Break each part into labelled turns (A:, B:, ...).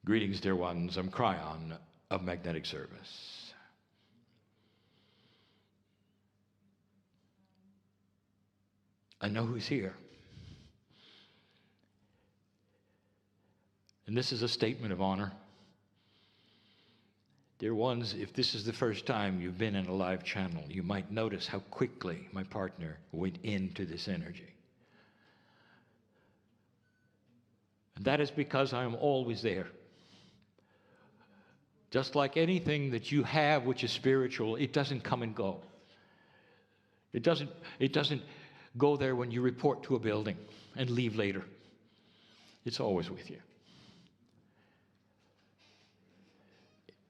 A: Greetings, dear ones. I'm Kryon of Magnetic Service. I know who's here. And this is a statement of honor. Dear ones, if this is the first time you've been in a live channel, you might notice how quickly my partner went into this energy. And that is because I am always there. Just like anything that you have which is spiritual, it doesn't come and go. It doesn't go there when you report to a building and leave later. It's always with you.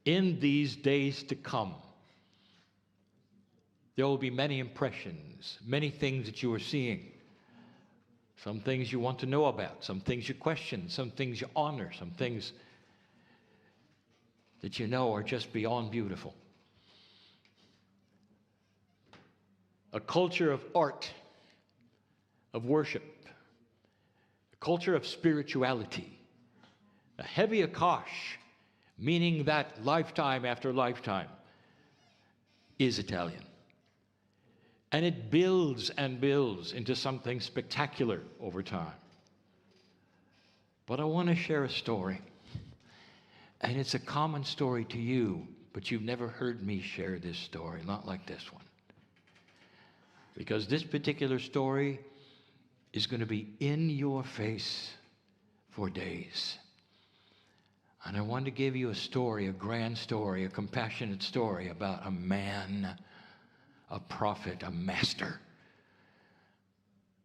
A: In these days to come, there will be many impressions, many things that you are seeing. Some things you want to know about, some things you question, some things you honor, some things that you know are just beyond beautiful. A culture of art, of worship, a culture of spirituality, a heavy akash, meaning that lifetime after lifetime is Italian. And it builds and builds into something spectacular over time. But I want to share a story. And it's a common story to you, but you've never heard me share this story, not like this one. Because this particular story is going to be in your face for days. And I want to give you a story, a grand story, a compassionate story about a man, a prophet, a master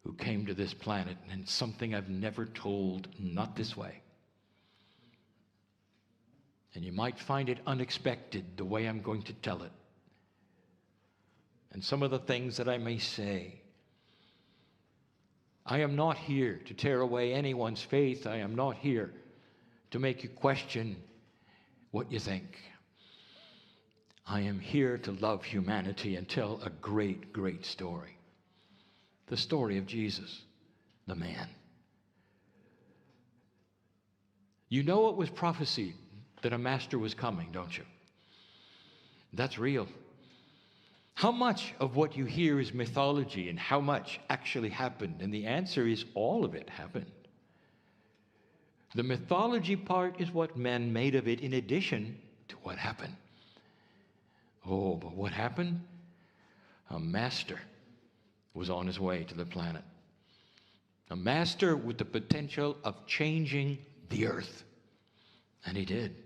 A: who came to this planet, and something I've never told, not this way. And you might find it unexpected the way I'm going to tell it. And some of the things that I may say. I am not here to tear away anyone's faith. I am not here to make you question what you think. I am here to love humanity and tell a great, great story. The story of Jesus, the man. You know it was prophesied that a master was coming, don't you? That's real. How much of what you hear is mythology and how much actually happened? And the answer is all of it happened. The mythology part is what men made of it in addition to what happened. Oh, but what happened? A master was on his way to the planet. A master with the potential of changing the earth. And he did.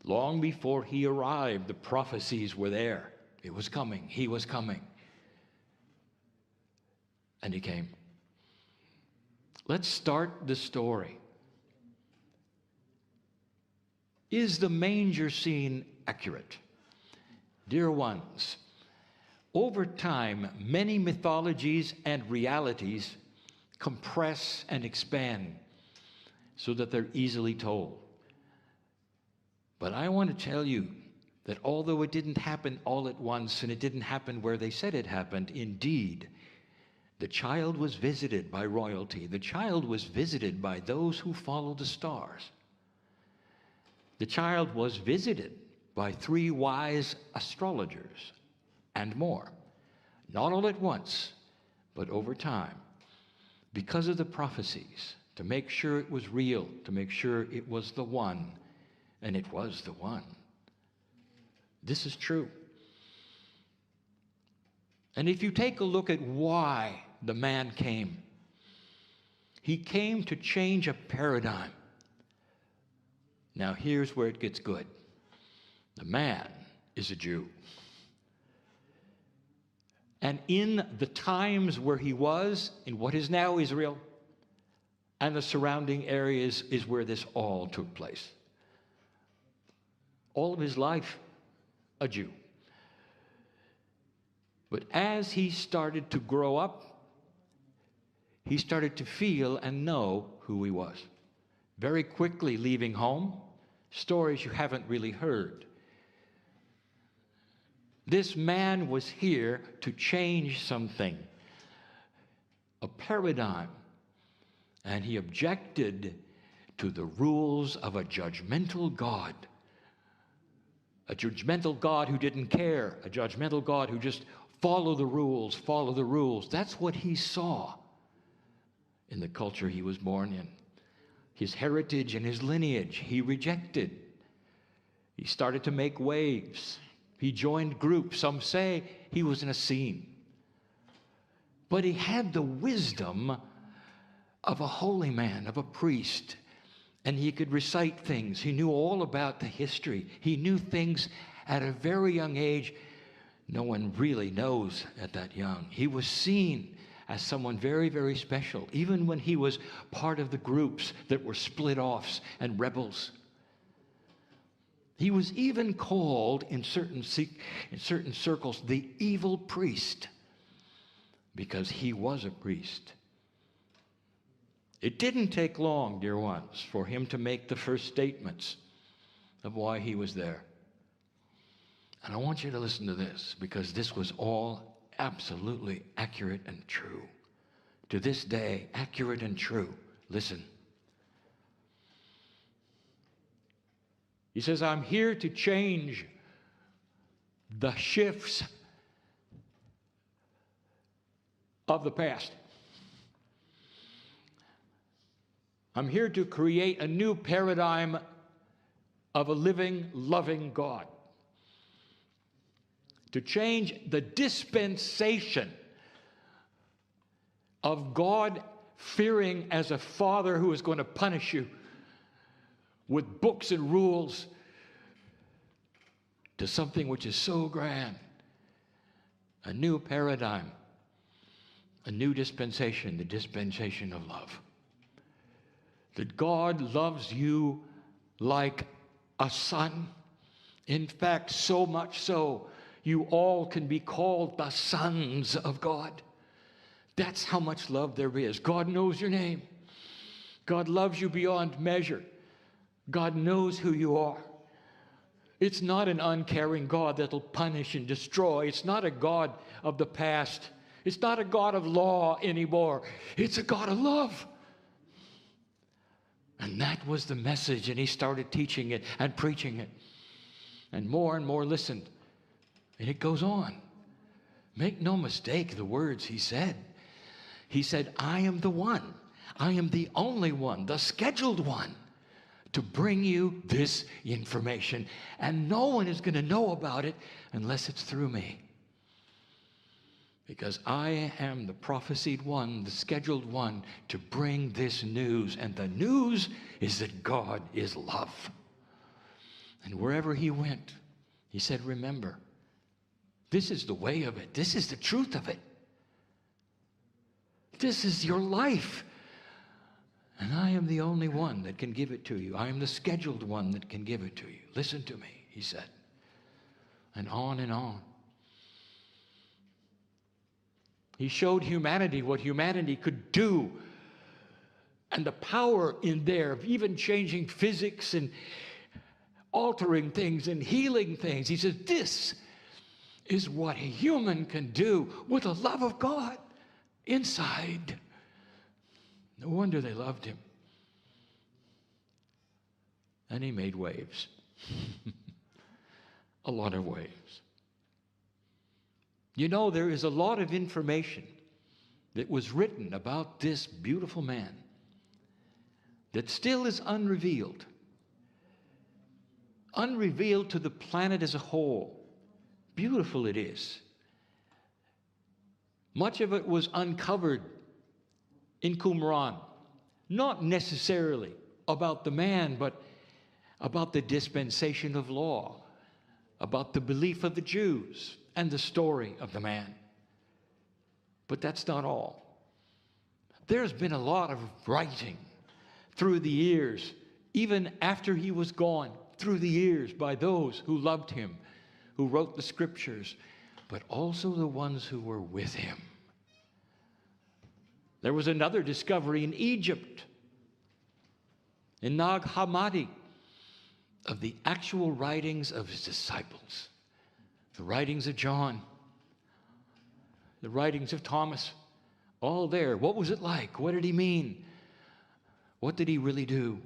A: Long before he arrived, the prophecies were there. It was coming. He was coming. And he came. Let's start the story. Is the manger scene accurate? Dear ones, over time, many mythologies and realities compress and expand so that they're easily told. But I want to tell you that although it didn't happen all at once and it didn't happen where they said it happened, indeed, the child was visited by royalty. The child was visited by those who follow the stars. The child was visited by 3 wise astrologers and more. Not all at once, but over time. Because of the prophecies, to make sure it was real, to make sure it was the one. And it was the one. This is true. And if you take a look at why the man came, he came to change a paradigm. Now here's where it gets good. The man is a Jew. And in the times where he was, in what is now Israel, and the surrounding areas is where this all took place. All of his life, a Jew. But as he started to grow up, he started to feel and know who he was. Very quickly leaving home, stories you haven't really heard. This man was here to change something, a paradigm. And he objected to the rules of a judgmental God. A judgmental God who didn't care. A judgmental God who just follow the rules, follow the rules. That's what he saw in the culture he was born in. His heritage and his lineage he rejected. He started to make waves. He joined groups. Some say he was in a scene. But he had the wisdom of a holy man, of a priest. And he could recite things. He knew all about the history. He knew things at a very young age no one really knows at that young. He was seen as someone very, very special, even when he was part of the groups that were split-offs and rebels. He was even called in certain circles the evil priest, because he was a priest. It didn't take long, dear ones, for him to make the first statements of why he was there. And I want you to listen to this, because this was all absolutely accurate and true. To this day, accurate and true. Listen. He says, I'm here to change the shifts of the past. I'm here to create a new paradigm of a living, loving God. To change the dispensation of God fearing as a father who is going to punish you with books and rules to something which is so grand. A new paradigm, a new dispensation, the dispensation of love. That God loves you like a son. In fact, so much so, you all can be called the sons of God. That's how much love there is. God knows your name. God loves you beyond measure. God knows who you are. It's not an uncaring God that'll punish and destroy. It's not a God of the past. It's not a God of law anymore. It's a God of love. And that was the message, and he started teaching it and preaching it. And more listened. And it goes on. Make no mistake the words he said. He said, I am the one. I am the only one, the scheduled one, to bring you this information. And no one is going to know about it unless it's through me. Because I am the prophesied one, the scheduled one, to bring this news. And the news is that God is love. And wherever he went, he said, remember, this is the way of it. This is the truth of it. This is your life. And I am the only one that can give it to you. I am the scheduled one that can give it to you. Listen to me, he said. And on and on. He showed humanity what humanity could do, and the power in there of even changing physics and altering things and healing things. He says, this is what a human can do with the love of God inside. No wonder they loved him. And he made waves. A lot of waves. You know, there is a lot of information that was written about this beautiful man that still is unrevealed. Unrevealed to the planet as a whole. Beautiful it is. Much of it was uncovered in Qumran. Not necessarily about the man, but about the dispensation of law, about the belief of the Jews, and the story of the man. But that's not all. There's been a lot of writing through the years, even after he was gone, through the years by those who loved him, who wrote the scriptures, but also the ones who were with him. There was another discovery in Egypt, in Nag Hammadi, of the actual writings of his disciples. The writings of John, the writings of Thomas, all there. What was it like? What did he mean? What did he really do?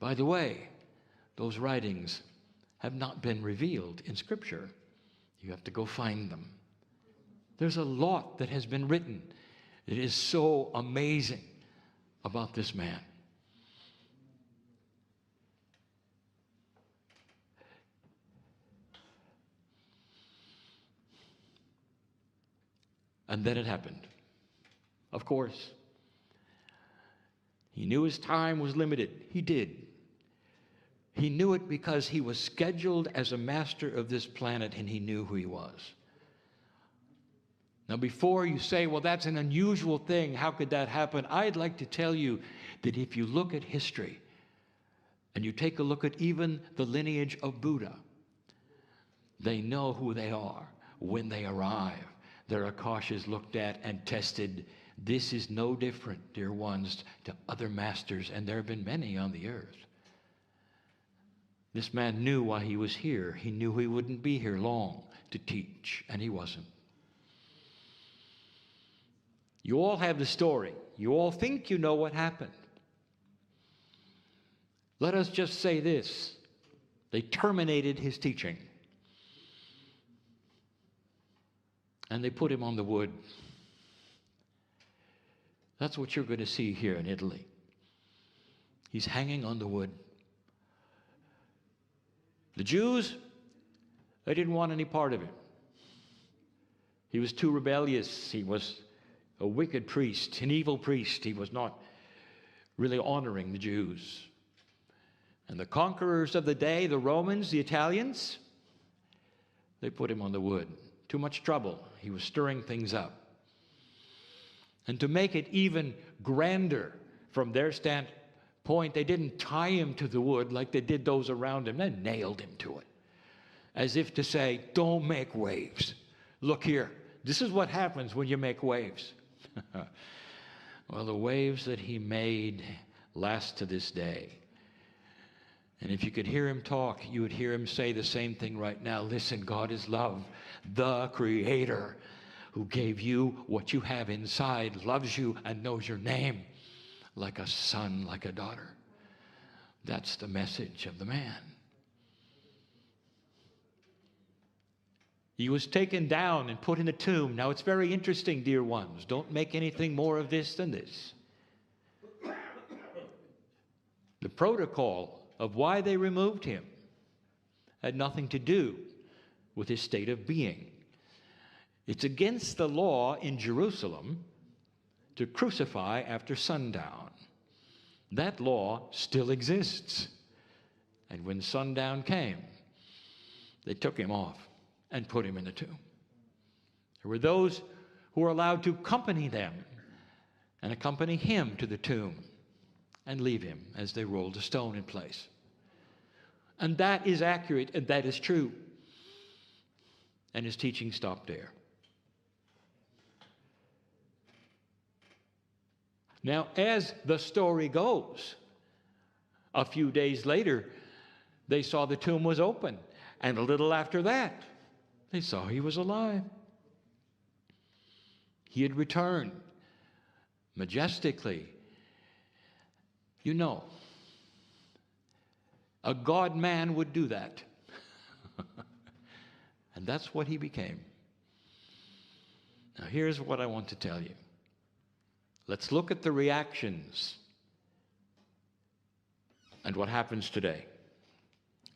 A: By the way, those writings have not been revealed in Scripture. You have to go find them. There's a lot that has been written. It is so amazing about this man. And then it happened. Of course, he knew his time was limited. He did. He knew it because he was scheduled as a master of this planet, and he knew who he was. Now, before you say, well, that's an unusual thing, how could that happen? I'd like to tell you that if you look at history, and you take a look at even the lineage of Buddha, they know who they are when they arrive. Their Akash is looked at and tested. This is no different, dear ones, to other masters, and there have been many on the earth. This man knew why he was here. He knew he wouldn't be here long to teach, and he wasn't. You all have the story. You all think you know what happened. Let us just say this. They terminated his teaching. And they put him on the wood. That's what you're going to see here in Italy. He's hanging on the wood. The Jews, they didn't want any part of it. He was too rebellious. He was a wicked priest, an evil priest. He was not really honoring the Jews. And the conquerors of the day, the Romans, the Italians, they put him on the wood. Too much trouble. He was stirring things up. And to make it even grander from their standpoint, they didn't tie him to the wood like they did those around him. They nailed him to it, as if to say, don't make waves. Look here. This is what happens when you make waves. Well, the waves that he made last to this day. And if you could hear him talk, you would hear him say the same thing right now. Listen, God is love. The Creator who gave you what you have inside loves you and knows your name like a son, like a daughter. That's the message of the man. He was taken down and put in a tomb. Now, it's very interesting, dear ones. Don't make anything more of this than this. The protocol of why they removed him had nothing to do with his state of being. It's against the law in Jerusalem to crucify after sundown. That law still exists. And when sundown came, they took him off and put him in the tomb. There were those who were allowed to accompany them and accompany him to the tomb and leave him as they rolled a stone in place. And that is accurate, and that is true. And his teaching stopped there. Now, as the story goes, a few days later, they saw the tomb was open. And a little after that, they saw he was alive. He had returned majestically. You know, a God-man would do that. And that's what he became. Now, here's what I want to tell you. Let's look at the reactions and what happens today.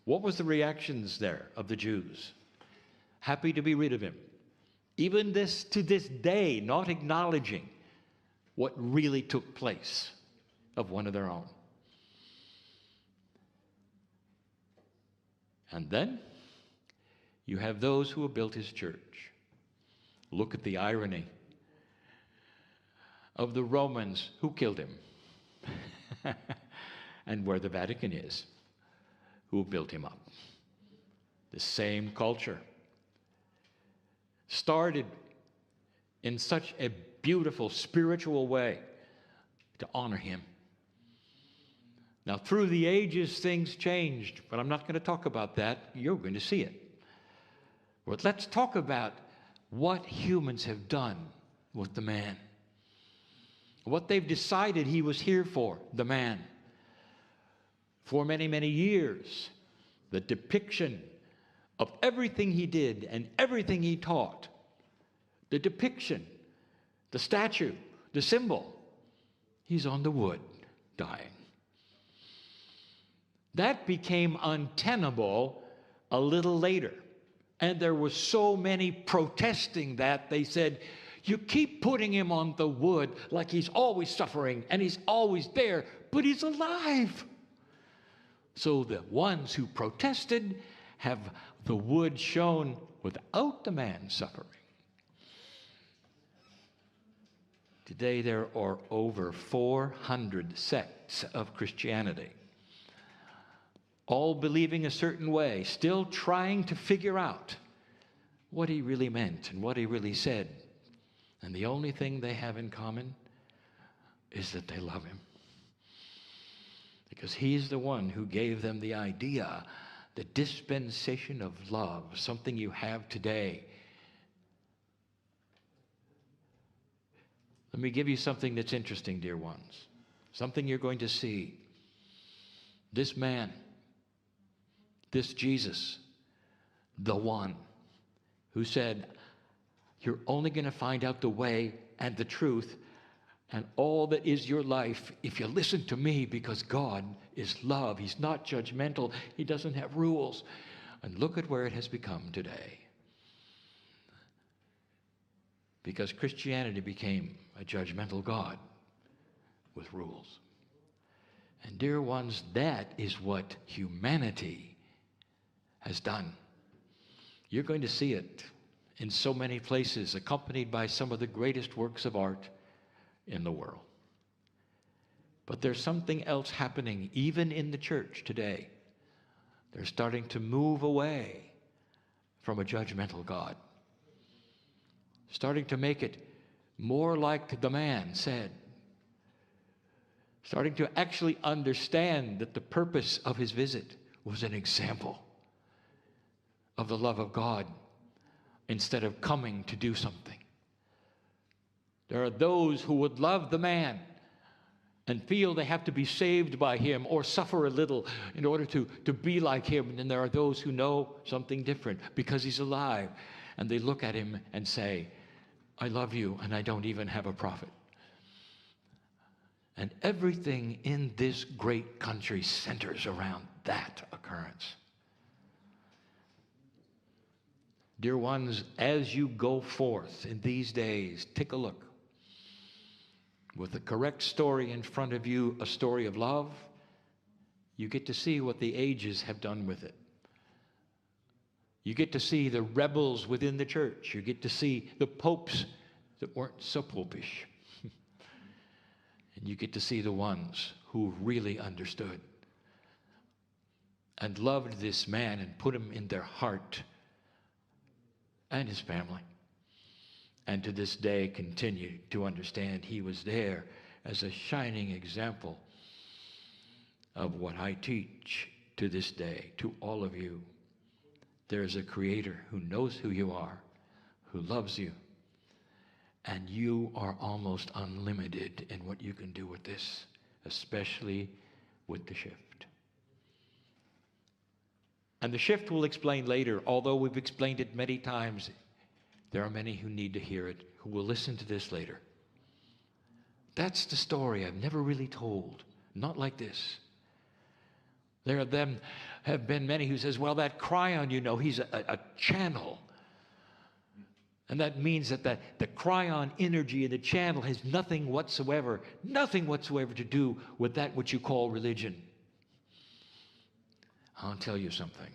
A: What was the reactions there of the Jews? Happy to be rid of him. Even to this day, not acknowledging what really took place of one of their own. And then you have those who have built his church. Look at the irony of the Romans who killed him and where the Vatican is, who built him up. The same culture started in such a beautiful spiritual way to honor him. Now, through the ages, things changed, but I'm not going to talk about that. You're going to see it. But let's talk about what humans have done with the man. What they've decided he was here for, the man. for many, many years, the depiction of everything he did and everything he taught, the depiction, the statue, the symbol, he's on the wood dying. That became untenable a little later. And there were so many protesting that they said, you keep putting him on the wood like he's always suffering and he's always there, but he's alive. So the ones who protested have the wood shown without the man suffering. Today there are over 400 sects of Christianity, all believing a certain way, still trying to figure out what he really meant and what he really said. And the only thing they have in common is that they love him. Because he's the one who gave them the idea, the dispensation of love, something you have today. Let me give you something that's interesting, dear ones. Something you're going to see. This man, this Jesus, the one who said, you're only going to find out the way and the truth and all that is your life if you listen to me, because God is love. He's not judgmental. He doesn't have rules. And look at where it has become today. Because Christianity became a judgmental God with rules. And dear ones, that is what humanity has done. You're going to see it in so many places, accompanied by some of the greatest works of art in the world. But there's something else happening even in the church today. They're starting to move away from a judgmental God, starting to make it more like the man said, starting to actually understand that the purpose of his visit was an example of the love of God instead of coming to do something. There are those who would love the man and feel they have to be saved by him or suffer a little in order to be like him. And then there are those who know something different because he's alive. And they look at him and say, I love you, and I don't even have a prophet. And everything in this great country centers around that occurrence. Dear ones, as you go forth in these days, take a look. With the correct story in front of you, a story of love, you get to see what the ages have done with it. You get to see the rebels within the church. You get to see the popes that weren't so popish. And you get to see the ones who really understood and loved this man and put him in their heart and his family. And to this day continue to understand he was there as a shining example of what I teach to this day to all of you. There is a Creator who knows who you are, who loves you, and you are almost unlimited in what you can do with this, especially with the shift. And the shift we'll explain later, although we've explained it many times. There are many who need to hear it, who will listen to this later. That's the story I've never really told, not like this. There have been many who says, well, that Kryon, you know, he's a channel. And that means that the Kryon energy in the channel has nothing whatsoever to do with that which you call religion. I'll tell you something.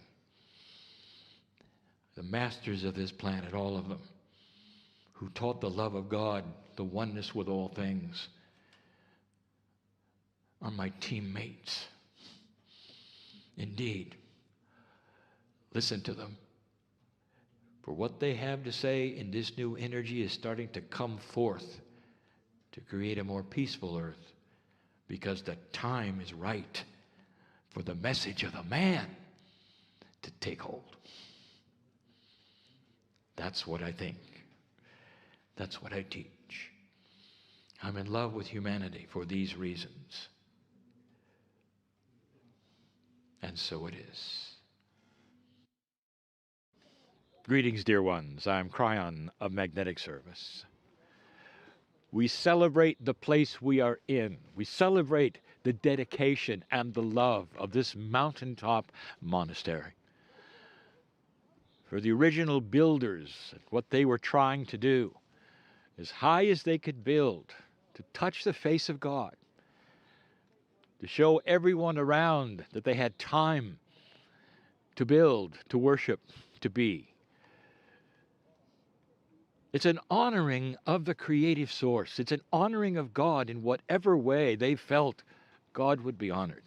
A: The masters of this planet, all of them, who taught the love of God, the oneness with all things, are my teammates. Indeed. Listen to them. For what they have to say in this new energy is starting to come forth to create a more peaceful earth, because the time is right for the message of the man to take hold. That's what I think. That's what I teach. I'm in love with humanity for these reasons. and so it is. Greetings, dear ones. I'm Kryon of Magnetic Service. We celebrate the place we are in. We celebrate the dedication and the love of this mountaintop monastery. For the original builders, what they were trying to do, as high as they could build, to touch the face of God, to show everyone around that they had time to build, to worship, to be. It's an honoring of the creative source. It's an honoring of God in whatever way they felt God would be honored.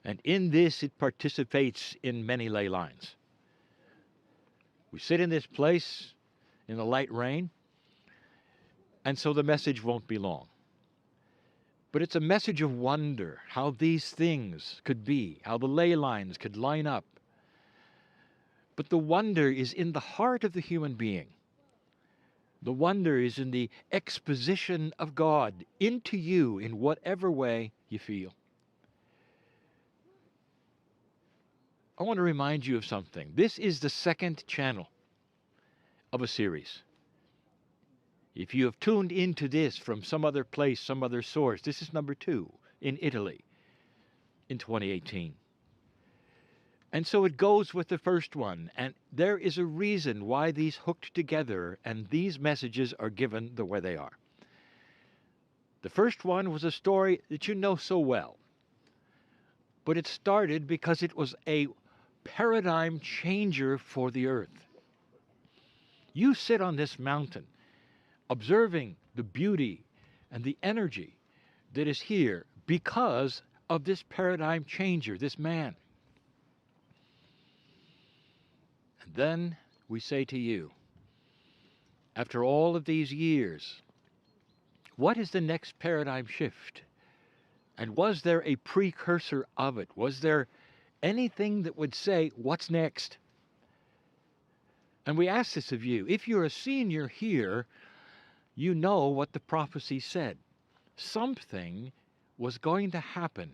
A: And in this, it participates in many ley lines. We sit in this place in the light rain, and so the message won't be long. But it's a message of wonder, how these things could be, how the ley lines could line up. But the wonder is in the heart of the human being. The wonder is in the exposition of God into you in whatever way you feel. I want to remind you of something. This is the second channel of a series. If you have tuned into this from some other place, some other source, this is number 2 in Italy in 2018. And so it goes with the first one, and there is a reason why these hooked together and these messages are given the way they are. The first one was a story that you know so well, but it started because it was a paradigm changer for the earth. You sit on this mountain, observing the beauty and the energy that is here because of this paradigm changer, this man. And then we say to you, after all of these years, what is the next paradigm shift? And was there a precursor of it? Was there anything that would say, what's next? And we ask this of you. If you're a senior here, you know what the prophecy said. Something was going to happen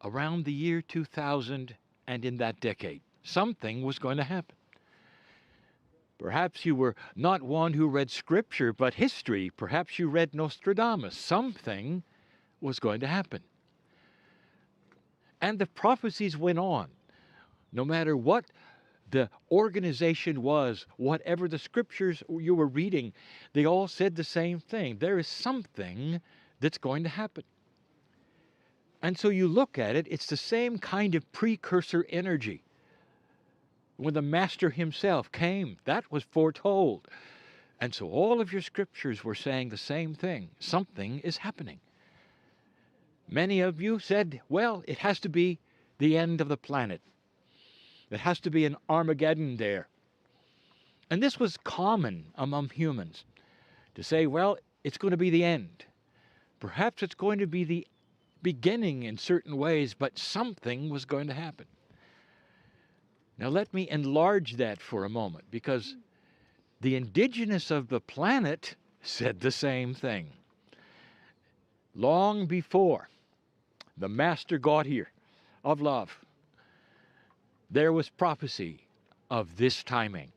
A: around the year 2000 and in that decade. Something was going to happen. Perhaps you were not one who read scripture, but history. Perhaps you read Nostradamus. Something was going to happen. And the prophecies went on. No matter what the organization was, whatever the scriptures you were reading, they all said the same thing. There is something that's going to happen. And so you look at it, it's the same kind of precursor energy. When the Master himself came, that was foretold. And so all of your scriptures were saying the same thing. Something is happening. Many of you said, well, it has to be the end of the planet. It has to be an Armageddon there. And this was common among humans to say, well, it's going to be the end. Perhaps it's going to be the beginning in certain ways, but something was going to happen. Now let me enlarge that for a moment, because the indigenous of the planet said the same thing. Long before the Master got here of love, there was prophecy of this timing.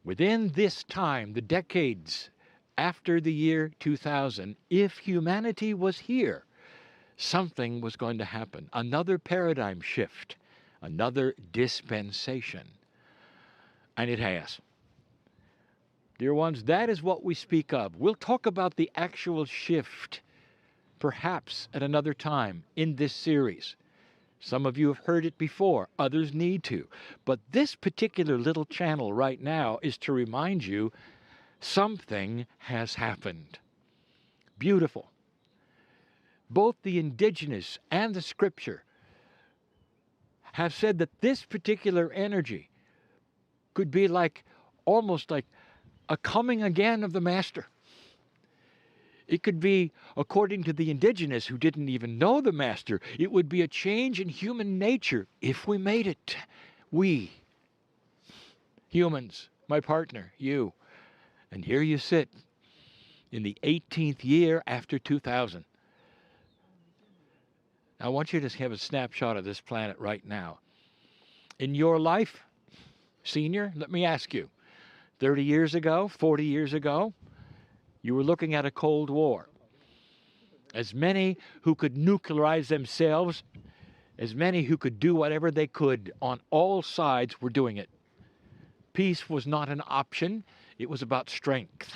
A: Within this time, the decades after the year 2000, if humanity was here, something was going to happen. Another paradigm shift, another dispensation. And it has. Dear ones, that is what we speak of. We'll talk about the actual shift, perhaps at another time in this series. Some of you have heard it before, others need to. But this particular little channel right now is to remind you something has happened. Beautiful. Both the indigenous and the scripture have said that this particular energy could be almost like a coming again of the Master. It could be, according to the indigenous who didn't even know the Master, it would be a change in human nature if we made it. We, humans, my partner, you. And here you sit in the 18th year after 2000. I want you to have a snapshot of this planet right now. In your life, senior, let me ask you, 30 years ago, 40 years ago, you were looking at a Cold War. As many who could nuclearize themselves, as many who could do whatever they could on all sides were doing it. Peace was not an option. It was about strength.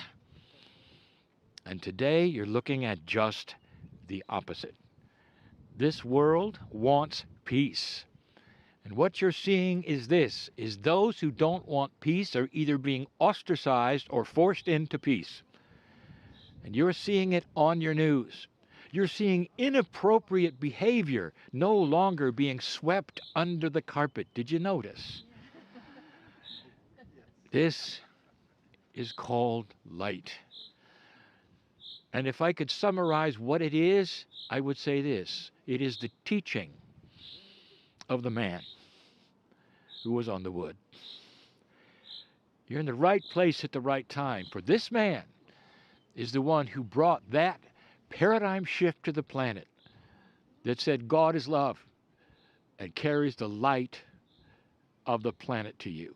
A: And today you're looking at just the opposite. This world wants peace. And what you're seeing is this, is those who don't want peace are either being ostracized or forced into peace. And you're seeing it on your news. You're seeing inappropriate behavior no longer being swept under the carpet. Did you notice? This is called light. And if I could summarize what it is, I would say this. It is the teaching of the man who was on the wood. You're in the right place at the right time, for this man is the one who brought that paradigm shift to the planet that said God is love and carries the light of the planet to you.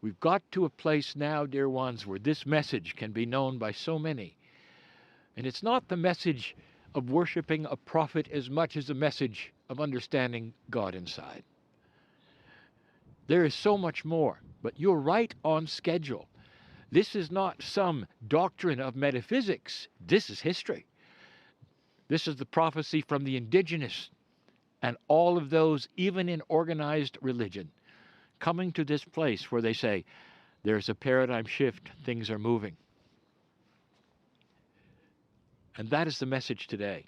A: We've got to a place now, dear ones, where this message can be known by so many. And it's not the message of worshiping a prophet as much as the message of understanding God inside. There is so much more, but you're right on schedule. This is not some doctrine of metaphysics. This is history. This is the prophecy from the indigenous and all of those, even in organized religion, coming to this place where they say, there's a paradigm shift, things are moving. And that is the message today.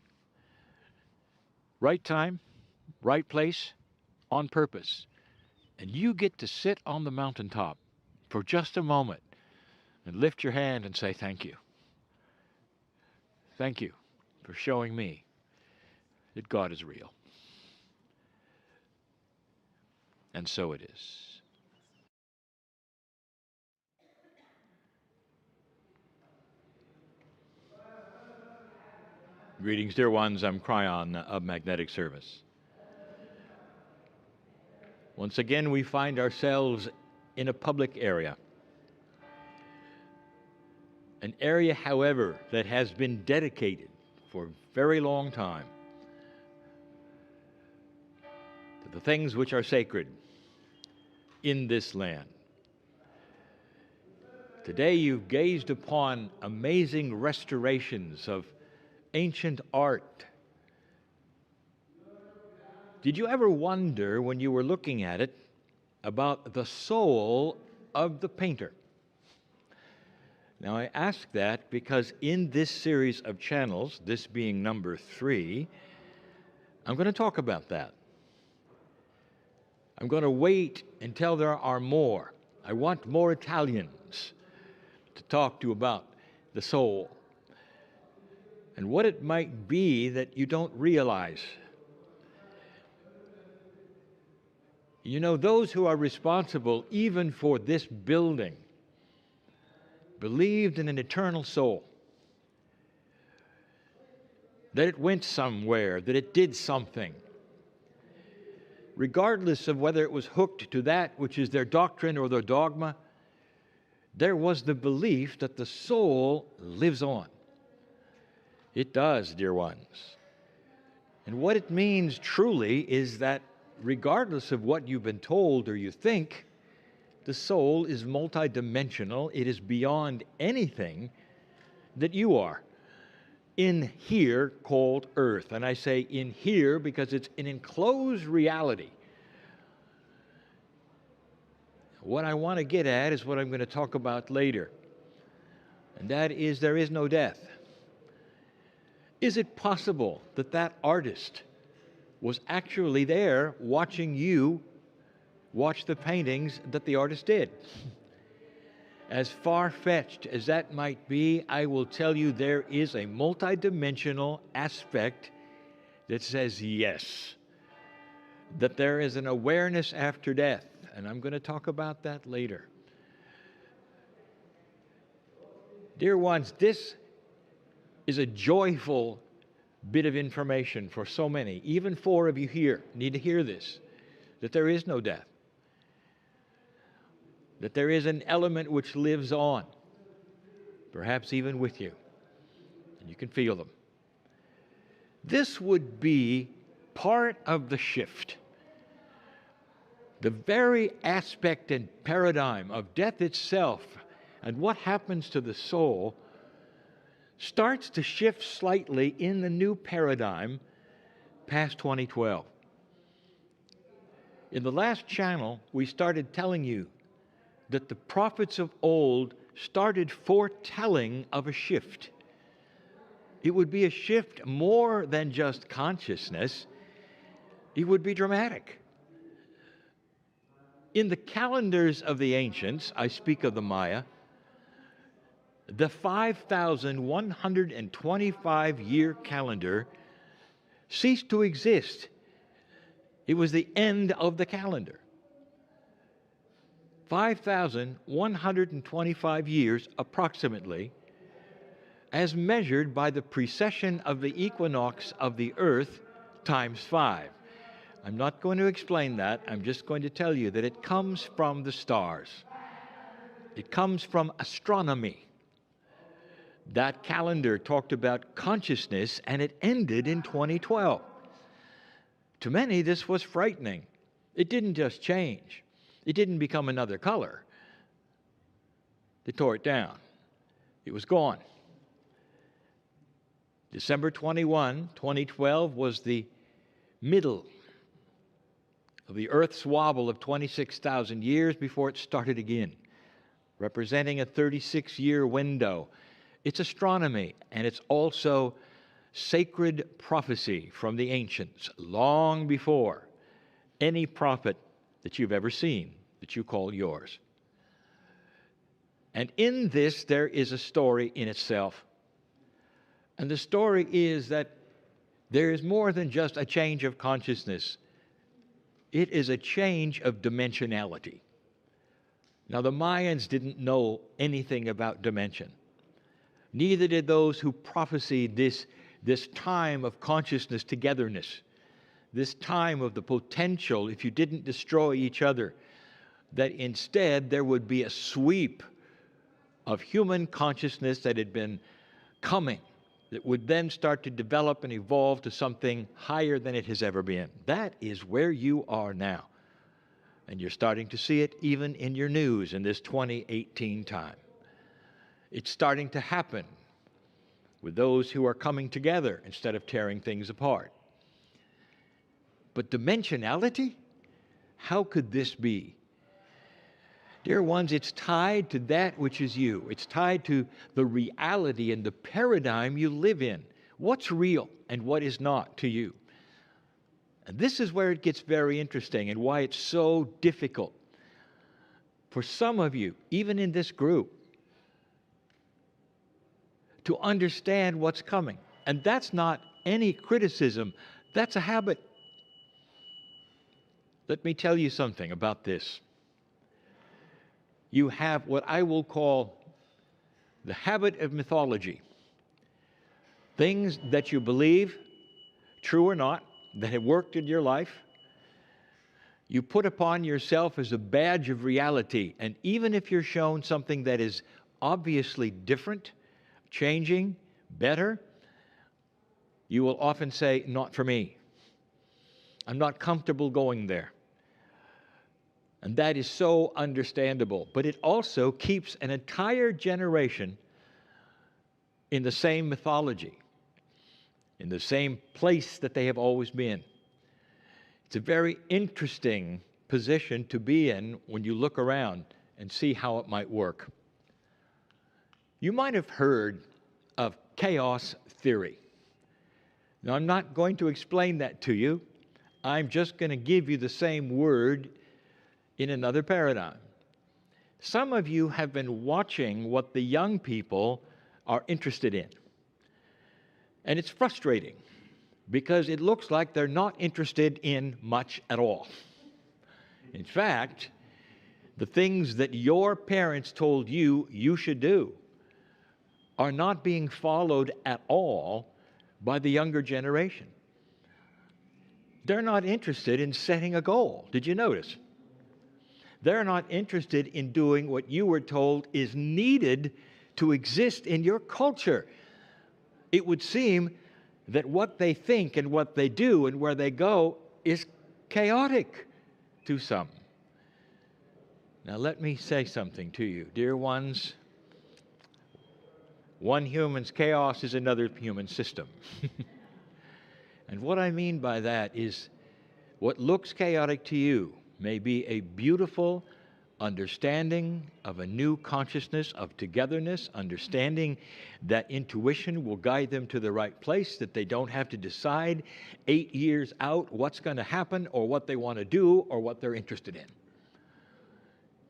A: Right time, right place, on purpose. And you get to sit on the mountaintop for just a moment and lift your hand and say, thank you. Thank you for showing me that God is real. And so it is. Greetings, dear ones. I'm Kryon of Magnetic Service. Once again, we find ourselves in a public area. An area, however, that has been dedicated for a very long time to the things which are sacred in this land. Today you've gazed upon amazing restorations of ancient art. Did you ever wonder, when you were looking at it, about the soul of the painter? Now, I ask that because in this series of channels, this being number 3, I'm going to talk about that. I'm going to wait until there are more. I want more Italians to talk to about the soul and what it might be that you don't realize. You know, those who are responsible even for this building believed in an eternal soul, that it went somewhere, that it did something. Regardless of whether it was hooked to that which is their doctrine or their dogma, there was the belief that the soul lives on. It does, dear ones. And what it means truly is that regardless of what you've been told or you think, the soul is multidimensional. It is beyond anything that you are in here called earth. And I say in here because it's an enclosed reality. What I want to get at is what I'm going to talk about later. And that is, there is no death. Is it possible that that artist was actually there watching you watch the paintings that the artist did? As far-fetched as that might be, I will tell you there is a multidimensional aspect that says yes, that there is an awareness after death, and I'm going to talk about that later. Dear ones, this is a joyful bit of information for so many. Even 4 of you here need to hear this, that there is no death, that there is an element which lives on, perhaps even with you, and you can feel them. This would be part of the shift. The very aspect and paradigm of death itself and what happens to the soul starts to shift slightly in the new paradigm past 2012. In the last channel, we started telling you that the prophets of old started foretelling of a shift. It would be a shift more than just consciousness. It would be dramatic. In the calendars of the ancients, I speak of the Maya, the 5,125-year calendar ceased to exist. It was the end of the calendar. 5,125 years approximately, as measured by the precession of the equinox of the Earth times 5. I'm not going to explain that. I'm just going to tell you that it comes from the stars. It comes from astronomy. That calendar talked about consciousness, and it ended in 2012. To many, this was frightening. It didn't just change. It didn't become another color. They tore it down. It was gone. December 21, 2012 was the middle of the Earth's wobble of 26,000 years before it started again, representing a 36-year window. It's astronomy, and it's also sacred prophecy from the ancients, long before any prophet that you've ever seen that you call yours. And in this, there is a story in itself. And the story is that there is more than just a change of consciousness. It is a change of dimensionality. Now, the Mayans didn't know anything about dimension. Neither did those who prophesied this time of consciousness togetherness, this time of the potential, if you didn't destroy each other, that instead there would be a sweep of human consciousness that had been coming, that would then start to develop and evolve to something higher than it has ever been. That is where you are now. And you're starting to see it even in your news in this 2018 time. It's starting to happen with those who are coming together instead of tearing things apart. But dimensionality? How could this be? Dear ones, it's tied to that which is you. It's tied to the reality and the paradigm you live in. What's real and what is not to you? And this is where it gets very interesting and why it's so difficult for some of you, even in this group, to understand what's coming. And that's not any criticism. That's a habit. Let me tell you something about this. You have what I will call the habit of mythology. Things that you believe, true or not, that have worked in your life, you put upon yourself as a badge of reality. And even if you're shown something that is obviously different, changing, better, you will often say, not for me. I'm not comfortable going there. And that is so understandable. But it also keeps an entire generation in the same mythology, in the same place that they have always been. It's a very interesting position to be in when you look around and see how it might work. You might have heard of chaos theory. Now, I'm not going to explain that to you. I'm just going to give you the same word in another paradigm. Some of you have been watching what the young people are interested in. And it's frustrating because it looks like they're not interested in much at all. In fact, the things that your parents told you you should do are not being followed at all by the younger generation. They're not interested in setting a goal. Did you notice? They're not interested in doing what you were told is needed to exist in your culture. It would seem that what they think and what they do and where they go is chaotic to some. Now let me say something to you, dear ones. One human's chaos is another human system. And what I mean by that is what looks chaotic to you may be a beautiful understanding of a new consciousness of togetherness, understanding that intuition will guide them to the right place, that they don't have to decide 8 years out what's going to happen or what they want to do or what they're interested in.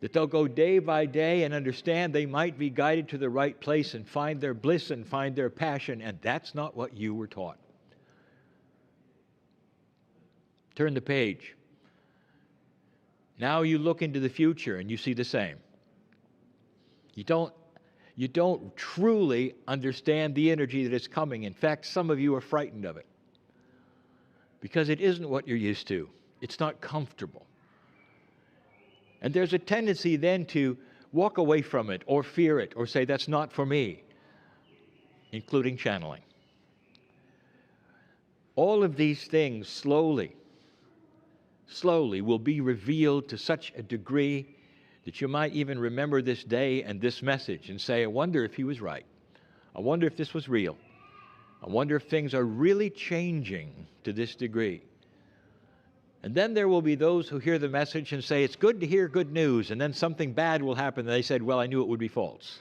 A: That they'll go day by day and understand they might be guided to the right place and find their bliss and find their passion, and that's not what you were taught. Turn the page. Now you look into the future and you see the same. You don't truly understand the energy that is coming. In fact, some of you are frightened of it because it isn't what you're used to. It's not comfortable. And there's a tendency then to walk away from it or fear it or say, that's not for me, including channeling. All of these things slowly will be revealed to such a degree that you might even remember this day and this message and say, I wonder if he was right. I wonder if this was real. I wonder if things are really changing to this degree. And then there will be those who hear the message and say, it's good to hear good news, and then something bad will happen, and they said, well, I knew it would be false.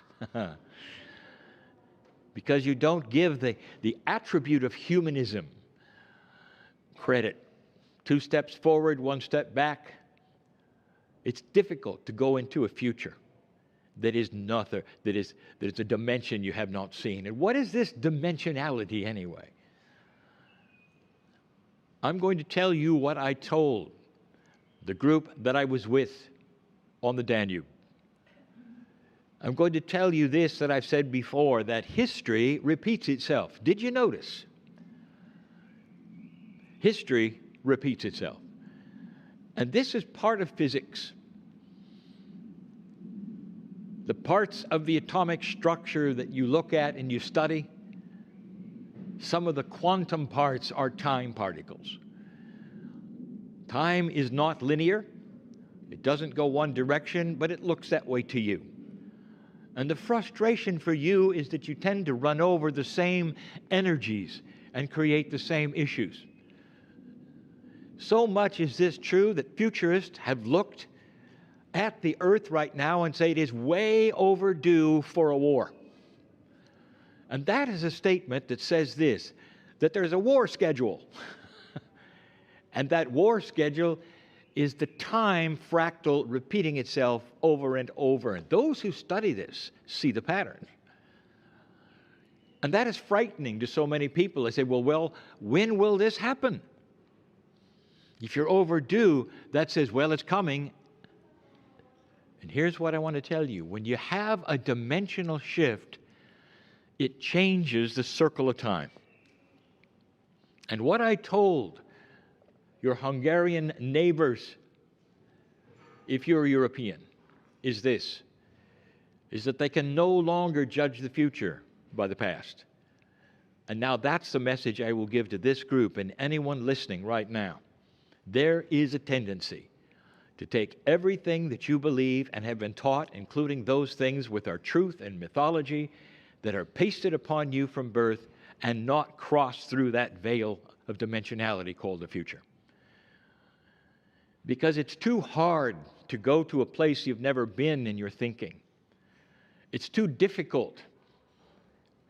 A: Because you don't give the attribute of humanism credit. 2 steps forward, 1 step back. It's difficult to go into a future that is nothing, that is a dimension you have not seen. And what is this dimensionality anyway? I'm going to tell you what I told the group that I was with on the Danube. I'm going to tell you this that I've said before, that history repeats itself. Did you notice? History repeats itself. And this is part of physics. The parts of the atomic structure that you look at and you study, some of the quantum parts are time particles. Time is not linear. It doesn't go one direction, but it looks that way to you. And the frustration for you is that you tend to run over the same energies and create the same issues. So much is this true that futurists have looked at the earth right now and say it is way overdue for a war. And that is a statement that says this, that there's a war schedule. And that war schedule is the time fractal repeating itself over and over. And those who study this see the pattern. And that is frightening to so many people. They say, well, when will this happen? If you're overdue, that says, well, it's coming. And here's what I want to tell you. When you have a dimensional shift, it changes the circle of time. And what I told your Hungarian neighbors, if you're European, is this, is that they can no longer judge the future by the past. And now that's the message I will give to this group and anyone listening right now. There is a tendency to take everything that you believe and have been taught, including those things with our truth and mythology that are pasted upon you from birth, and not cross through that veil of dimensionality called the future. Because it's too hard to go to a place you've never been in your thinking. It's too difficult.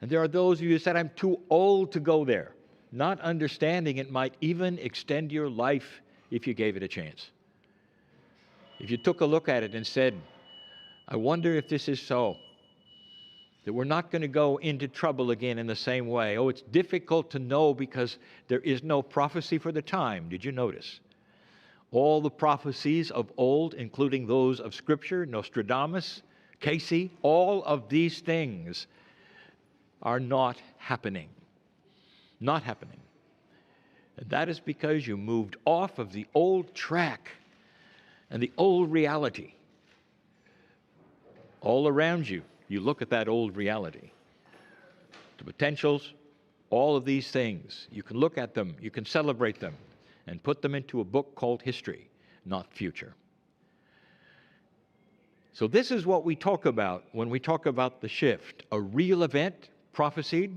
A: And there are those of you who said, I'm too old to go there, not understanding it might even extend your life if you gave it a chance. If you took a look at it and said, I wonder if this is so, that we're not going to go into trouble again in the same way. Oh, it's difficult to know because there is no prophecy for the time. Did you notice? All the prophecies of old, including those of Scripture, Nostradamus, Casey, all of these things are not happening. Not happening. And that is because you moved off of the old track and the old reality. All around you, you look at that old reality. The potentials, all of these things, you can look at them, you can celebrate them, and put them into a book called history, not future. So this is what we talk about when we talk about the shift. A real event, prophesied,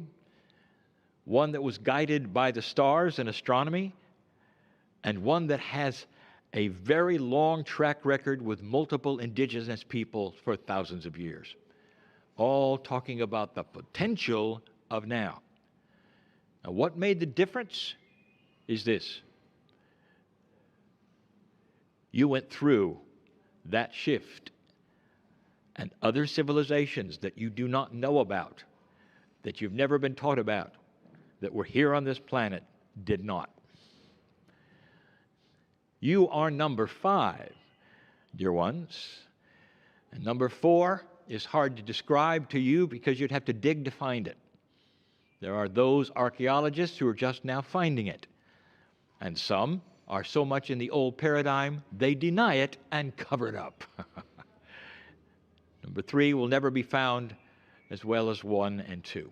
A: one that was guided by the stars and astronomy, and one that has a very long track record with multiple indigenous people for thousands of years. All talking about the potential of now. Now, what made the difference is this. You went through that shift, and other civilizations that you do not know about, that you've never been taught about, that were here on this planet, did not. You are number 5, dear ones. And number 4 is hard to describe to you because you'd have to dig to find it. There are those archaeologists who are just now finding it. And some are so much in the old paradigm, they deny it and cover it up. Number 3 will never be found, as well as 1 and 2.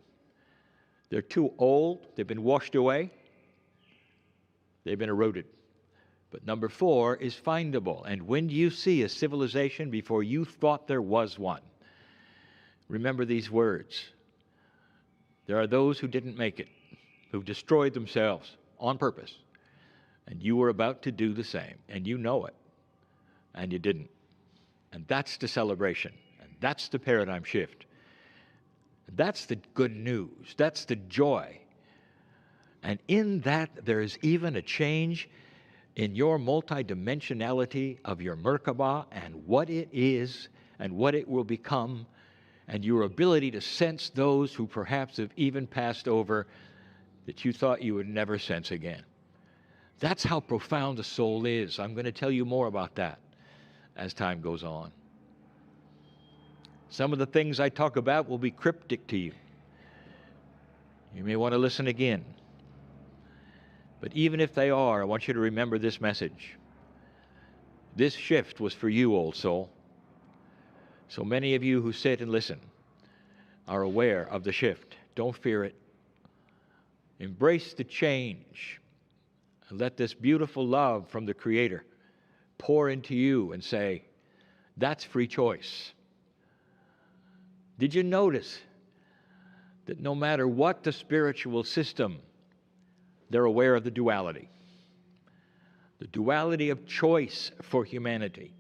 A: They're too old, they've been washed away, they've been eroded. But number 4 is findable. And when you see a civilization before you thought there was one, remember these words. There are those who didn't make it, who destroyed themselves on purpose. And you were about to do the same, and you know it, and you didn't. And that's the celebration, and that's the paradigm shift. That's the good news. That's the joy. And in that, there is even a change in your multidimensionality of your Merkabah and what it is and what it will become, and your ability to sense those who perhaps have even passed over that you thought you would never sense again. That's how profound the soul is. I'm going to tell you more about that as time goes on. Some of the things I talk about will be cryptic to you. You may want to listen again. But even if they are, I want you to remember this message. This shift was for you, old soul. So many of you who sit and listen are aware of the shift. Don't fear it. Embrace the change. And let this beautiful love from the Creator pour into you and say, that's free choice. Did you notice that no matter what the spiritual system, they're aware of the duality of choice for humanity?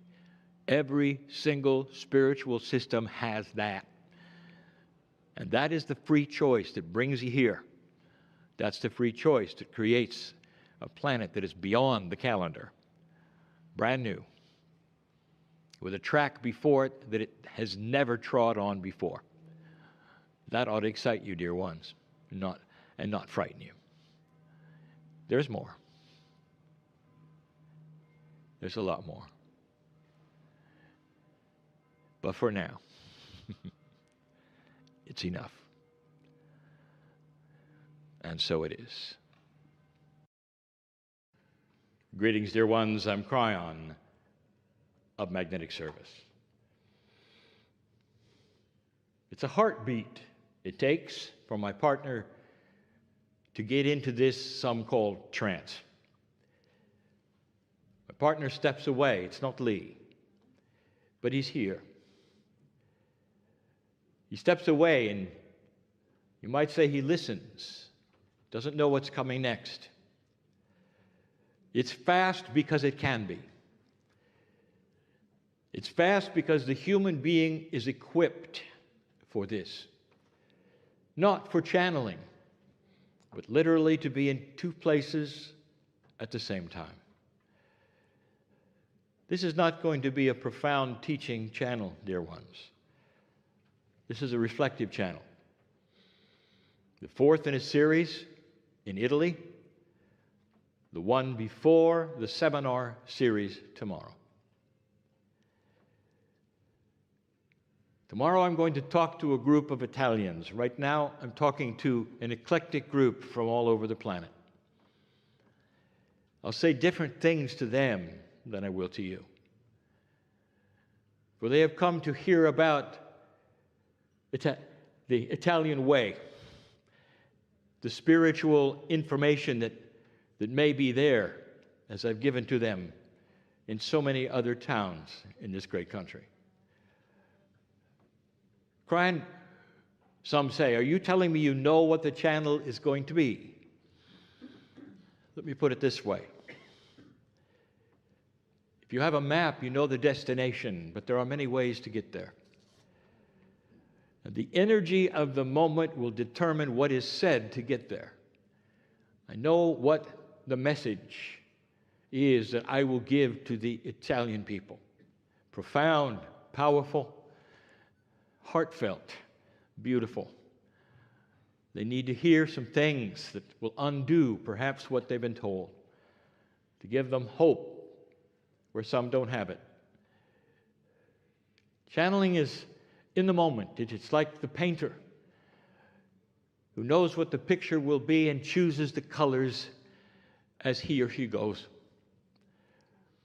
A: Every single spiritual system has that. And that is the free choice that brings you here. That's the free choice that creates a planet that is beyond the calendar, brand new, with a track before it that it has never trod on before. That ought to excite you, dear ones, and not frighten you. There's more. There's a lot more. But for now, it's enough. And so it is. Greetings, dear ones. I'm Kryon of Magnetic Service. It's a heartbeat it takes for my partner to get into this some call trance. My partner steps away. It's not Lee, but he's here. He steps away, and you might say he listens, doesn't know what's coming next. It's fast because it can be. It's fast because the human being is equipped for this. Not for channeling, but literally to be in two places at the same time. This is not going to be a profound teaching channel, dear ones. This is a reflective channel. The fourth in a series in Italy, the one before the seminar series tomorrow. Tomorrow I'm going to talk to a group of Italians. Right now I'm talking to an eclectic group from all over the planet. I'll say different things to them than I will to you. For they have come to hear about the Italian way, the spiritual information that may be there, as I've given to them in so many other towns in this great country. Kryon, some say, are you telling me you know what the channel is going to be? Let me put it this way. If you have a map, you know the destination, but there are many ways to get there. And the energy of the moment will determine what is said to get there. I know what the message is that I will give to the Italian people. Profound, powerful, heartfelt, beautiful. They need to hear some things that will undo perhaps what they've been told, to give them hope where some don't have it. Channeling is in the moment. It's like the painter who knows what the picture will be and chooses the colors as he or she goes.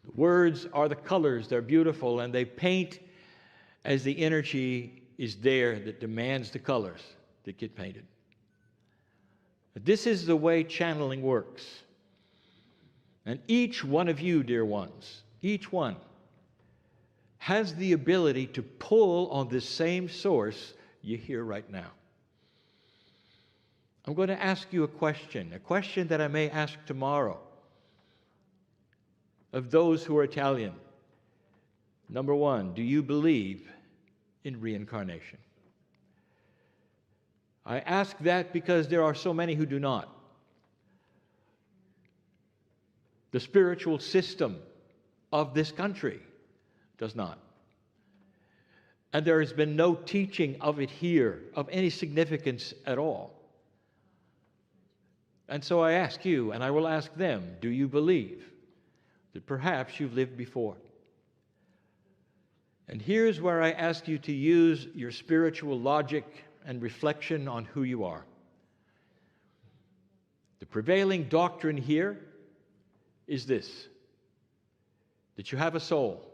A: The words are the colors. They're beautiful, and they paint as the energy is there that demands the colors that get painted. This is the way channeling works. And each one of you, dear ones, each one has the ability to pull on this same source you hear right now. I'm going to ask you a question that I may ask tomorrow of those who are Italian. Number one, do you believe in reincarnation? I ask that because there are so many who do not. The spiritual system of this country does not. And there has been no teaching of it here of any significance at all. And so I ask you, and I will ask them, do you believe that perhaps you've lived before? And here's where I ask you to use your spiritual logic and reflection on who you are. The prevailing doctrine here is this: that you have a soul,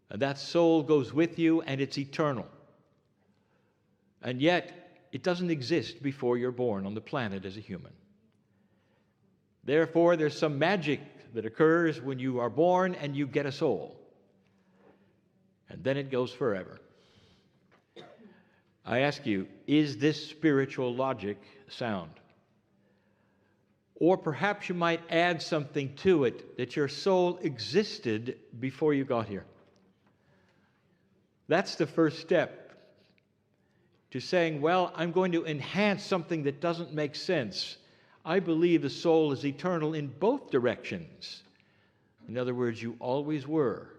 A: and that soul goes with you, and it's eternal. And yet, it doesn't exist before you're born on the planet as a human. Therefore, there's some magic that occurs when you are born and you get a soul. And then it goes forever. I ask you, is this spiritual logic sound? Or perhaps you might add something to it, that your soul existed before you got here. That's the first step to saying, well, I'm going to enhance something that doesn't make sense. I believe the soul is eternal in both directions. In other words, you always were,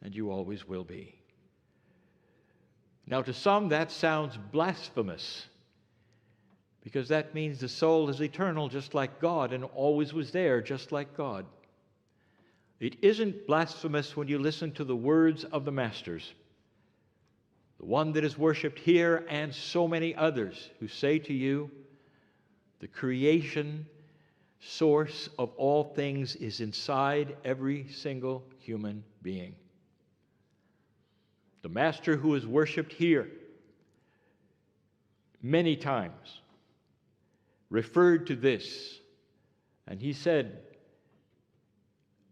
A: and you always will be. Now, to some, that sounds blasphemous, because that means the soul is eternal just like God and always was there just like God. It isn't blasphemous when you listen to the words of the masters, the one that is worshipped here and so many others who say to you, the creation source of all things is inside every single human being. The master who is worshipped here many times referred to this, and he said,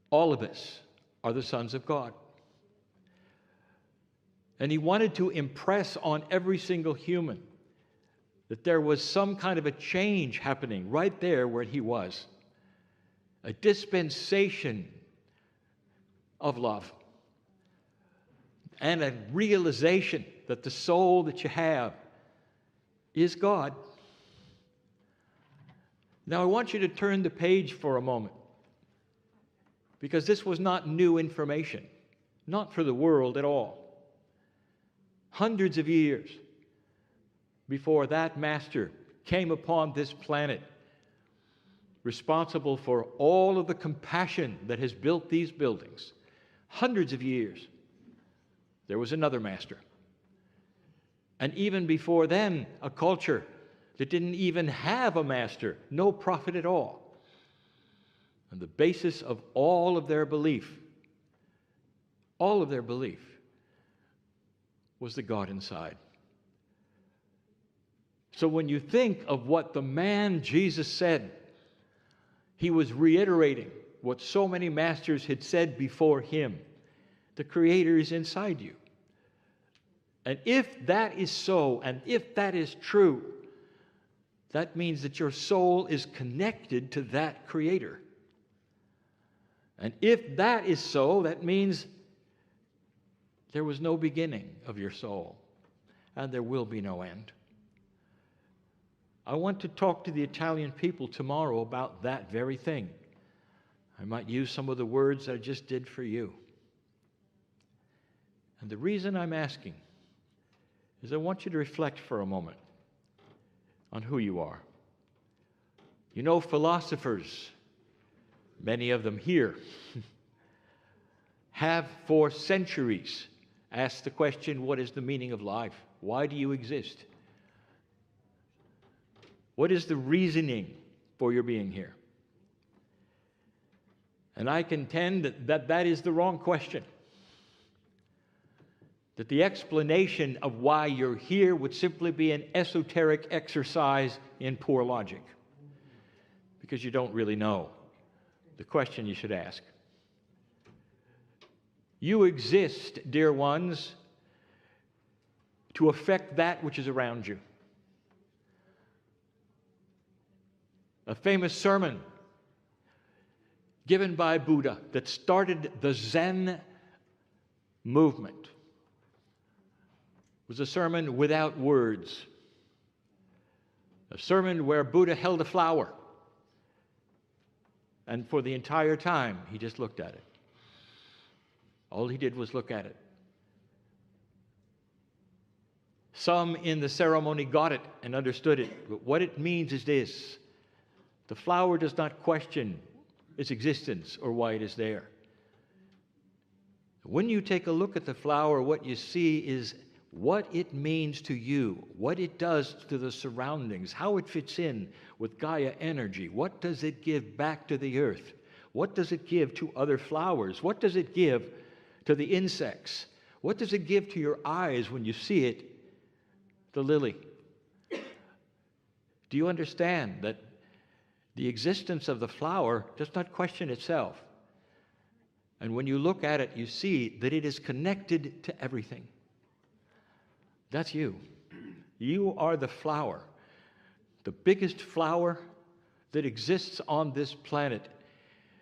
A: all of us are the sons of God. And he wanted to impress on every single human that there was some kind of a change happening right there where he was, a dispensation of love, and a realization that the soul that you have is God. Now, I want you to turn the page for a moment, because this was not new information, not for the world at all. Hundreds of years before that master came upon this planet, responsible for all of the compassion that has built these buildings, hundreds of years, there was another master. And even before then, a culture that didn't even have a master, no prophet at all. And the basis of all of their belief, was the God inside. So when you think of what the man Jesus said, he was reiterating what so many masters had said before him. The Creator is inside you. And if that is so, and if that is true, that means that your soul is connected to that Creator. And if that is so, that means there was no beginning of your soul, and there will be no end. I want to talk to the Italian people tomorrow about that very thing. I might use some of the words I just did for you. And the reason I'm asking is I want you to reflect for a moment on who you are. You know, philosophers, many of them here, have for centuries asked the question, what is the meaning of life? Why do you exist? What is the reasoning for your being here? And I contend that that is the wrong question. That the explanation of why you're here would simply be an esoteric exercise in poor logic, because you don't really know the question you should ask. You exist, dear ones, to affect that which is around you. A famous sermon given by Buddha that started the Zen movement was a sermon without words. A sermon where Buddha held a flower, and for the entire time he just looked at it. All he did was look at it. Some in the ceremony got it and understood it, but what it means is this: the flower does not question its existence or why it is there. When you take a look at the flower, what you see is what it means to you, what it does to the surroundings, how it fits in with Gaia energy. What does it give back to the earth? What does it give to other flowers? What does it give to the insects? What does it give to your eyes when you see it, the lily? Do you understand that the existence of the flower does not question itself? And when you look at it, you see that it is connected to everything. That's you. You are the flower, the biggest flower that exists on this planet.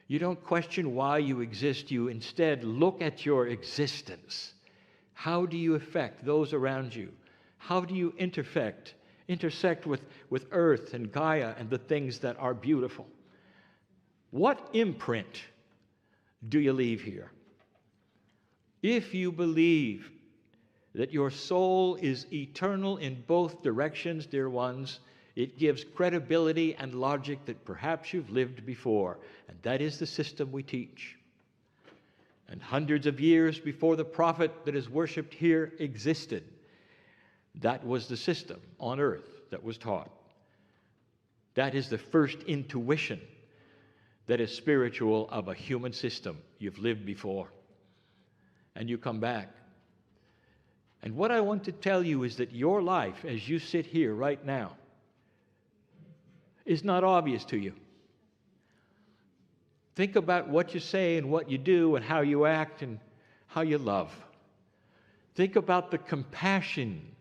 A: You don't question why you exist. You instead look at your existence. How do you affect those around you? How do you intersect with Earth and Gaia and the things that are beautiful? What imprint do you leave here? If you believe that your soul is eternal in both directions, dear ones, it gives credibility and logic that perhaps you've lived before. And that is the system we teach. And hundreds of years before the prophet that is worshipped here existed, that was the system on earth that was taught. That is the first intuition that is spiritual of a human system. You've lived before, and you come back. And what I want to tell you is that your life, as you sit here right now, is not obvious to you. Think about what you say and what you do and how you act and how you love. Think about the compassion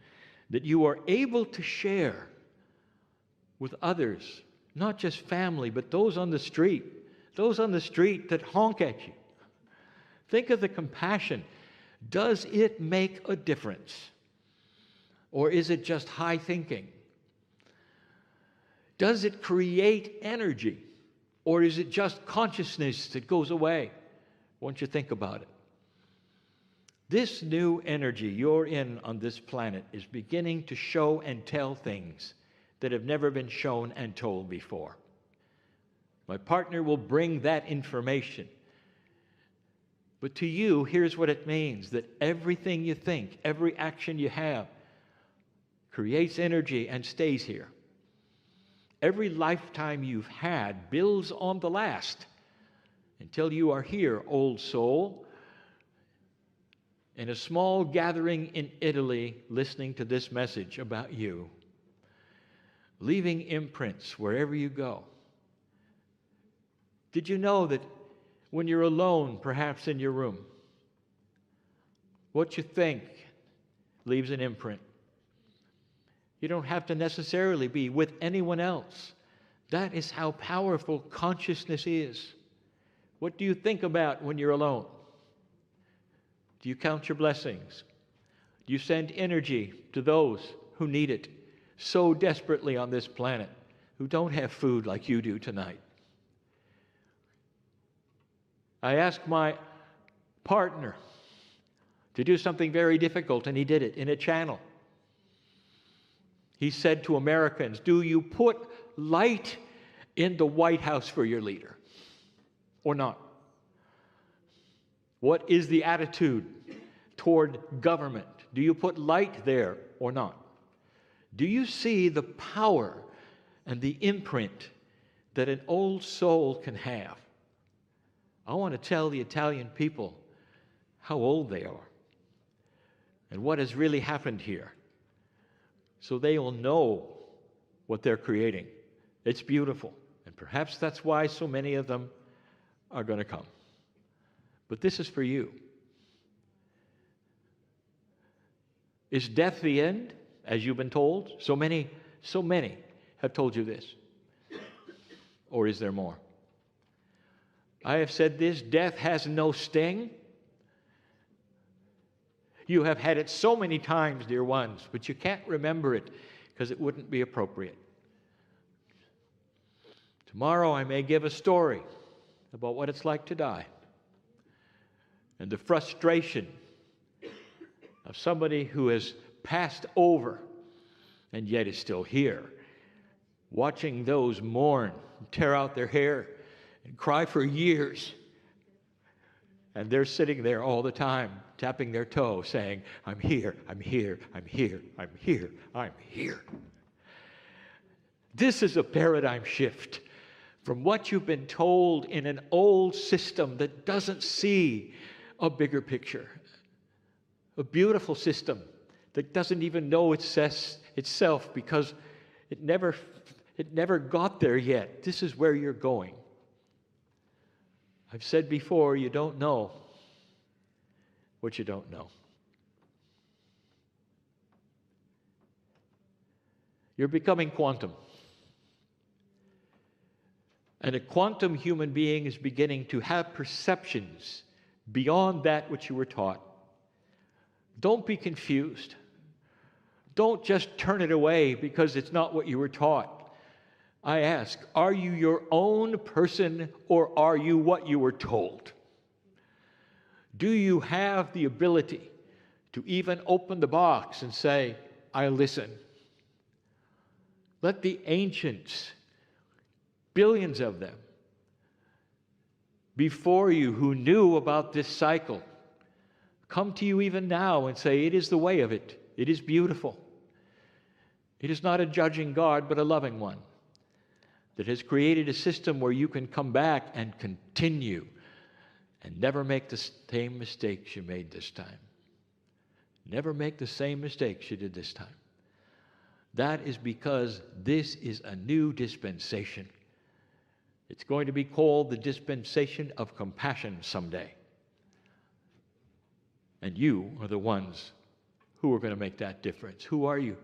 A: that you are able to share with others, not just family, but those on the street that honk at you. Think of the compassion. Does it make a difference? Or is it just high thinking? Does it create energy? Or is it just consciousness that goes away once you think about it? This new energy you're in on this planet is beginning to show and tell things that have never been shown and told before. My partner will bring that information. But to you, here's what it means: that everything you think, every action you have, creates energy and stays here. Every lifetime you've had builds on the last until you are here, old soul, in a small gathering in Italy, listening to this message about you, leaving imprints wherever you go. Did you know that when you're alone, perhaps in your room, what you think leaves an imprint? You don't have to necessarily be with anyone else. That is how powerful consciousness is. What do you think about when you're alone? Do you count your blessings? Do you send energy to those who need it so desperately on this planet, who don't have food like you do tonight? I asked my partner to do something very difficult, and he did it in a channel. He said to Americans, do you put light in the White House for your leader or not? What is the attitude toward government? Do you put light there or not? Do you see the power and the imprint that an old soul can have? I want to tell the Italian people how old they are and what has really happened here, so they will know what they're creating. It's beautiful, and perhaps that's why so many of them are going to come. But this is for you. Is death the end, as you've been told? So many have told you this. Or is there more? I have said this: death has no sting. You have had it so many times, dear ones, but you can't remember it because it wouldn't be appropriate. Tomorrow I may give a story about what it's like to die and the frustration of somebody who has passed over and yet is still here, watching those mourn, tear out their hair, and cry for years. And they're sitting there all the time, tapping their toe, saying, I'm here, I'm here, I'm here, I'm here, I'm here. This is a paradigm shift from what you've been told in an old system that doesn't see a bigger picture. A beautiful system that doesn't even know itself because it never got there yet. This is where you're going. I've said before, you don't know what you don't know. You're becoming quantum. And a quantum human being is beginning to have perceptions beyond that which you were taught. Don't be confused. Don't just turn it away because it's not what you were taught. I ask, are you your own person or are you what you were told? Do you have the ability to even open the box and say, I listen? Let the ancients, billions of them, before you who knew about this cycle, come to you even now and say, it is the way of it. It is beautiful. It is not a judging God, but a loving one that has created a system where you can come back and continue and never make the same mistakes you made this time. Never make the same mistakes you did this time. That is because this is a new dispensation. It's going to be called the dispensation of compassion someday. And you are the ones who are going to make that difference. Who are you?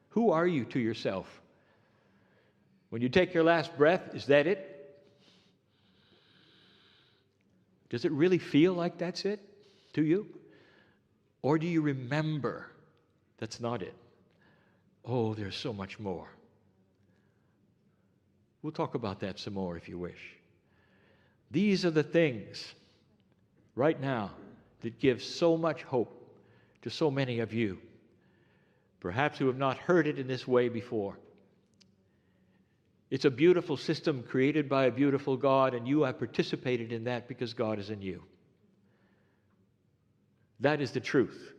A: Who are you to yourself? When you take your last breath, is that it? Does it really feel like that's it to you? Or do you remember that's not it? Oh, there's so much more. We'll talk about that some more if you wish. These are the things right now that give so much hope to so many of you, perhaps who have not heard it in this way before. It's a beautiful system created by a beautiful God, and you have participated in that because God is in you. That is the truth.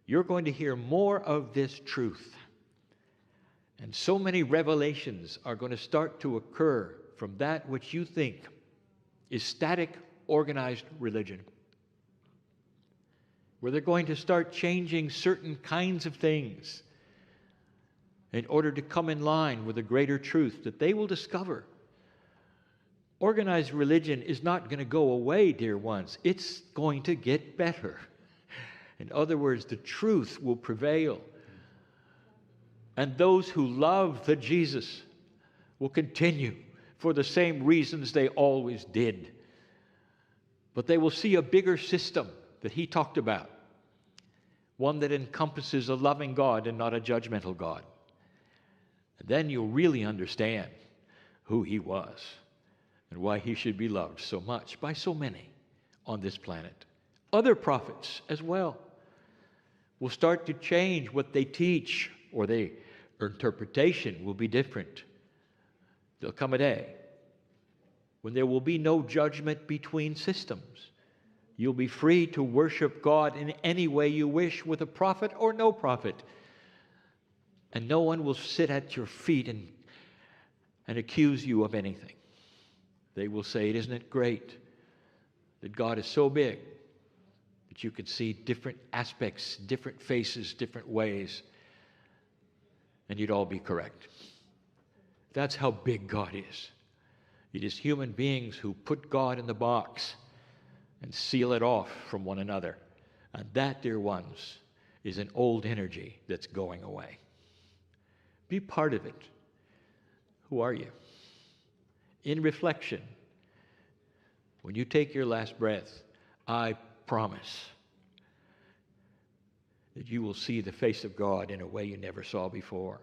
A: You're going to hear more of this truth And so many revelations are going to start to occur from that which you think is static, organized religion, where they're going to start changing certain kinds of things in order to come in line with a greater truth that they will discover. Organized religion is not going to go away, dear ones. It's going to get better. In other words, the truth will prevail. And those who love the Jesus will continue for the same reasons they always did. But they will see a bigger system that he talked about, one that encompasses a loving God and not a judgmental God. And then you'll really understand who he was and why he should be loved so much by so many on this planet. Other prophets as well will start to change what they teach, or their interpretation will be different. There'll come a day when there will be no judgment between systems. You'll be free to worship God in any way you wish, with a prophet or no prophet. And no one will sit at your feet and accuse you of anything. They will say, isn't it great that God is so big that you can see different aspects, different faces, different ways, and you'd all be correct. That's how big God is. It is human beings who put God in the box and seal it off from one another. And that, dear ones, is an old energy that's going away. Be part of it. Who are you? In reflection, when you take your last breath, I promise that you will see the face of God in a way you never saw before.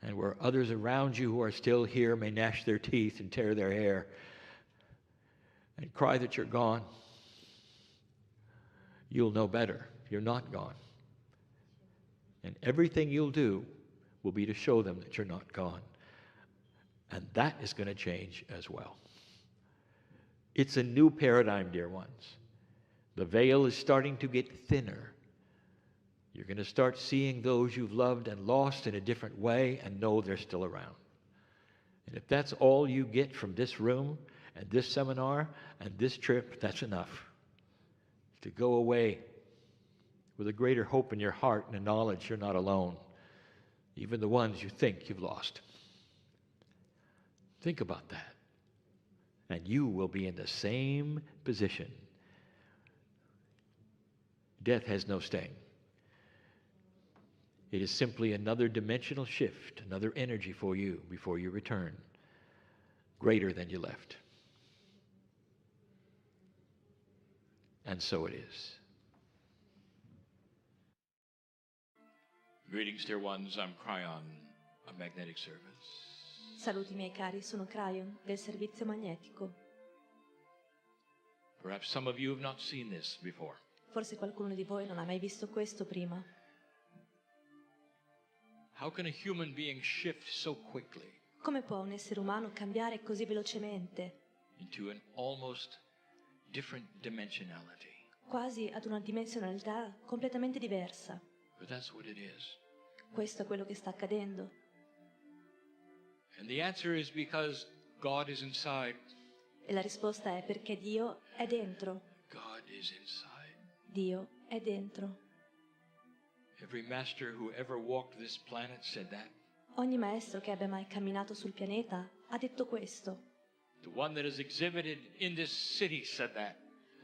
A: And where others around you who are still here may gnash their teeth and tear their hair and cry that you're gone, you'll know better. You're not gone. And everything you'll do will be to show them that you're not gone. And that is going to change as well. It's a new paradigm, dear ones. The veil is starting to get thinner. You're going to start seeing those you've loved and lost in a different way and know they're still around. And if that's all you get from this room and this seminar and this trip, that's enough. To go away with a greater hope in your heart and the knowledge you're not alone, even the ones you think you've lost. Think about that. And you will be in the same position. Death has no sting. It is simply another dimensional shift, another energy for you before you return, greater than you left. And so it is. Greetings, dear ones. I'm Kryon, a magnetic service.
B: Saluti miei cari, sono Kryon del servizio magnetico.
A: Perhaps some of you have not seen this before.
B: Forse qualcuno di voi non ha mai visto questo prima.
A: How can a human being shift so quickly
B: Come può un essere umano cambiare così velocemente,
A: into an almost different dimensionality?
B: quasi ad una dimensionalità completamente diversa?
A: But that's what it is.
B: Questo è quello che sta accadendo.
A: And the answer is because God is inside.
B: E la risposta è perché Dio è dentro.
A: God is inside.
B: Dio è dentro.
A: Every master who ever walked this planet said that.
B: Ogni maestro che abbia mai camminato sul pianeta ha detto questo.
A: The one that is exhibited in this city said that.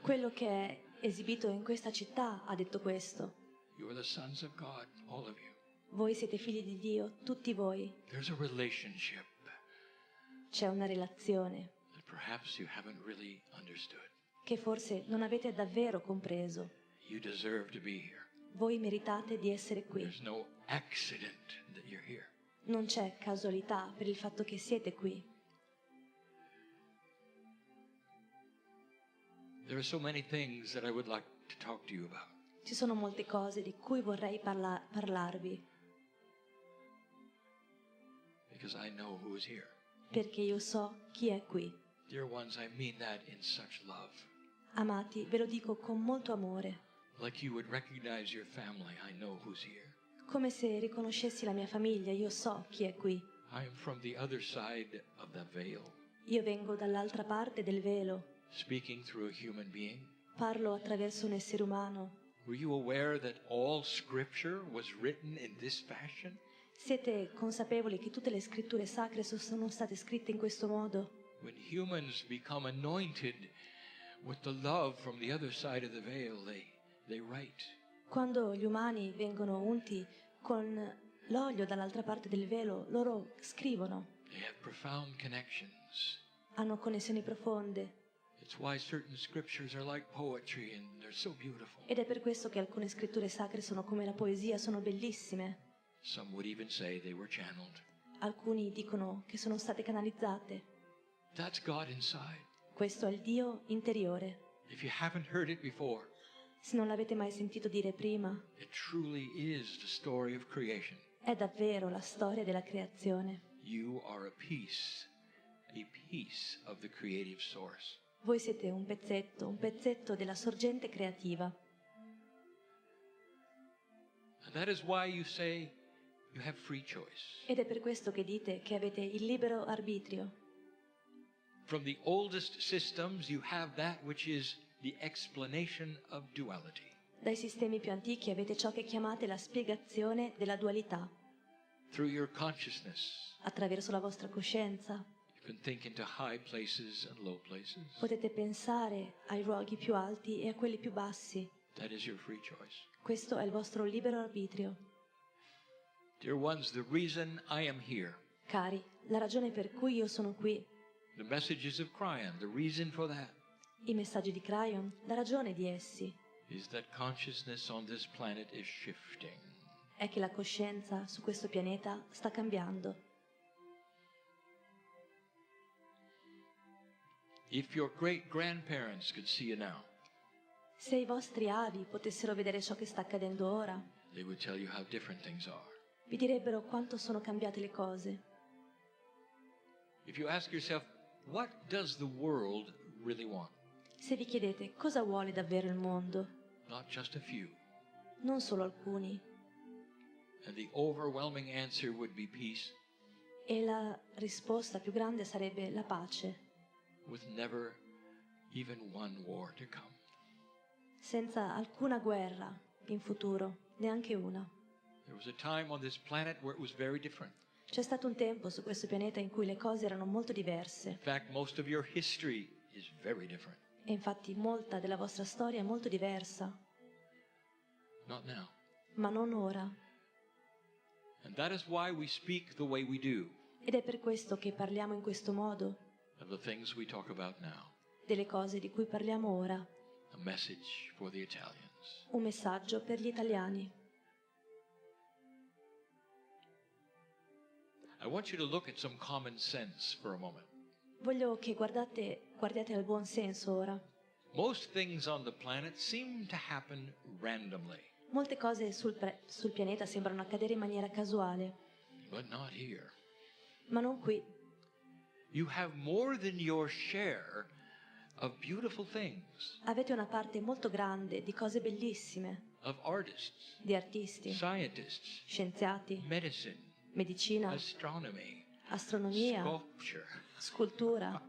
B: Quello che è esibito in questa città ha detto questo.
A: You are the sons of God, all of you.
B: Voi siete figli di Dio, tutti voi.
A: There's a relationship
B: C'è una relazione
A: that perhaps you haven't really understood.
B: che forse non avete davvero compreso.
A: You deserve to be here.
B: Voi meritate di essere qui.
A: There's no accident that you're here.
B: Non c'è casualità per il fatto che siete qui.
A: There are so many things that I would like to talk to you about.
B: Ci sono molte cose di cui vorrei parlarvi,
A: Because I know who is here.
B: perché io so chi è qui.
A: Dear ones, I mean that in such love.
B: Amati, ve lo dico con molto amore,
A: Like you would recognize your family, I know who's here.
B: come se riconoscessi la mia famiglia, io so chi è qui.
A: I am from the other side of the veil,
B: Io vengo dall'altra parte del velo,
A: speaking through a human being.
B: parlo attraverso un essere umano.
A: Were you aware that all scripture was written in this fashion?
B: Siete consapevoli che tutte le scritture sacre sono state scritte in questo modo?
A: When humans become anointed with the love from the other side of the veil, they write.
B: Quando gli umani vengono unti con l'olio dall'altra parte del velo, loro scrivono,
A: They have profound connections.
B: hanno connessioni profonde.
A: It's why certain scriptures are like poetry and they're so beautiful.
B: Ed è per questo che alcune scritture sacre sono come la poesia, sono bellissime.
A: Some would even say they were channeled.
B: Alcuni dicono che sono state canalizzate.
A: That's God inside.
B: Questo è il Dio interiore.
A: If you haven't heard it before,
B: Se non l'avete mai sentito dire prima,
A: it truly is the story of creation.
B: è davvero la storia della creazione.
A: You are a piece of the creative source.
B: Voi siete un pezzetto della sorgente creativa.
A: And that is why you say you have free choice.
B: Ed è per questo che dite che avete il libero arbitrio.
A: From the oldest systems, you have that which is the explanation of duality.
B: Dai sistemi più antichi avete ciò che chiamate la spiegazione della dualità.
A: Through your consciousness,
B: Attraverso la vostra coscienza
A: you can think into high places and low places.
B: potete pensare ai luoghi più alti e a quelli più bassi.
A: That is your free choice.
B: Questo è il vostro libero arbitrio.
A: Dear ones, the reason I am here,
B: Cari, la ragione per cui io sono qui,
A: the messages of Kryon, the reason for that
B: i messaggi di Kryon, la ragione di essi,
A: is that consciousness on this planet is shifting.
B: è che la coscienza su questo pianeta sta cambiando.
A: If your great-grandparents could see you now,
B: Se i vostri avi potessero vedere ciò che sta accadendo ora,
A: they would tell you how different things are.
B: vi direbbero quanto sono cambiate le cose.
A: If you ask yourself, what does the world really want?
B: Se vi chiedete cosa vuole davvero il mondo,
A: Not just a few.
B: non solo alcuni,
A: And the overwhelming answer would be peace
B: e la risposta più grande sarebbe la pace,
A: with never even one war to come.
B: senza alcuna guerra in futuro, neanche una.
A: There was a time on this planet where it was very different.
B: C'è stato un tempo su questo pianeta in cui le cose erano molto diverse,
A: In fact, most of your history is very different.
B: e infatti molta della vostra storia è molto diversa,
A: Not now.
B: ma non ora.
A: And that is why we speak the way we do
B: Ed è per questo che parliamo in questo modo
A: of the things we talk about now.
B: delle cose di cui parliamo ora.
A: A message for the Italians.
B: Un messaggio per gli italiani.
A: I want you to look at some common sense for a moment.
B: Voglio che guardiate al buon senso ora.
A: Most things on the planet seem to happen randomly,
B: Molte cose sul pianeta sembrano accadere in maniera casuale,
A: but not here.
B: ma non qui.
A: You have more than your share of beautiful things,
B: Avete una parte molto grande di cose bellissime,
A: of artists,
B: di artisti,
A: scientists,
B: scienziati,
A: medicine,
B: medicina,
A: astronomy,
B: astronomia,
A: sculpture,
B: scultura,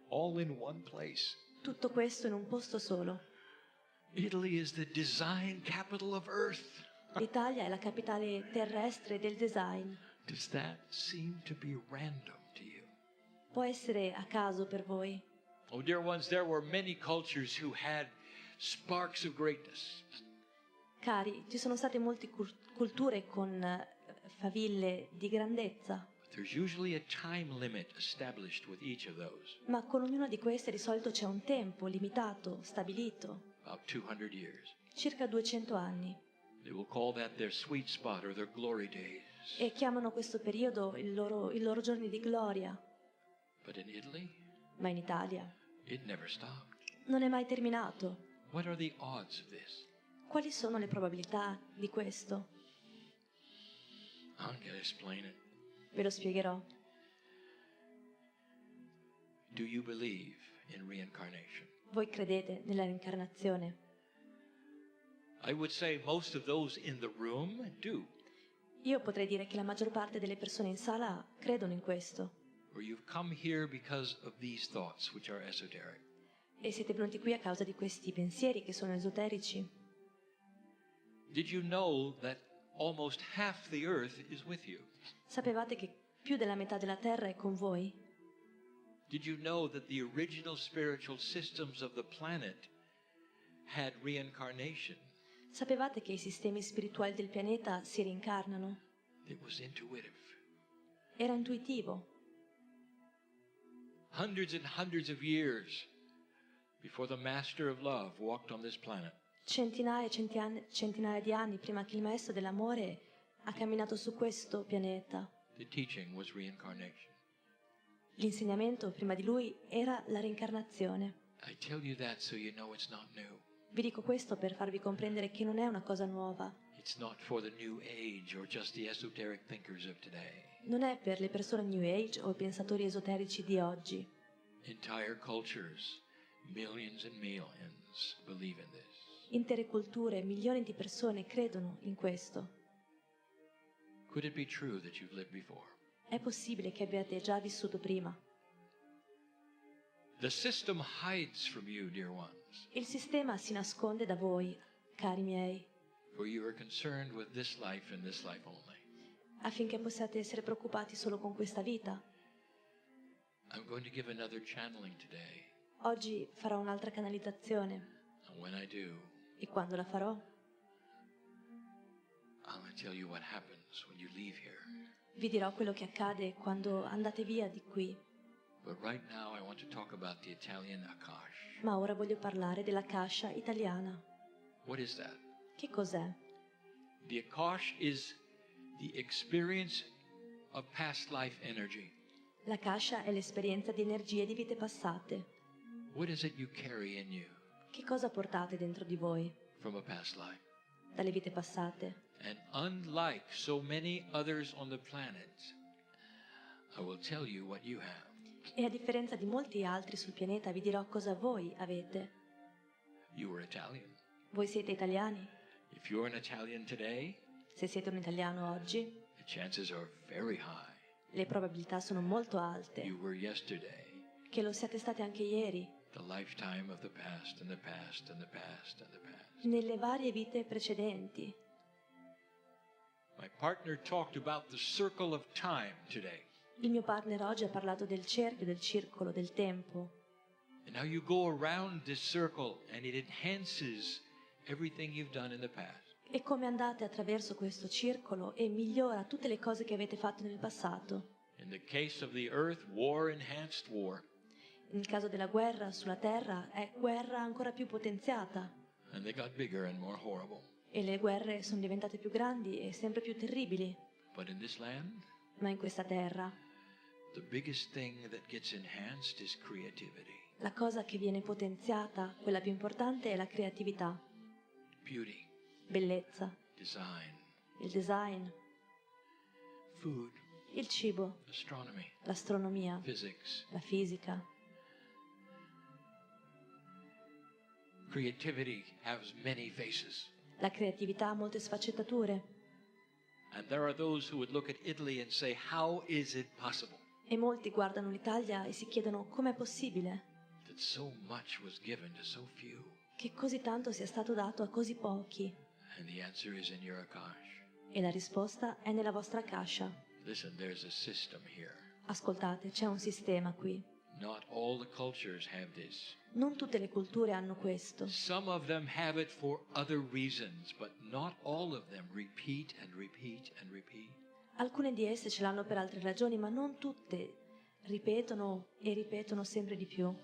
A: all in one place.
B: tutto questo in un posto solo.
A: Italy is the design capital of Earth.
B: L'Italia è la capitale terrestre del design.
A: Does that seem to be random to you?
B: Può essere a caso per voi?
A: Oh, dear ones, there were many cultures who had sparks of greatness.
B: Cari, ci sono state molte culture con faville di grandezza,
A: But there's usually a time limit established with each of those,
B: ma con ognuna di queste di solito c'è un tempo limitato, stabilito,
A: about 200 years.
B: circa 200 anni,
A: They will call that their sweet spot or their glory days.
B: e chiamano questo periodo i loro giorni di gloria.
A: But in Italy,
B: Ma in Italia
A: it never stopped.
B: non è mai terminato.
A: What are the odds of this?
B: Quali sono le probabilità di questo?
A: I'm going to explain it.
B: Ve lo spiegherò.
A: Do you believe in reincarnation?
B: Voi credete nella reincarnazione?
A: I would say most of those in the room do.
B: Io potrei dire che la maggior parte delle persone in sala credono in questo.
A: Or you've come here because of these thoughts, which are esoteric.
B: E siete venuti qui a causa di questi pensieri che sono esoterici.
A: Did you know that almost half the earth is with you?
B: Sapevate che più della metà della Terra è con voi?
A: Did you know that the original spiritual systems of the planet had reincarnation?
B: Sapevate che i sistemi spirituali del pianeta si rincarnano?
A: It was intuitive.
B: Era intuitivo.
A: Hundreds and hundreds of years before the Master of Love walked on this planet.
B: Centinaia e centinaia di anni prima che il Maestro dell'amore ha camminato su questo pianeta.
A: The teaching was reincarnation.
B: L'insegnamento prima di lui era la reincarnazione.
A: I tell you that so you know it's not new.
B: Vi dico questo per farvi comprendere che non è una cosa nuova.
A: It's not for the new age or just the esoteric thinkers of today.
B: Non è per le persone New Age o i pensatori esoterici di oggi.
A: Entire cultures, millions and millions believe in this.
B: Intere culture, milioni di persone credono in questo.
A: Could it be true that you've lived before?
B: È possibile che abbiate già vissuto prima.
A: The system hides from you, dear ones,
B: Il sistema si nasconde da voi, cari miei,
A: for you are concerned with this life and this life only.
B: affinché possiate essere preoccupati solo con questa vita.
A: I'm going to give another channeling today,
B: Oggi farò un'altra canalizzazione
A: and when I do,
B: e quando la farò
A: I'm going to tell you what happens when you leave here.
B: vi dirò quello che accade quando andate via di qui.
A: But right now I want to talk about the Italian Akash.
B: Ma ora voglio parlare della Akasha italiana.
A: What is that?
B: Che cos'è?
A: The Akash is the experience of past life energy.
B: La Akasha è l'esperienza di energie di vite passate.
A: What is it you carry in you
B: Che cosa portate dentro di voi
A: from a past life?
B: dalle vite passate?
A: And unlike so many others on the planet, I will tell you what you have.
B: E a differenza di molti altri sul pianeta vi dirò cosa voi avete.
A: You are Italian.
B: Voi siete italiani?
A: If you're an Italian today,
B: Se siete un italiano oggi,
A: the chances are very high
B: le probabilità sono molto alte
A: you were yesterday,
B: che lo siate state anche ieri,
A: the lifetime of the past and the past and the past and the past.
B: nelle varie vite precedenti.
A: My partner talked about the circle of time today.
B: Il mio partner oggi ha parlato del cerchio, del circolo, del tempo.
A: And how you go around this circle and it enhances everything you've done in the past.
B: E come andate attraverso questo circolo e migliora tutte le cose che avete fatto nel passato.
A: In the case of the earth, war enhanced war.
B: Nel caso della guerra sulla terra è guerra ancora più potenziata.
A: And they got bigger and more horrible.
B: E le guerre sono diventate più grandi e sempre più terribili.
A: But in this land,
B: Ma in questa terra
A: the biggest thing that gets enhanced is creativity,
B: la cosa che viene potenziata, quella più importante, è la creatività,
A: beauty,
B: bellezza,
A: design,
B: il design,
A: food,
B: il cibo,
A: astronomy,
B: l'astronomia,
A: physics.
B: la fisica.
A: Creativity has many faces.
B: La creatività ha molte sfaccettature
A: And there are those who would look at Italy and say, how is it possible
B: e molti guardano l'Italia e si chiedono com'è possibile
A: that so much was given to so few?
B: che così tanto sia stato dato a così pochi.
A: And the answer is in your Akash.
B: E la risposta è nella vostra Akasha.
A: Listen, there's a system here.
B: Ascoltate, c'è un sistema qui.
A: Not all the cultures have this.
B: Non tutte le culture hanno questo.
A: Some of them have it for other reasons, but not all of them repeat and repeat and repeat.
B: Alcune di esse ce l'hanno per altre ragioni, ma non tutte ripetono e ripetono sempre di più.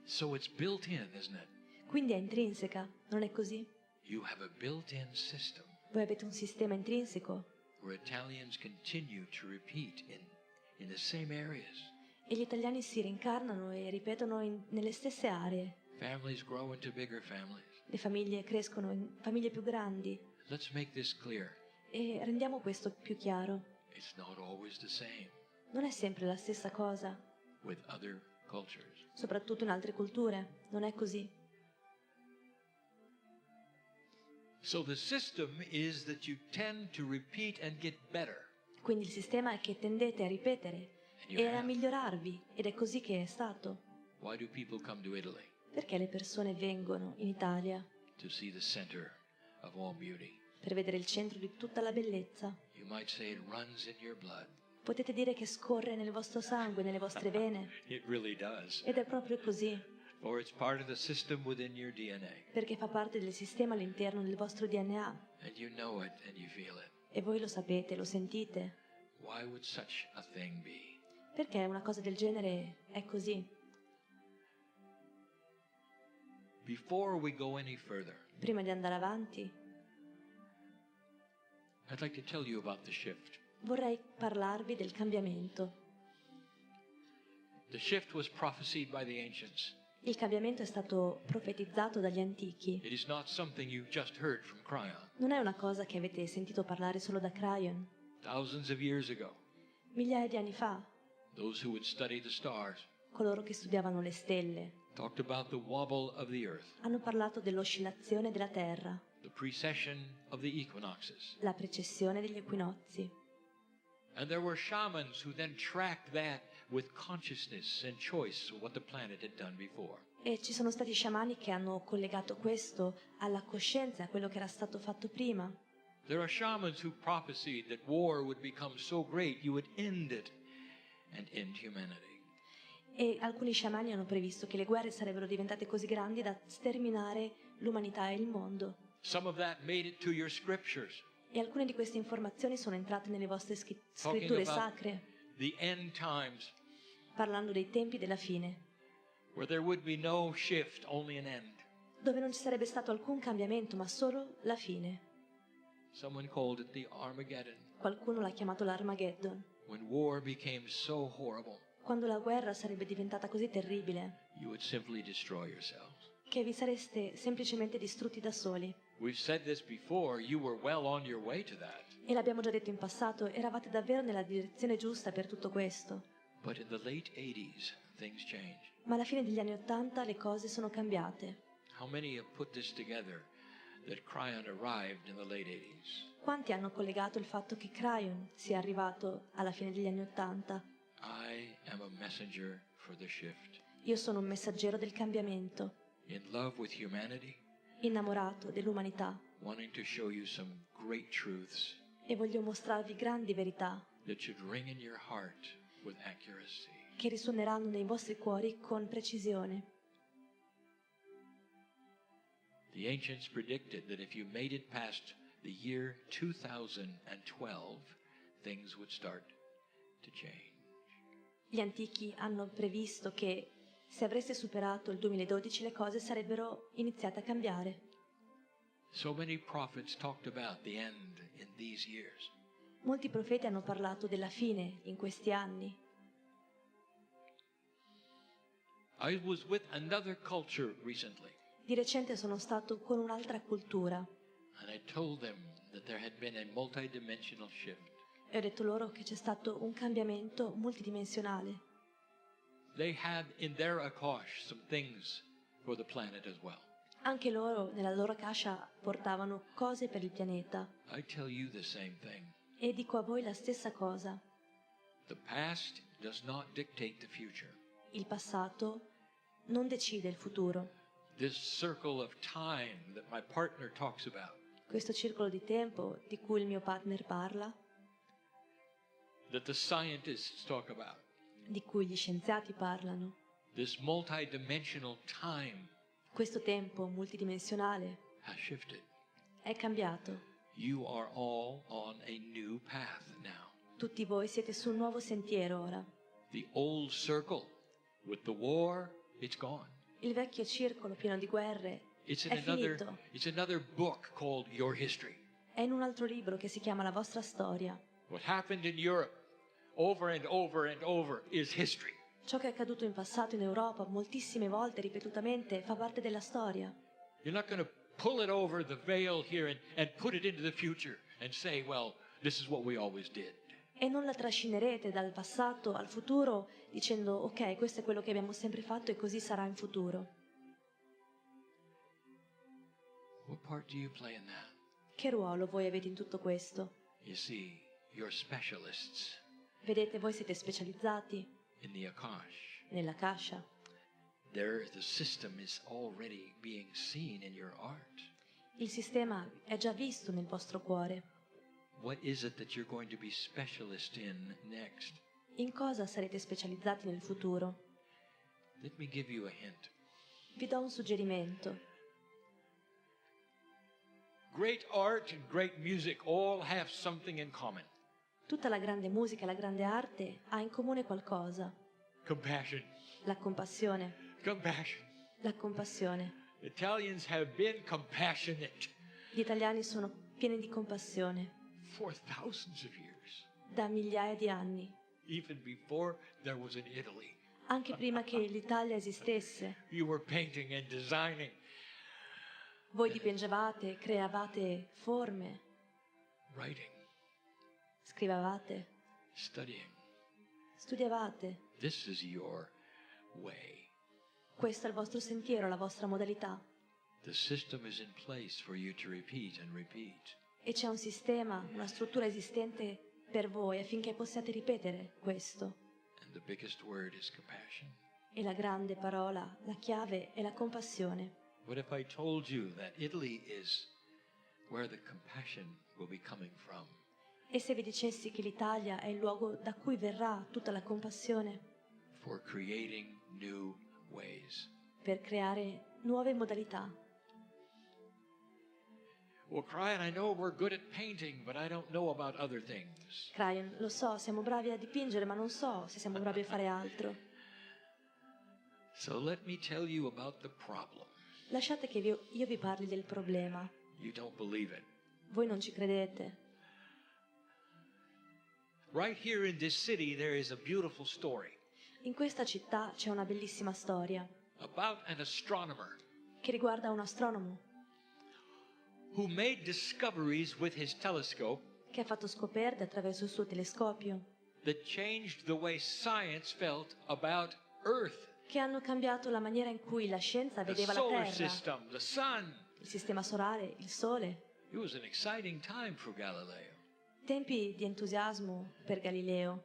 A: So it's built in, isn't it?
B: Quindi è intrinseca, non è così?
A: You have a built-in system
B: Voi avete un sistema intrinseco
A: where Italians continue to repeat in the same areas.
B: e gli italiani si rincarnano e ripetono nelle stesse aree.
A: Families grow into bigger families.
B: Le famiglie crescono in famiglie più grandi
A: Let's make this clear.
B: e rendiamo questo più chiaro.
A: It's not always the same
B: Non è sempre la stessa cosa,
A: with other cultures.
B: soprattutto in altre culture. Non è così.
A: So the system is that you tend to repeat and get better.
B: Quindi il sistema è che tendete a ripetere e a migliorarvi, ed è così che è stato.
A: Why do people come to Italy?
B: Perché le persone vengono in Italia?
A: To see the center of all beauty.
B: Per vedere il centro di tutta la bellezza.
A: You might say it runs in your blood.
B: Potete dire che scorre nel vostro sangue, nelle vostre vene.
A: It really does.
B: Ed è proprio così,
A: Or it's part of the system within your DNA.
B: perché fa parte del sistema all'interno del vostro DNA.
A: And you know it and you feel it.
B: E voi lo sapete, lo sentite.
A: Why would such a thing be?
B: Perché una cosa del genere è così.
A: Before we go any further,
B: Prima di andare avanti,
A: I'd like to tell you about the shift.
B: vorrei parlarvi del cambiamento.
A: The shift was prophesied by the ancients.
B: Il cambiamento è stato profetizzato dagli antichi.
A: It is not something you just heard from Kryon.
B: Non è una cosa che avete sentito parlare solo da Kryon.
A: Thousands of years ago,
B: Migliaia di anni fa,
A: those who would study the stars
B: coloro che studiavano le stelle
A: talked about the wobble of the earth,
B: hanno parlato dell'oscillazione della Terra,
A: the precession of the equinoxes.
B: la precessione degli equinozi.
A: And there were shamans who then tracked that with consciousness and choice of what the planet had done before.
B: E ci sono stati sciamani che hanno collegato questo alla coscienza, a quello che era stato fatto prima.
A: There are shamans who prophesied that war would become so great you would end it and end humanity.
B: E alcuni sciamani hanno previsto che le guerre sarebbero diventate così grandi da sterminare l'umanità e il mondo.
A: Some of that made it to your scriptures,
B: E alcune di queste informazioni sono entrate nelle vostre
A: talking
B: scritture
A: about
B: sacre,
A: the end times,
B: parlando dei tempi della fine,
A: where there would be no shift, only an end.
B: dove non ci sarebbe stato alcun cambiamento, ma solo la fine.
A: Someone called it the Armageddon,
B: Qualcuno l'ha chiamato l'Armageddon,
A: when war became so horrible,
B: quando la guerra sarebbe diventata così terribile
A: you would simply destroy yourselves.
B: che vi sareste semplicemente distrutti da soli.
A: We've said this before, you were well on your way to that.
B: E l'abbiamo già detto in passato, eravate davvero nella direzione giusta per tutto questo.
A: But in the late 80s, things changed.
B: Ma alla fine degli anni Ottanta le cose sono cambiate.
A: How many have put this together, that Kryon arrived in the late 80s?
B: Quanti hanno collegato il fatto che Kryon sia arrivato alla fine degli anni Ottanta?
A: I am a messenger for the shift.
B: Io sono un messaggero del cambiamento,
A: In love with humanity,
B: innamorato dell'umanità,
A: wanting to show you some great truths
B: e voglio mostrarvi grandi verità
A: that should ring in your heart with accuracy.
B: che risuoneranno nei vostri cuori con precisione.
A: The ancients predicted that if you made it past the year 2012, things would start to change.
B: Gli antichi hanno previsto che se avreste superato il 2012 le cose sarebbero iniziate a cambiare.
A: So many prophets talked about the end in these years.
B: Molti profeti hanno parlato della fine in questi anni.
A: I was with another culture recently,
B: Di recente sono stato con un'altra cultura
A: and I told them that there had been a multidimensional shift.
B: e ho detto loro che c'è stato un cambiamento multidimensionale.
A: They had in their akash some things for the planet as well.
B: Anche loro nella loro cascia portavano cose per il pianeta.
A: I tell you the same thing.
B: E dico a voi la stessa cosa.
A: The past does not dictate the future.
B: Il passato non decide il futuro.
A: This circle of time that my partner talks about,
B: Questo circolo di tempo di cui il mio partner parla,
A: that the scientists talk about,
B: di cui gli scienziati parlano,
A: this multidimensional time
B: questo tempo multidimensionale
A: has shifted.
B: è cambiato.
A: You are all on a new path now.
B: Tutti voi siete su un nuovo sentiero ora.
A: The old circle with the war, it's gone.
B: Il vecchio circolo pieno di guerre
A: It's in
B: è finito.
A: it's another book called Your History.
B: È in un altro libro che si chiama La vostra storia.
A: What happened in Europe over and over and over is history.
B: Ciò che è accaduto in passato in Europa moltissime volte, ripetutamente, fa parte della storia.
A: You're not going to pull it over the veil here and put it into the future and say, well, this is what we always did.
B: E non la trascinerete dal passato al futuro dicendo ok, questo è quello che abbiamo sempre fatto e così sarà in futuro.
A: What part do you play in that?
B: Che ruolo voi avete in tutto questo?
A: You see, you're specialists
B: Vedete, voi siete specializzati
A: in the Akash.
B: nella Kasha.
A: There, the system is already being seen in your art.
B: Il sistema è già visto nel vostro cuore.
A: What is it that you're going to be specialist in next?
B: In cosa sarete specializzati nel futuro?
A: Let me give you a hint.
B: Vi do un suggerimento.
A: Great art and great music all have something in common.
B: Tutta la grande musica e la grande arte ha in comune qualcosa.
A: Compassion.
B: La compassione.
A: Compassion.
B: La compassione.
A: Italians have been compassionate
B: Gli italiani sono pieni di compassione
A: for thousands of years,
B: da migliaia di anni,
A: even before there was an Italy.
B: anche prima che l'Italia esistesse.
A: You were painting and designing,
B: Voi dipingevate, creavate forme,
A: writing,
B: scrivevate,
A: studying.
B: studiavate.
A: This is your way.
B: Questo è il vostro sentiero, la vostra modalità.
A: The system is in place for you to repeat and repeat.
B: E c'è un sistema, una struttura esistente per voi affinché possiate ripetere questo.
A: And the biggest word is compassion.
B: E la grande parola, la chiave è la compassione.
A: What if I told you that Italy is where the compassion will be coming from?
B: E se vi dicessi che l'Italia è il luogo da cui verrà tutta la compassione
A: For creating new ways.
B: per creare nuove modalità?
A: Well, Kryon, I know we're good at painting, but I don't know about other things.
B: Kryon, lo so, siamo bravi a dipingere, ma non so se siamo bravi a fare altro.
A: So let me tell you about the problem.
B: Lasciate che io vi parli del problema.
A: You don't believe it.
B: Voi non ci credete.
A: Right here in this city, there is a beautiful story
B: In questa città c'è una bellissima storia
A: about an astronomer
B: che riguarda un astronomo
A: who made discoveries with his telescope
B: che ha fatto scoperte attraverso il suo telescopio
A: that changed the way science felt about Earth,
B: che hanno cambiato la maniera in cui la scienza
A: the
B: vedeva la
A: solar
B: Terra,
A: system, the sun.
B: il sistema solare, il Sole.
A: It was an exciting time for Galileo.
B: Tempi di entusiasmo per Galileo.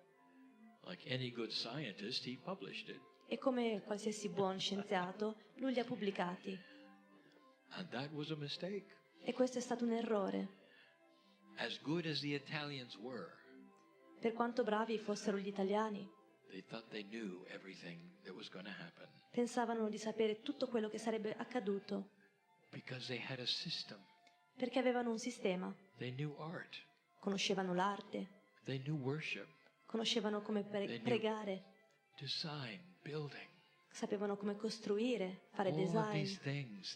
A: Like any good scientist, he published it.
B: E come qualsiasi buon scienziato, lui li ha pubblicati.
A: And that was a mistake.
B: E questo è stato un errore.
A: As good as the Italians were,
B: Per quanto bravi fossero gli italiani,
A: they thought they knew everything that was going to happen
B: pensavano di sapere tutto quello che sarebbe accaduto,
A: because they had a system.
B: perché avevano un sistema.
A: They knew art.
B: Conoscevano l'arte,
A: They knew worship,
B: conoscevano come pregare,
A: design, building.
B: sapevano come costruire, fare
A: All of
B: design.
A: these things.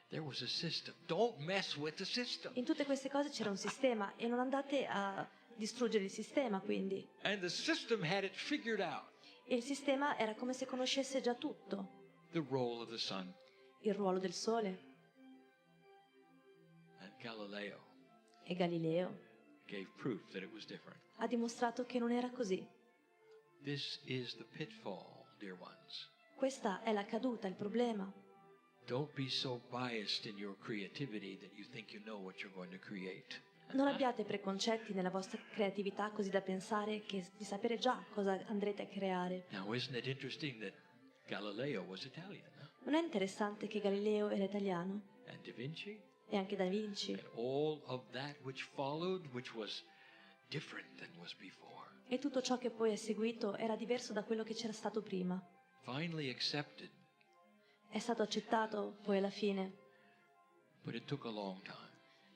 A: There was a system. Don't mess with the system.
B: In tutte queste cose c'era un sistema e non andate a distruggere il sistema, quindi.
A: And the system had it figured out.
B: E il sistema era come se conoscesse già tutto.
A: The role of the sun.
B: Il ruolo del sole.
A: And Galileo
B: E Galileo
A: gave proof that it was different.
B: ha dimostrato che non era così.
A: This is the pitfall, dear ones.
B: Questa è la caduta, il problema.
A: Don't be so biased in your creativity that you think you know what you're going to create.
B: Non abbiate preconcetti nella vostra creatività così da pensare di sapere già cosa andrete a creare.
A: Now, isn't it interesting that Galileo was Italian, huh?
B: Non è interessante che Galileo era italiano?
A: And Da Vinci,
B: E anche Da Vinci.
A: and all of that which followed, which was different than was before,
B: E tutto ciò che poi è seguito era diverso da quello che c'era stato prima.
A: finally accepted,
B: È stato accettato poi alla fine,
A: but it took a long time.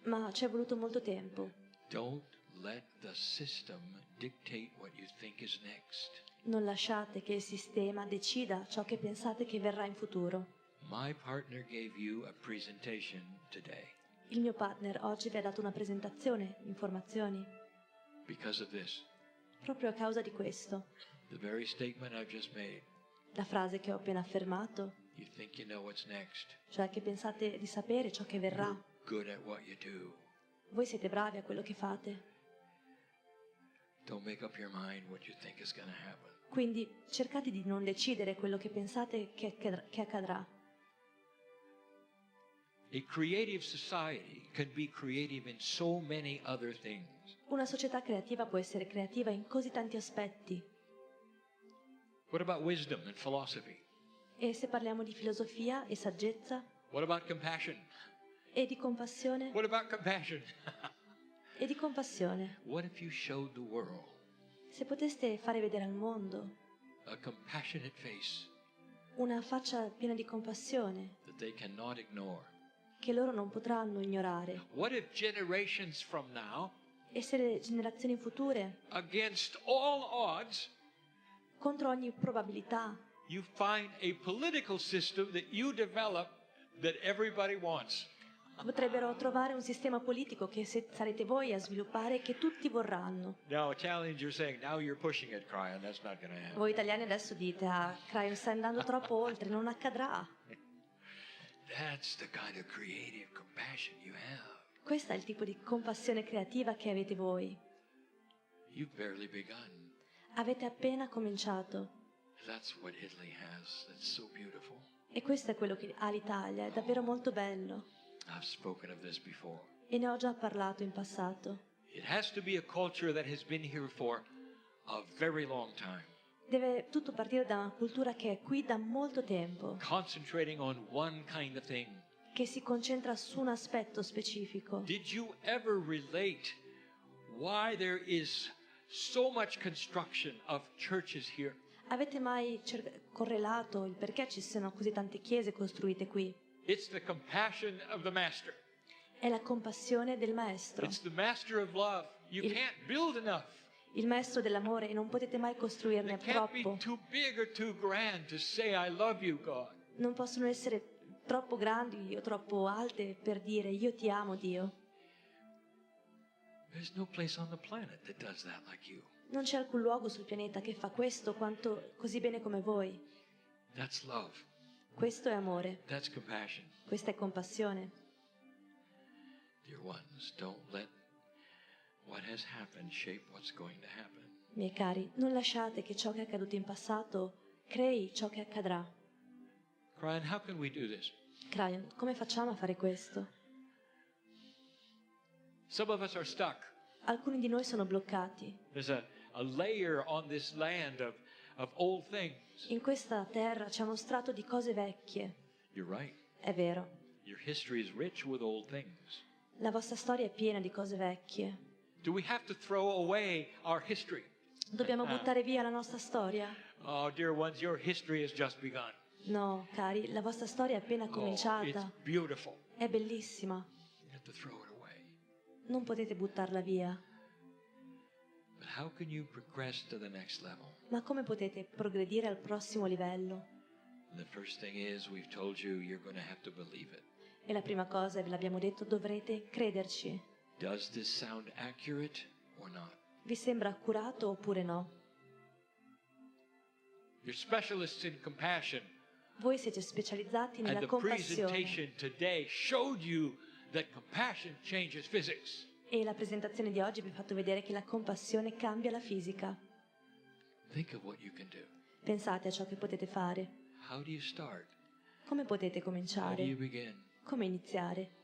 B: ma ci è voluto molto tempo.
A: Don't let the system dictate what you think is next.
B: Non lasciate che il sistema decida ciò che pensate che verrà in futuro.
A: My partner gave you a presentation today
B: Il mio partner oggi vi ha dato una presentazione, informazioni,
A: because of this.
B: proprio a causa di questo.
A: The very statement I've just made.
B: La frase che ho appena affermato,
A: You think you know what's next.
B: cioè che pensate di sapere ciò che verrà.
A: You're good at what you do.
B: Voi siete bravi a quello che fate.
A: Don't make up your mind what you think is going to happen.
B: Quindi cercate di non decidere quello che pensate che accadrà.
A: A creative society can be creative in so many other things.
B: Una società creativa può essere creativa in così tanti aspetti.
A: What about wisdom and philosophy?
B: E se parliamo di filosofia e saggezza
A: What about compassion?
B: e di compassione
A: What about compassion?
B: e di compassione,
A: What if you showed the world
B: se poteste fare vedere al mondo
A: a compassionate face
B: una faccia piena di compassione
A: that they cannot ignore?
B: che loro non potranno ignorare,
A: What if generations from now,
B: e se le generazioni future,
A: against all odds,
B: contro ogni probabilità,
A: you find a political system that you develop that everybody wants?
B: potrebbero trovare un sistema politico che sarete voi a sviluppare e che tutti vorranno.
A: Now, Italians, you're saying, now you're pushing it, Kryon. That's not going to happen.
B: Voi italiani adesso dite, Kryon sta andando troppo oltre, non accadrà.
A: That's the kind of creative compassion you have.
B: Questo è il tipo di compassione creativa che avete voi.
A: You've barely begun.
B: Avete appena cominciato.
A: That's what Italy has. That's so beautiful.
B: E questo è quello che ha l'Italia, è davvero molto bello.
A: I've spoken of this before.
B: E ne ho già parlato in passato.
A: It has to be a culture that has been here for a very long time,
B: Deve tutto partire da una cultura che è qui da molto tempo,
A: concentrating on one kind of thing.
B: che si concentra su un aspetto specifico.
A: Did you ever relate why there is so much construction of churches here?
B: Avete mai correlato il perché ci siano così tante chiese costruite qui?
A: It's the compassion of the master.
B: È la compassione del maestro,
A: It's the master of love. You
B: Il-
A: can't build enough.
B: il maestro dell'amore, e non potete mai costruirne
A: It can't be
B: troppo.
A: too big or too grand to say I love you, God.
B: Non possono essere troppo grandi o troppo alte per dire io ti amo, Dio.
A: There's no place on the planet that does that like you.
B: Non c'è alcun luogo sul pianeta che fa questo così bene come voi.
A: That's love.
B: Questo è amore,
A: That's compassion.
B: questa è compassione.
A: Dear ones, don't let what has happened shape what's going to happen.
B: Miei cari, non lasciate che ciò che è accaduto in passato crei ciò che accadrà.
A: Kryon, how can we do this?
B: Kryon, come facciamo a fare questo?
A: Some of us are stuck.
B: Alcuni di noi sono bloccati.
A: There's a layer on this land of old things.
B: In questa terra c'è uno strato di cose vecchie.
A: You're right.
B: È vero.
A: Your history is rich with old things.
B: La vostra storia è piena di cose vecchie.
A: Do we have to throw away our history?
B: Dobbiamo buttare via la nostra storia?
A: Oh, dear ones, your history has just begun.
B: No, cari, la vostra storia è appena
A: Oh, it's
B: cominciata.
A: beautiful.
B: È bellissima.
A: You have to throw it away.
B: Non potete buttarla via.
A: But how can you progress to the next level?
B: Ma come potete progredire al prossimo livello?
A: The first thing is, we've told you, you're going to have to believe it.
B: E la prima cosa, ve l'abbiamo detto, dovrete crederci.
A: Does this sound accurate or not?
B: Vi sembra accurato oppure no?
A: You're specialists in compassion,
B: Voi siete specializzati
A: and
B: nella
A: the
B: compassione.
A: presentation today showed you that compassion changes physics.
B: E la presentazione di oggi vi ha fatto vedere che la compassione cambia la fisica.
A: Think of what you can do.
B: Pensate a ciò che potete fare.
A: How do you start?
B: Come potete
A: How do you
B: cominciare?
A: begin?
B: Come iniziare?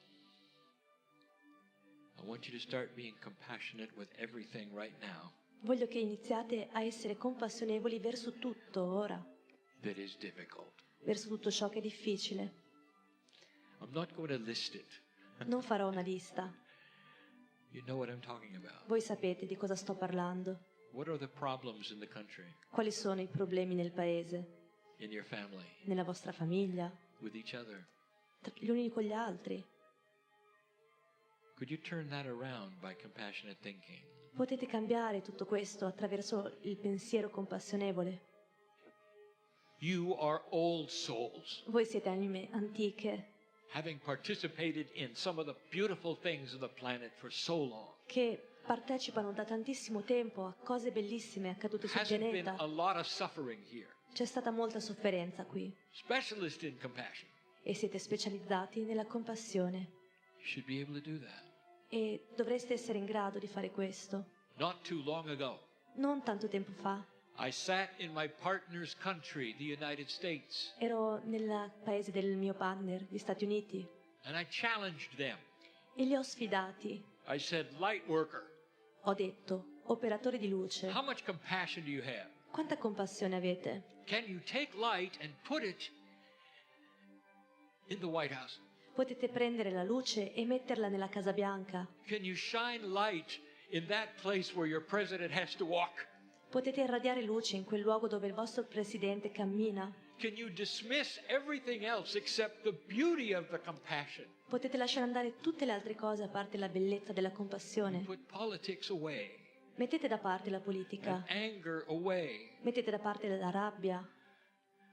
A: I want you to start being compassionate with everything right now
B: Voglio che iniziate a essere compassionevoli verso tutto ora,
A: that is difficult.
B: verso tutto ciò che è difficile.
A: I'm not going to list it.
B: Non farò una lista.
A: You know what I'm talking about.
B: Voi sapete di cosa sto parlando.
A: What are the problems in the country,
B: Quali sono i problemi nel paese,
A: in your family,
B: nella vostra famiglia,
A: with each other?
B: tra gli uni con gli altri?
A: Could you turn that around by compassionate thinking?
B: Potete cambiare tutto questo attraverso il pensiero compassionevole.
A: You are old souls,
B: Voi siete anime antiche
A: having participated in some of the beautiful things of the planet for so long.
B: che partecipano da tantissimo tempo a cose bellissime accadute sul
A: Hasn't been
B: pianeta.
A: a lot of suffering here.
B: C'è stata molta sofferenza qui
A: Specialist in compassion.
B: e siete specializzati nella compassione
A: You should be able to do that.
B: e dovreste essere in grado di fare questo.
A: Not too long ago,
B: Non tanto tempo fa
A: I sat in my partner's country, the United States,
B: ero nel paese del mio partner, gli Stati Uniti,
A: And I challenged them.
B: e li ho sfidati.
A: I said, light worker,
B: Ho detto, operatori di luce,
A: how much compassion do you have?
B: quanta compassione avete?
A: Can you take light and put it in the White House?
B: Potete prendere la luce e metterla nella Casa Bianca.
A: Can you shine light in that place where your president has to walk?
B: Potete irradiare luce in quel luogo dove il vostro presidente cammina.
A: Can you dismiss everything else except the beauty of the compassion?
B: Potete lasciare andare tutte le altre cose a parte la bellezza della compassione.
A: Put politics away
B: Mettete da parte la politica,
A: and anger away
B: mettete da parte la rabbia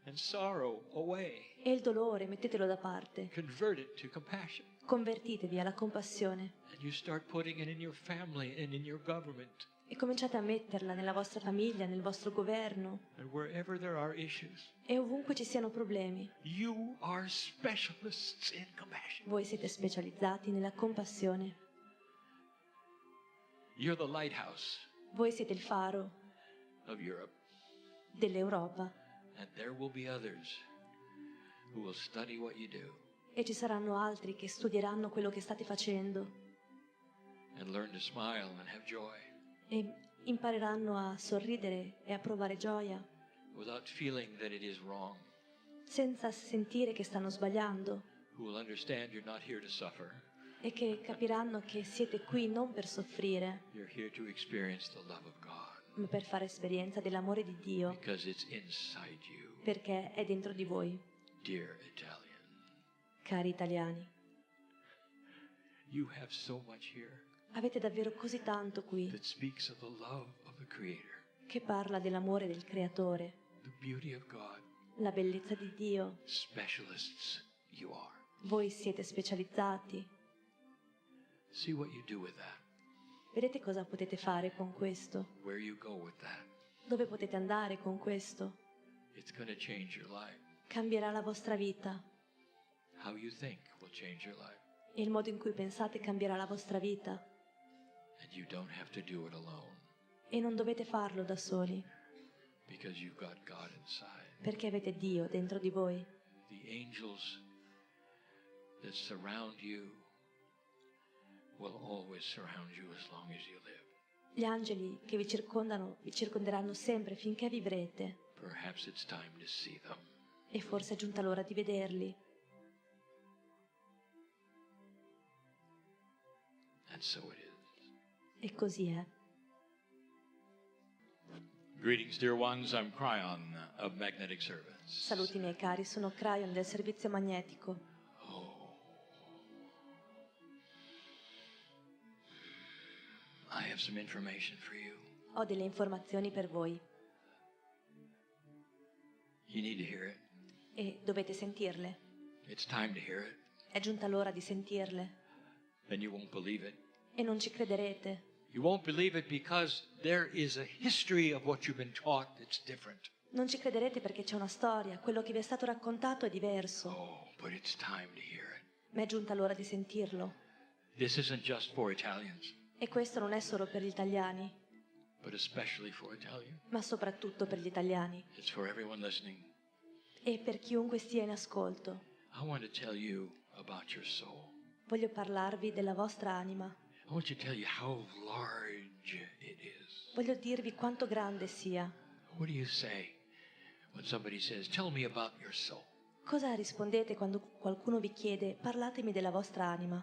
A: and sorrow away.
B: e il dolore, mettetelo da parte.
A: Convert it to compassion.
B: Convertitevi alla compassione
A: And you start putting it in your family and in your government
B: e cominciate a metterla nella vostra famiglia, nel vostro governo
A: and wherever there are issues.
B: e ovunque ci siano problemi.
A: You are specialists in compassion.
B: Voi siete specializzati nella compassione.
A: You're the lighthouse
B: Voi siete il faro
A: of Europe.
B: dell'Europa
A: And there will be others who will study what you do
B: e ci saranno altri che studieranno quello che state facendo
A: and learn to smile and have joy
B: e impareranno a sorridere e a provare gioia
A: without feeling that it is wrong.
B: senza sentire che stanno sbagliando
A: Who will understand you're not here to suffer.
B: e che capiranno che siete qui non per soffrire,
A: You're here to experience the love of God
B: ma per fare esperienza dell'amore di Dio,
A: because it's inside you.
B: perché è dentro di voi.
A: Dear Italian,
B: Cari italiani,
A: you have so much here
B: avete davvero così tanto qui
A: that speaks of the love of the Creator,
B: che parla dell'amore del Creatore,
A: the beauty of God.
B: la bellezza di Dio.
A: Specialists you are.
B: Voi siete specializzati.
A: See what you do with that,
B: Vedete cosa potete fare con questo?
A: where you go with that.
B: Dove potete andare con questo?
A: It's going to change your life.
B: Cambierà la vostra vita
A: How you think will change your life.
B: e il modo in cui pensate cambierà la vostra vita
A: And you don't have to do it alone
B: e non dovete farlo da soli
A: because you've got God inside.
B: perché avete Dio dentro di voi.
A: The angels that surround you will always surround you as long as you live.
B: Gli angeli che vi circondano vi circonderanno sempre finché vivrete
A: Perhaps it's time to see them.
B: e forse è giunta l'ora di vederli.
A: And so it is.
B: E così è.
A: Greetings, dear ones. I'm Kryon of Magnetic Service.
B: Saluti miei cari, sono Kryon del servizio magnetico.
A: I have some information for you.
B: Ho delle informazioni per voi
A: You need to hear it.
B: e dovete sentirle.
A: It's time to hear it.
B: È giunta l'ora di sentirle
A: And you won't believe it.
B: e non ci crederete.
A: You won't believe it because there is a history of what you've been taught that's different.
B: Non ci crederete perché c'è una storia, quello che vi è stato raccontato è diverso,
A: Oh, but it's time to hear it.
B: ma è giunta l'ora di sentirlo.
A: This isn't just for Italians,
B: E questo non è solo per gli italiani,
A: but especially for Italians.
B: ma soprattutto per gli italiani
A: It's for everyone listening.
B: e per chiunque stia in ascolto.
A: I want to tell you about your soul.
B: Voglio parlarvi della vostra anima.
A: I want to tell you how large it is.
B: Voglio dirvi quanto grande sia.
A: What do you say when somebody says, "Tell me about your soul"?
B: Cosa rispondete quando qualcuno vi chiede parlatemi della vostra anima?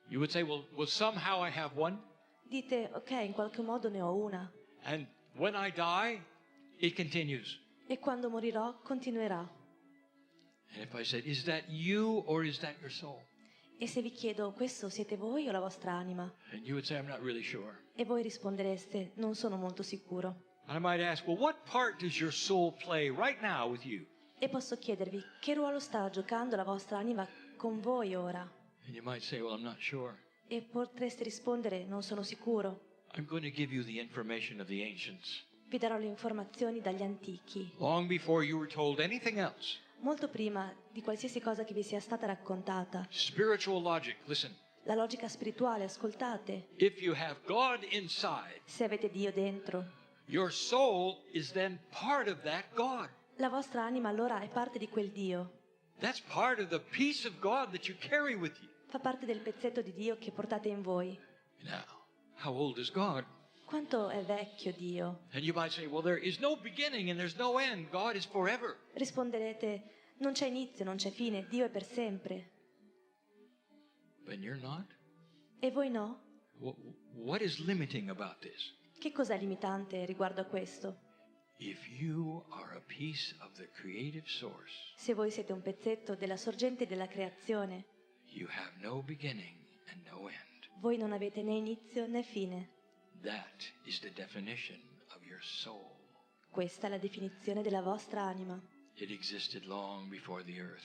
A: You would say, well, somehow I have one,
B: Dite ok, in qualche modo ne ho una
A: and when I die, it continues.
B: e quando morirò continuerà.
A: And if I said, is that you or is that your soul?
B: E se vi chiedo questo siete voi o la vostra anima?
A: And you would say, I'm not really sure.
B: E voi rispondereste non sono molto sicuro.
A: And I might ask, well, what part does your soul play right now with you?
B: E posso chiedervi che ruolo sta giocando la vostra anima con voi ora?
A: And you might say, well, I'm not sure.
B: E potreste rispondere non sono sicuro.
A: I'm going to give you the information of the ancients.
B: Vi darò le informazioni dagli antichi,
A: Long before you were told anything else.
B: molto prima di qualsiasi cosa che vi sia stata raccontata.
A: Spiritual logic, listen.
B: La logica spirituale, ascoltate.
A: If you have God inside,
B: Se avete Dio dentro,
A: your soul is then part of that God.
B: la vostra anima allora è parte di quel Dio.
A: That's part of the peace of God that you carry with you.
B: Fa parte del pezzetto di Dio che portate in voi.
A: Now, how old is God?
B: Quanto è vecchio Dio?
A: And you might say, well, there is no beginning and there's no end. God is forever.
B: Risponderete, non c'è inizio, non c'è fine, Dio è per sempre.
A: But you're not?
B: E voi no?
A: What is limiting about this?
B: Che cos'è limitante riguardo a questo?
A: If you are a piece of the creative source,
B: Se voi siete un pezzetto della sorgente della creazione,
A: you have no beginning and no end.
B: voi non avete né inizio né fine.
A: That is the definition of your soul.
B: Questa è la definizione della vostra anima.
A: It existed long before the earth.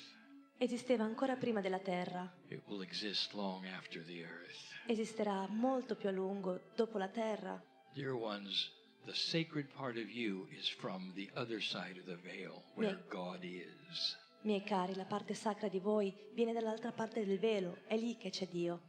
B: Esisteva ancora prima della terra.
A: It will exist long after the earth.
B: Esisterà molto più a lungo dopo la terra.
A: Dear ones, the sacred part of you is from the other side of the veil, where God is.
B: Miei cari, la parte sacra di voi viene dall'altra parte del velo, è lì che c'è Dio.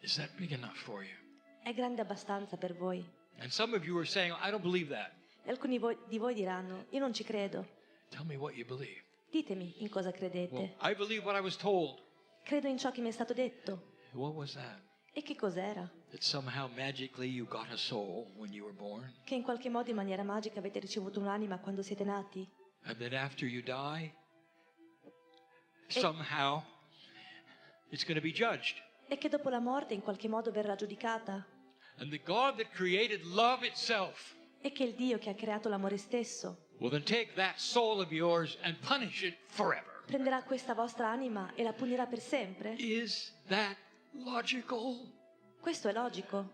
A: Is that big enough for you?
B: È grande abbastanza per voi.
A: And some of you are saying, I don't believe that.
B: E alcuni di voi diranno, io non ci credo.
A: Tell me what you believe.
B: Ditemi in cosa
A: Well,
B: credete.
A: I believe what I was told.
B: Credo in ciò che mi è stato detto.
A: What was that?
B: E che cos'era?
A: That somehow magically you got a soul when you were born?
B: Che in qualche modo in maniera magica avete ricevuto un'anima quando siete nati?
A: And that after you die, somehow it's going to be judged.
B: E che dopo la morte in qualche modo verrà giudicata?
A: And the God that created love itself
B: E che il Dio che ha creato l'amore stesso
A: will then take that soul of yours and punish it forever.
B: prenderà questa vostra anima e la punirà per sempre?
A: Is that logical?
B: Questo è logico.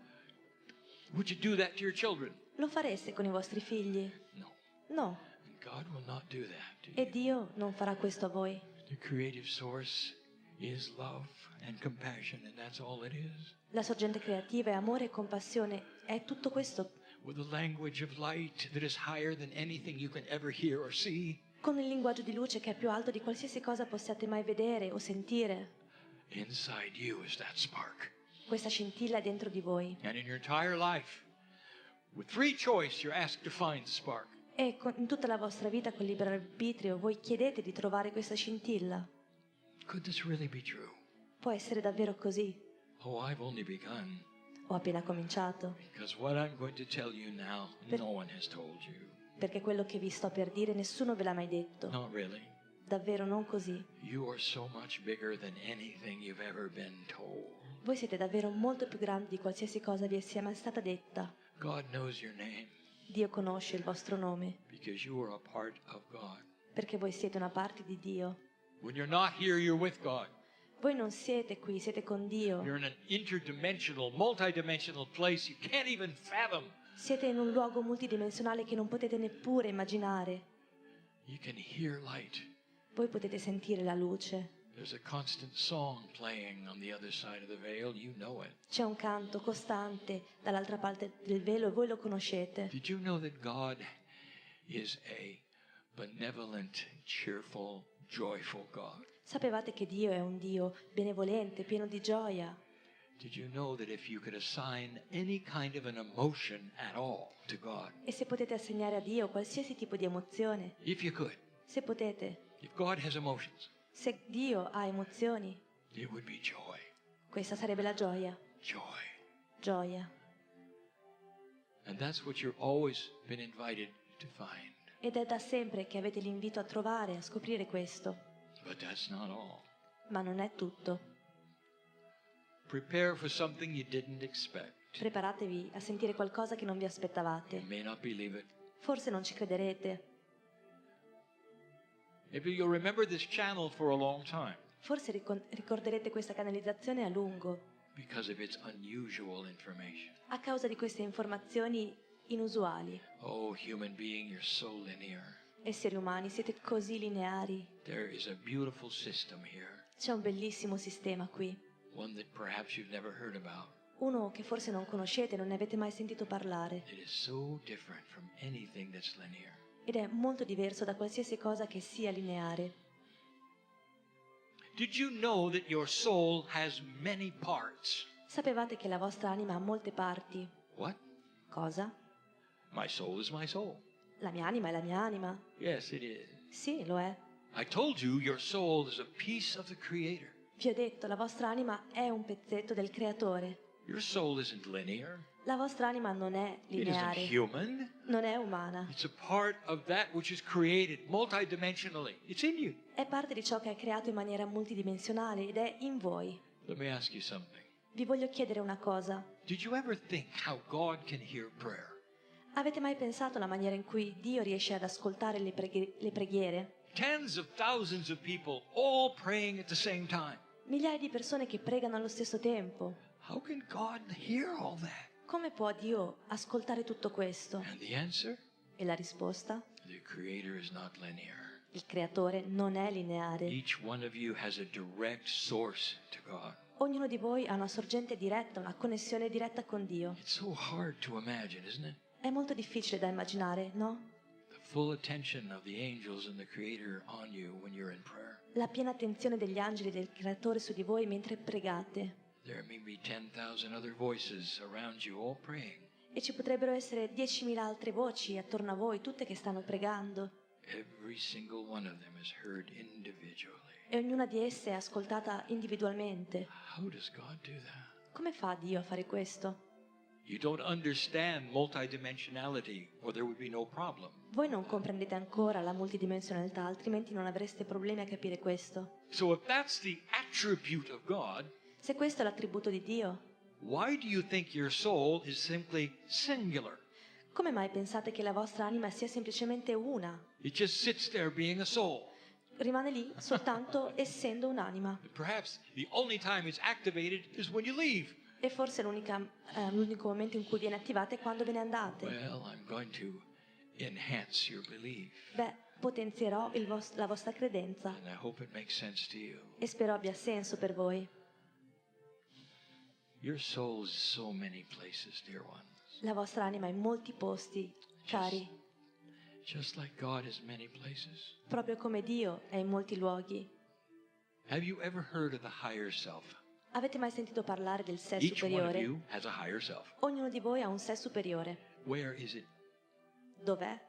A: Would you do that to your children?
B: Lo fareste con i vostri figli?
A: No.
B: No.
A: And God will not do that to
B: E
A: you.
B: Dio non farà questo a voi.
A: The creative source is love and compassion, and that's all it is.
B: La sorgente creativa è amore e compassione. È tutto questo.
A: With a language of light that is higher than anything you can ever hear or see.
B: Con il linguaggio di luce che è più alto di qualsiasi cosa possiate mai vedere o sentire.
A: Inside you is that spark.
B: Questa scintilla è dentro di voi.
A: And in your entire life, with free choice, you're asked to find the spark.
B: E in tutta la vostra vita con libero arbitrio voi chiedete di trovare questa scintilla.
A: Could this really be true?
B: Può essere davvero così?
A: Oh, I've only begun.
B: Ho appena cominciato.
A: Because what I'm going to tell you now, no one has told you.
B: Perché quello che vi sto per dire nessuno ve l'ha mai detto.
A: Not really.
B: Davvero non così.
A: You are so much bigger than anything you've ever been told.
B: Voi siete davvero molto più grandi di qualsiasi cosa vi sia mai stata detta.
A: God knows your name
B: Dio conosce il vostro nome,
A: because you are a part of God.
B: perché voi siete una parte di Dio.
A: When you're not here, you're with God.
B: Voi non siete qui, siete con Dio.
A: You're in an interdimensional, multidimensional place you can't even fathom.
B: Siete in un luogo multidimensionale che non potete neppure immaginare.
A: You can hear light.
B: Voi potete sentire la luce.
A: There's a constant song playing on the other side of the veil. You know it.
B: C'è un canto costante dall'altra parte del velo e voi lo conoscete.
A: Did you know that God is a benevolent, cheerful, joyful God?
B: Sapevate che Dio è un Dio benevolente, pieno di gioia?
A: Did you know that if you could assign any kind of an emotion at all to God,
B: E se potete assegnare a Dio qualsiasi tipo di emozione,
A: if you could,
B: se potete,
A: if God has emotions,
B: se Dio ha emozioni,
A: it would be joy.
B: questa sarebbe la gioia.
A: Joy.
B: Gioia.
A: And that's what you've always been invited to find.
B: Ed è da sempre che avete l'invito a trovare, a scoprire questo.
A: But that's not all.
B: Ma non è tutto.
A: Prepare for something you didn't expect.
B: Preparatevi a sentire qualcosa che non vi
A: You
B: aspettavate.
A: may not believe it.
B: Forse non ci crederete.
A: Maybe you'll remember this channel for a long time
B: Forse ricorderete questa canalizzazione a lungo,
A: because of its unusual information.
B: a causa di queste informazioni inusuali.
A: Oh, human being, you're so linear.
B: Esseri umani, siete così lineari.
A: There is a beautiful system here,
B: C'è un bellissimo sistema qui.
A: one that perhaps you've never heard about.
B: Uno che forse non conoscete, non ne avete mai sentito parlare.
A: It is so different from anything that's linear.
B: Ed è molto diverso da qualsiasi cosa che sia lineare.
A: Did you know that your soul has many parts?
B: Sapevate che la vostra anima ha molte parti?
A: What?
B: Cosa?
A: My soul is my soul.
B: La mia anima è la mia anima?
A: Yes, it is.
B: Sì, lo è.
A: I told you your soul is a piece of the Creator.
B: Vi ho detto, la vostra anima è un pezzetto del Creatore.
A: Your soul isn't linear.
B: La vostra anima non è
A: It isn't
B: lineare,
A: human.
B: non è umana.
A: It's a part of that which is created multidimensionally. It's in you.
B: È parte di ciò che è creato in maniera multidimensionale ed è in voi.
A: Let me ask you something.
B: Vi voglio chiedere una cosa.
A: Did you ever think how God can hear prayer?
B: Avete mai pensato alla maniera in cui Dio riesce ad ascoltare le preghiere?
A: Tens of thousands of people all praying at the same time.
B: Migliaia di persone che pregano allo stesso tempo.
A: How can God hear all that?
B: Come può Dio ascoltare tutto questo?
A: And the answer?
B: E la risposta?
A: The Creator is not linear.
B: Il Creatore non è lineare.
A: Each one of you has a direct source to God.
B: Ognuno di voi ha una sorgente diretta, una connessione diretta con Dio.
A: It's so hard to imagine, isn't it?
B: È molto difficile da immaginare, no?
A: The full attention of the angels and the Creator on you when you're in prayer.
B: La piena attenzione degli angeli e del Creatore su di voi mentre pregate.
A: There may be 10,000 other voices around you all praying.
B: E ci potrebbero essere 10.000 altre voci attorno a voi, tutte che stanno pregando.
A: Every single one of them is heard individually.
B: E ognuna di esse è ascoltata individualmente.
A: How does God do that?
B: Come fa Dio a fare questo?
A: You don't understand multidimensionality or there would be no problem.
B: Voi non comprendete ancora la multidimensionalità, altrimenti non avreste problemi a capire questo.
A: So if that's the attribute of God,
B: Se questo è l'attributo di Dio,
A: why do you think your soul is simply singular?
B: come mai pensate che la vostra anima sia semplicemente una?
A: It just sits there being a soul.
B: Rimane lì soltanto essendo un'anima.
A: Perhaps the only time it's activated is when you leave.
B: E forse l'unico momento in cui viene attivata è quando ve ne andate.
A: Well, I'm going to enhance your belief.
B: Beh, potenzierò la vostra credenza
A: And I hope it makes sense to you.
B: e spero abbia senso per voi.
A: Your soul is so many places, dear ones.
B: La vostra anima è in molti posti, cari,
A: Just like God is many places.
B: proprio come Dio è in molti luoghi.
A: Have you ever heard of the higher self?
B: Avete mai sentito parlare del sé
A: Each one of
B: superiore?
A: you has a higher self.
B: Ognuno di voi ha un sé superiore.
A: Where is it?
B: Dov'è?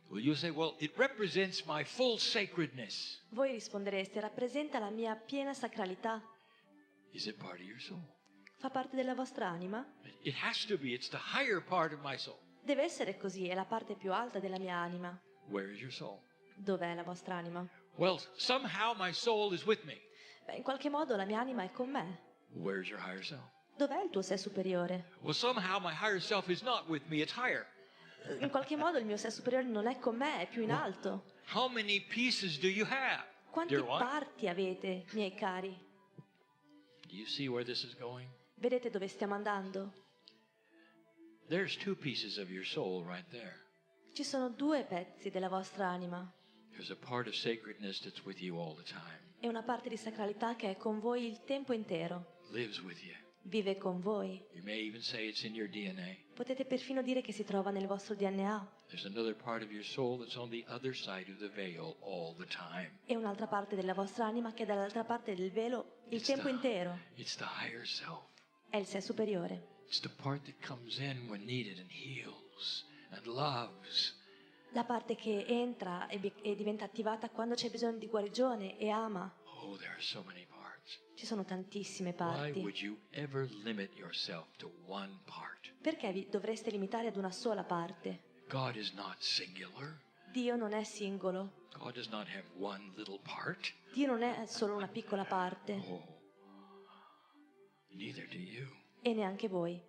A: Well, you say, well, it represents my full sacredness.
B: Voi rispondereste, rappresenta la mia piena sacralità.
A: Is it part of your soul?
B: Fa parte della vostra anima?
A: It has to be. It's the higher part of my soul.
B: Deve essere così, è la parte più alta della mia anima.
A: Where is your soul?
B: Dov'è la vostra anima?
A: Well, somehow my soul is with me.
B: Beh, in qualche modo la mia anima è con me.
A: Where's your higher self?
B: Dov'è il tuo sé superiore?
A: Well, somehow my higher self is not with me. It's higher.
B: In qualche modo il mio sé superiore non è con me, è più in alto.
A: How many pieces do you have?
B: Quante
A: Dear one?
B: parti avete, miei cari?
A: Do you see where this is going?
B: Vedete dove stiamo andando?
A: There's two pieces of your soul right there.
B: Ci sono due pezzi della vostra anima
A: There's a part of sacredness that's with you all the time.
B: e una parte di sacralità che è con voi il tempo intero.
A: Lives with you.
B: Vive con voi.
A: You may even say it's in your DNA.
B: Potete perfino dire che si trova nel vostro DNA.
A: There's another part of your soul that's on the other side of the veil all the time.
B: E un'altra parte della vostra anima che è dall'altra parte del velo il tempo intero.
A: It's the higher self.
B: È il sé superiore.
A: It's the part that comes in when needed and heals and loves.
B: La parte che entra e diventa attivata quando c'è bisogno di guarigione e ama.
A: Oh, there are so many parts.
B: Ci sono tantissime
A: Why
B: parti.
A: would you ever limit yourself to one part?
B: Perché vi dovreste limitare ad una sola parte?
A: God is not singular.
B: Dio non è singolo.
A: God does not have one little part.
B: Dio non è solo una piccola parte.
A: Oh, neither do you.
B: E neanche voi.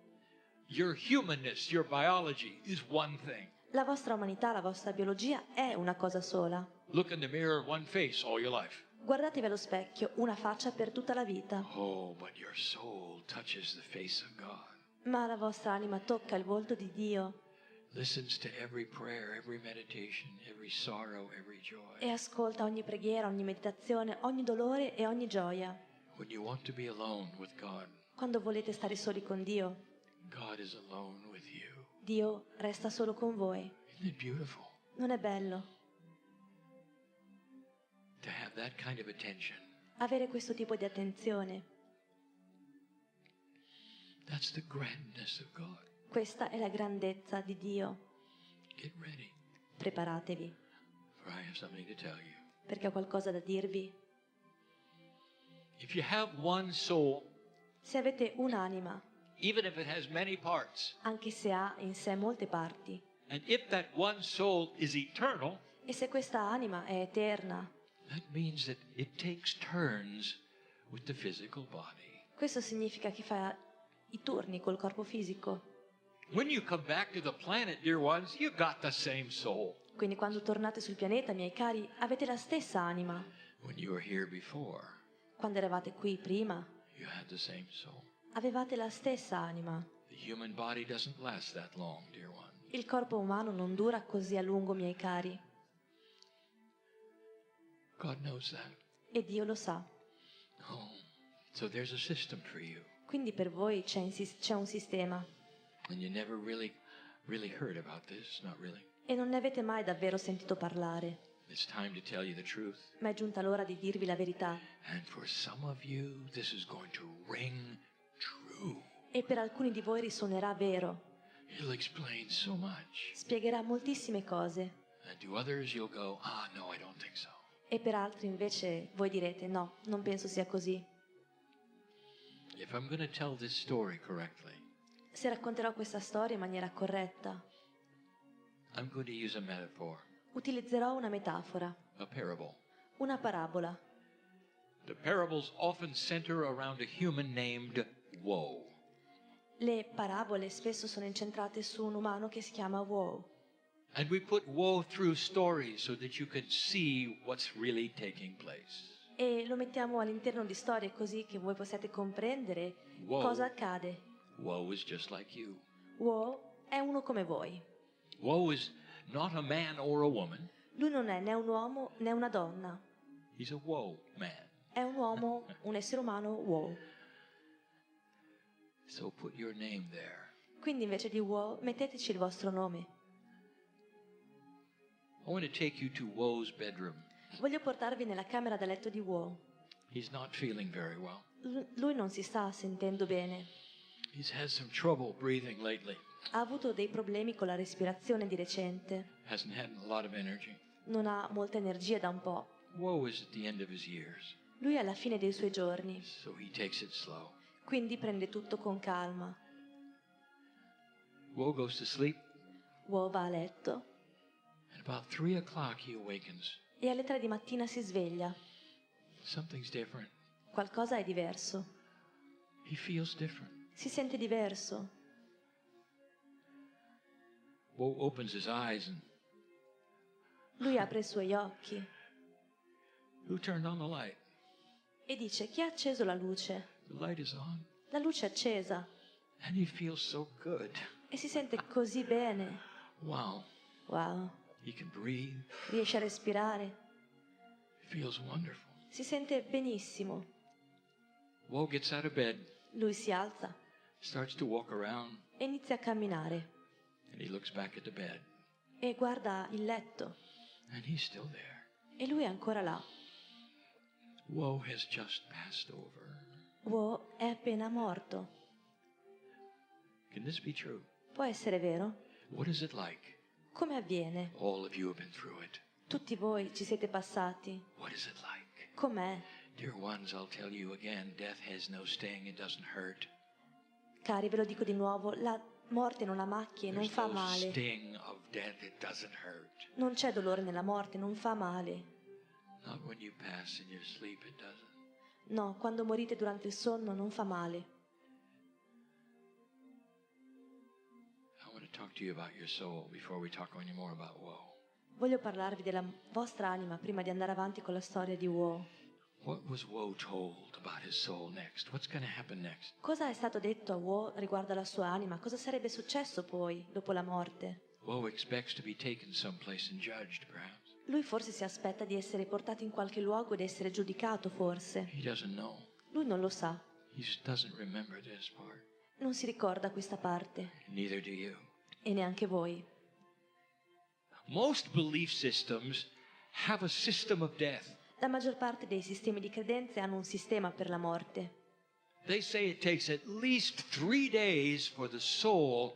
A: Your humanness, your biology is one thing.
B: La vostra umanità, la vostra biologia è una cosa sola.
A: Look in the mirror, one face all your life.
B: Guardatevi allo specchio, una faccia per tutta la vita.
A: Oh, but your soul touches the face of God.
B: Ma la vostra anima tocca il volto di Dio
A: Listens to every prayer, every meditation, every sorrow, every
B: e
A: joy.
B: ascolta ogni preghiera, ogni meditazione, ogni dolore e ogni gioia.
A: When you want to be alone with God,
B: Quando volete stare soli con Dio,
A: God is alone with you.
B: Dio resta solo con voi.
A: Isn't it beautiful
B: Non è bello
A: to have that kind of attention?
B: avere questo tipo di attenzione?
A: That's the grandness of God.
B: Questa è la grandezza di Dio.
A: Get ready,
B: Preparatevi,
A: for I have something to tell you.
B: perché ho qualcosa da dirvi.
A: If you have one soul,
B: Se avete un'anima,
A: even if it has many parts,
B: anche se ha in sé molte parti,
A: and if that one soul is eternal,
B: e se questa anima è eterna,
A: that means that it takes turns with the physical body.
B: questo significa che fa i turni col corpo fisico.
A: When you come back to the planet, dear ones, you got the same soul.
B: Quindi quando tornate sul pianeta, miei cari, avete la stessa anima.
A: When you were here before,
B: Quando eravate qui prima,
A: you had the same soul.
B: avevate la stessa anima.
A: The human body doesn't last that long, dear one.
B: Il corpo umano non dura così a lungo, miei cari,
A: God knows that.
B: e Dio lo sa.
A: Oh, so there's a system for you.
B: Quindi per voi c'è un sistema.
A: And you never really heard about this, not really.
B: E non ne avete mai davvero sentito parlare.
A: It's time to tell you the truth.
B: Ma è giunta l'ora di dirvi la verità.
A: And for some of you, this is going to ring true.
B: E per alcuni di voi risuonerà vero.
A: It'll explain so much.
B: Spiegherà moltissime cose.
A: And to others, you'll go, no, I don't think so.
B: E per altri invece voi direte no, non penso sia così.
A: If I'm going to tell this story correctly,
B: Se racconterò questa storia in maniera corretta,
A: I'm going to use a metaphor,
B: utilizzerò una metafora,
A: a parable.
B: una parabola.
A: The parables often center around a human named Woe.
B: Le parabole spesso sono incentrate su un umano che si chiama Woe.
A: And we put woe through stories so that you can see what's really taking place.
B: E lo mettiamo all'interno di storie così che voi possiate comprendere
A: Woe.
B: cosa accade.
A: Woe is just like you.
B: Woe è uno come voi.
A: Woe is not a man or a woman.
B: Lui non è né un uomo né una donna.
A: He's a woe man.
B: È un uomo, un essere umano Woe.
A: So put your name there.
B: Quindi invece di Woe metteteci il vostro nome.
A: I want to take you to Woe's bedroom.
B: Voglio portarvi nella camera da letto di Woe.
A: He's not feeling very well.
B: Lui non si sta sentendo bene.
A: He's had some trouble breathing lately.
B: Ha avuto dei problemi con la respirazione di recente.
A: Hasn't had a lot of energy.
B: Non ha molta energia da un po'.
A: Woe is at the end of his years.
B: Lui è alla fine dei suoi giorni,
A: So he takes it slow.
B: quindi prende tutto con calma.
A: Woe goes to sleep.
B: Woe va a letto
A: At about 3 o'clock he awakens.
B: e alle 3 di mattina si sveglia.
A: Something's different.
B: Qualcosa è diverso.
A: He feels different.
B: Si sente diverso.
A: Woe opens his eyes and
B: Lui apre i suoi occhi
A: who turned on the light?
B: e dice: chi ha acceso la luce?
A: The light is on.
B: La luce è accesa
A: And he feels so good.
B: e si sente così bene.
A: Wow.
B: Wow,
A: He can breathe.
B: riesce a respirare.
A: Feels wonderful.
B: Si sente benissimo.
A: Woe gets out of bed,
B: Lui si alza
A: starts to walk around,
B: e inizia a camminare
A: and he looks back at the bed.
B: e guarda il letto
A: And he's still there.
B: e lui è ancora là.
A: Woe has just passed over.
B: Woe è appena morto.
A: Can this be true?
B: Può essere vero?
A: What is it like?
B: Come avviene?
A: All of you have been through it.
B: Tutti voi ci siete passati.
A: What is it like?
B: Com'è?
A: Dear ones, I'll tell you again, death has no sting, it doesn't hurt.
B: Cari, ve lo dico di nuovo, la morte non ha macchie, non
A: There's
B: fa
A: no
B: male.
A: sting of death, it doesn't hurt.
B: Non c'è dolore nella morte, non fa male.
A: Not when you pass in your sleep, it doesn't.
B: No, quando morite durante il sonno non fa male.
A: I want to talk to you about your soul before we talk any more about woe.
B: Voglio parlarvi della vostra anima prima di andare avanti con la storia di Woe.
A: What was woe told about his soul next? What's going to happen next?
B: Cosa è stato detto a Woe riguardo alla sua anima? Cosa sarebbe successo poi, dopo la morte?
A: Woe expects to be taken someplace and judged, perhaps.
B: Lui forse si aspetta di essere portato in qualche luogo ed essere giudicato, forse.
A: He doesn't know.
B: Lui non lo sa,
A: He just doesn't remember this part.
B: non si ricorda questa parte,
A: Neither do you.
B: e neanche voi.
A: Most belief systems have a system of death.
B: La maggior parte dei sistemi di credenze hanno un sistema per la morte.
A: They say it takes at least 3 days for the soul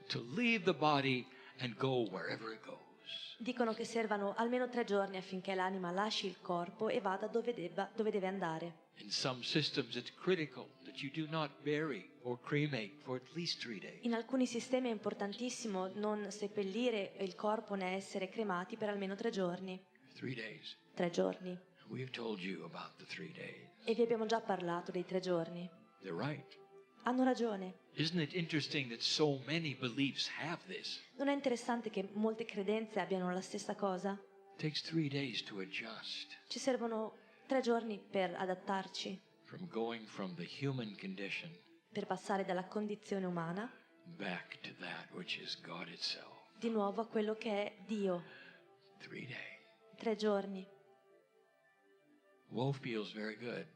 A: to leave the body and go wherever it goes.
B: Dicono che servano almeno 3 giorni affinché l'anima lasci il corpo e vada dove deve andare.
A: In some systems, it's critical that you do not bury or cremate for at least 3 days.
B: In alcuni sistemi è importantissimo non seppellire il corpo né essere cremati per almeno 3 giorni.
A: 3 days.
B: 3 giorni.
A: We've told you about the 3 days.
B: E vi abbiamo già parlato dei 3 giorni.
A: They're right.
B: Hanno ragione.
A: Isn't it interesting that so many beliefs have this?
B: Non è interessante che molte credenze abbiano la stessa cosa?
A: It takes 3 days to adjust
B: Ci servono 3 giorni per adattarci,
A: from going from the human condition
B: per passare dalla condizione umana
A: back to that which is God itself.
B: di nuovo a quello che è Dio.
A: 3 days.
B: 3 giorni.
A: Woe feels very good.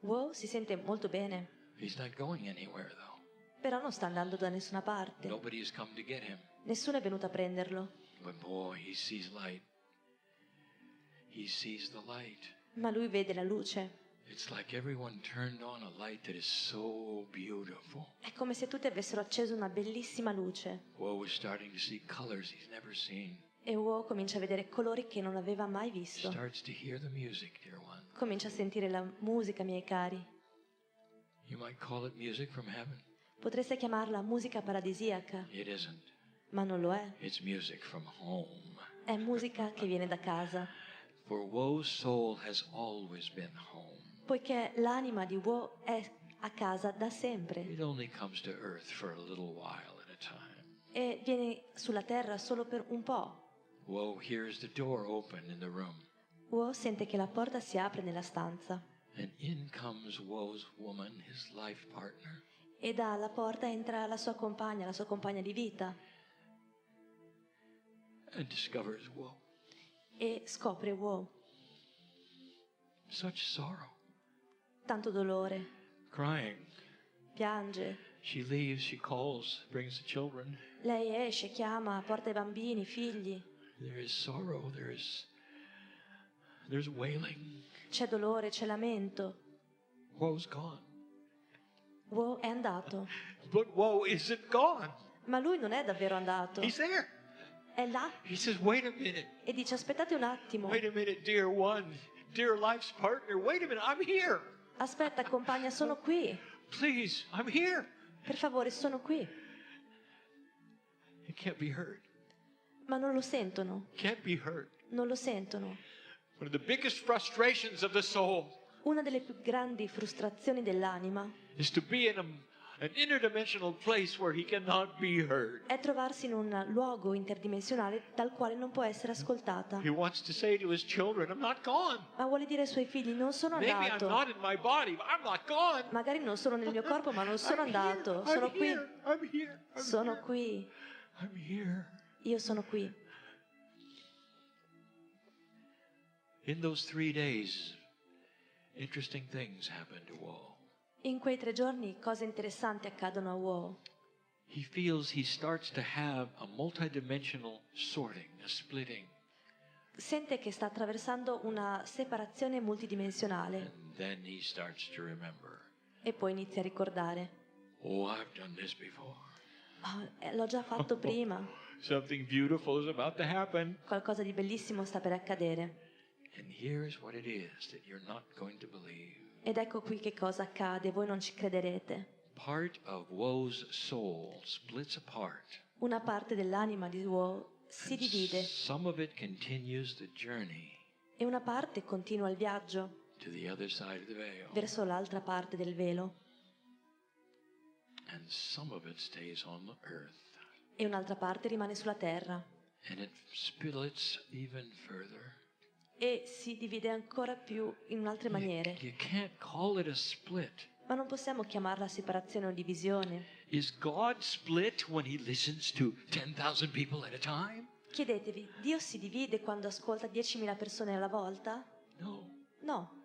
B: Wow, si sente molto bene,
A: He's not going anywhere, though.
B: però non sta andando da nessuna parte.
A: Nobody has come to get him.
B: Nessuno è venuto a prenderlo,
A: But boy, he sees light. He sees the light.
B: ma lui vede la luce.
A: It's like everyone turned on a light that is so beautiful.
B: È come se tutti avessero acceso una bellissima luce
A: Woe is starting to see colors he's never seen.
B: e Wow comincia a vedere colori che non aveva mai visto.
A: Starts to hear the music, dear one.
B: Comincia a sentire la musica, miei cari.
A: You might call it music from heaven.
B: Potreste chiamarla musica paradisiaca,
A: It isn't.
B: ma non lo è.
A: It's music from home.
B: È musica che viene da casa,
A: For Woe's soul has always been home.
B: poiché l'anima di Wow è a casa da sempre
A: It only comes to earth for a little while at a time.
B: e viene sulla terra solo per un po'.
A: Woe hears the door open in the room,
B: Wow sente che la porta si apre nella stanza
A: and in comes Woe's woman, his life partner.
B: e dalla porta entra la sua compagna di vita,
A: And discovers Woe.
B: e scopre Wow.
A: Such sorrow.
B: Tanto dolore,
A: Crying.
B: piange.
A: She leaves, she calls, brings the children.
B: Lei esce, chiama, porta i bambini, i figli.
A: There is sorrow, there's wailing.
B: C'è dolore, c'è lamento.
A: Woe's gone.
B: Wow è andato,
A: But Woe isn't gone.
B: ma lui non è davvero andato.
A: He's there.
B: È là
A: He says, wait a minute.
B: e dice aspettate un attimo.
A: Wait a minute, dear one. Dear life's partner. Wait a minute, I'm here.
B: Aspetta, compagna, sono qui.
A: Please, I'm here.
B: Per favore, sono qui.
A: It can't be heard.
B: Ma non lo sentono,
A: Can't be heard.
B: non lo sentono.
A: One of the biggest frustrations of the soul
B: Una delle più grandi frustrazioni dell'anima
A: is to be in an interdimensional place where he cannot be heard.
B: è trovarsi in un luogo interdimensionale dal quale non può essere ascoltata.
A: He wants to say to his children, I'm not gone.
B: Ma vuole dire ai suoi figli, non sono
A: Maybe I'm
B: andato.
A: not in my body, but I'm not gone.
B: Magari non sono nel mio corpo, ma non sono
A: I'm here,
B: andato.
A: I'm
B: Sono qui.
A: here, I'm here, I'm
B: Sono
A: here,
B: qui.
A: I'm here.
B: Io sono qui.
A: In those 3 days, interesting things happen to Woe.
B: In quei 3 giorni cose interessanti accadono a Wow.
A: He feels he starts to have a multidimensional sorting, a splitting.
B: Sente che sta attraversando una separazione multidimensionale
A: And then he starts to remember,
B: e poi inizia a ricordare.
A: oh, I've done this before.
B: "Oh, l'ho già fatto prima.
A: Something beautiful is about to happen.
B: Qualcosa di bellissimo sta per accadere.
A: And here's what it is that you're not going to believe.
B: Ed ecco qui che cosa accade, voi non ci crederete.
A: Part of Woe's soul splits apart.
B: Una parte dell'anima di Wow si
A: And
B: divide
A: some of it continues the journey
B: e una parte continua il viaggio
A: to the other side of the veil.
B: verso l'altra parte del velo
A: And some of it stays on the earth.
B: e un'altra parte rimane sulla terra
A: And it splits even further.
B: e si divide ancora più in altre maniere.
A: You can't call it a split.
B: Ma non possiamo chiamarla separazione o divisione.
A: Is God split when he listens to 10,000 people at a time?
B: Chiedetevi, Dio si divide quando ascolta 10.000 persone alla volta?
A: No.
B: No,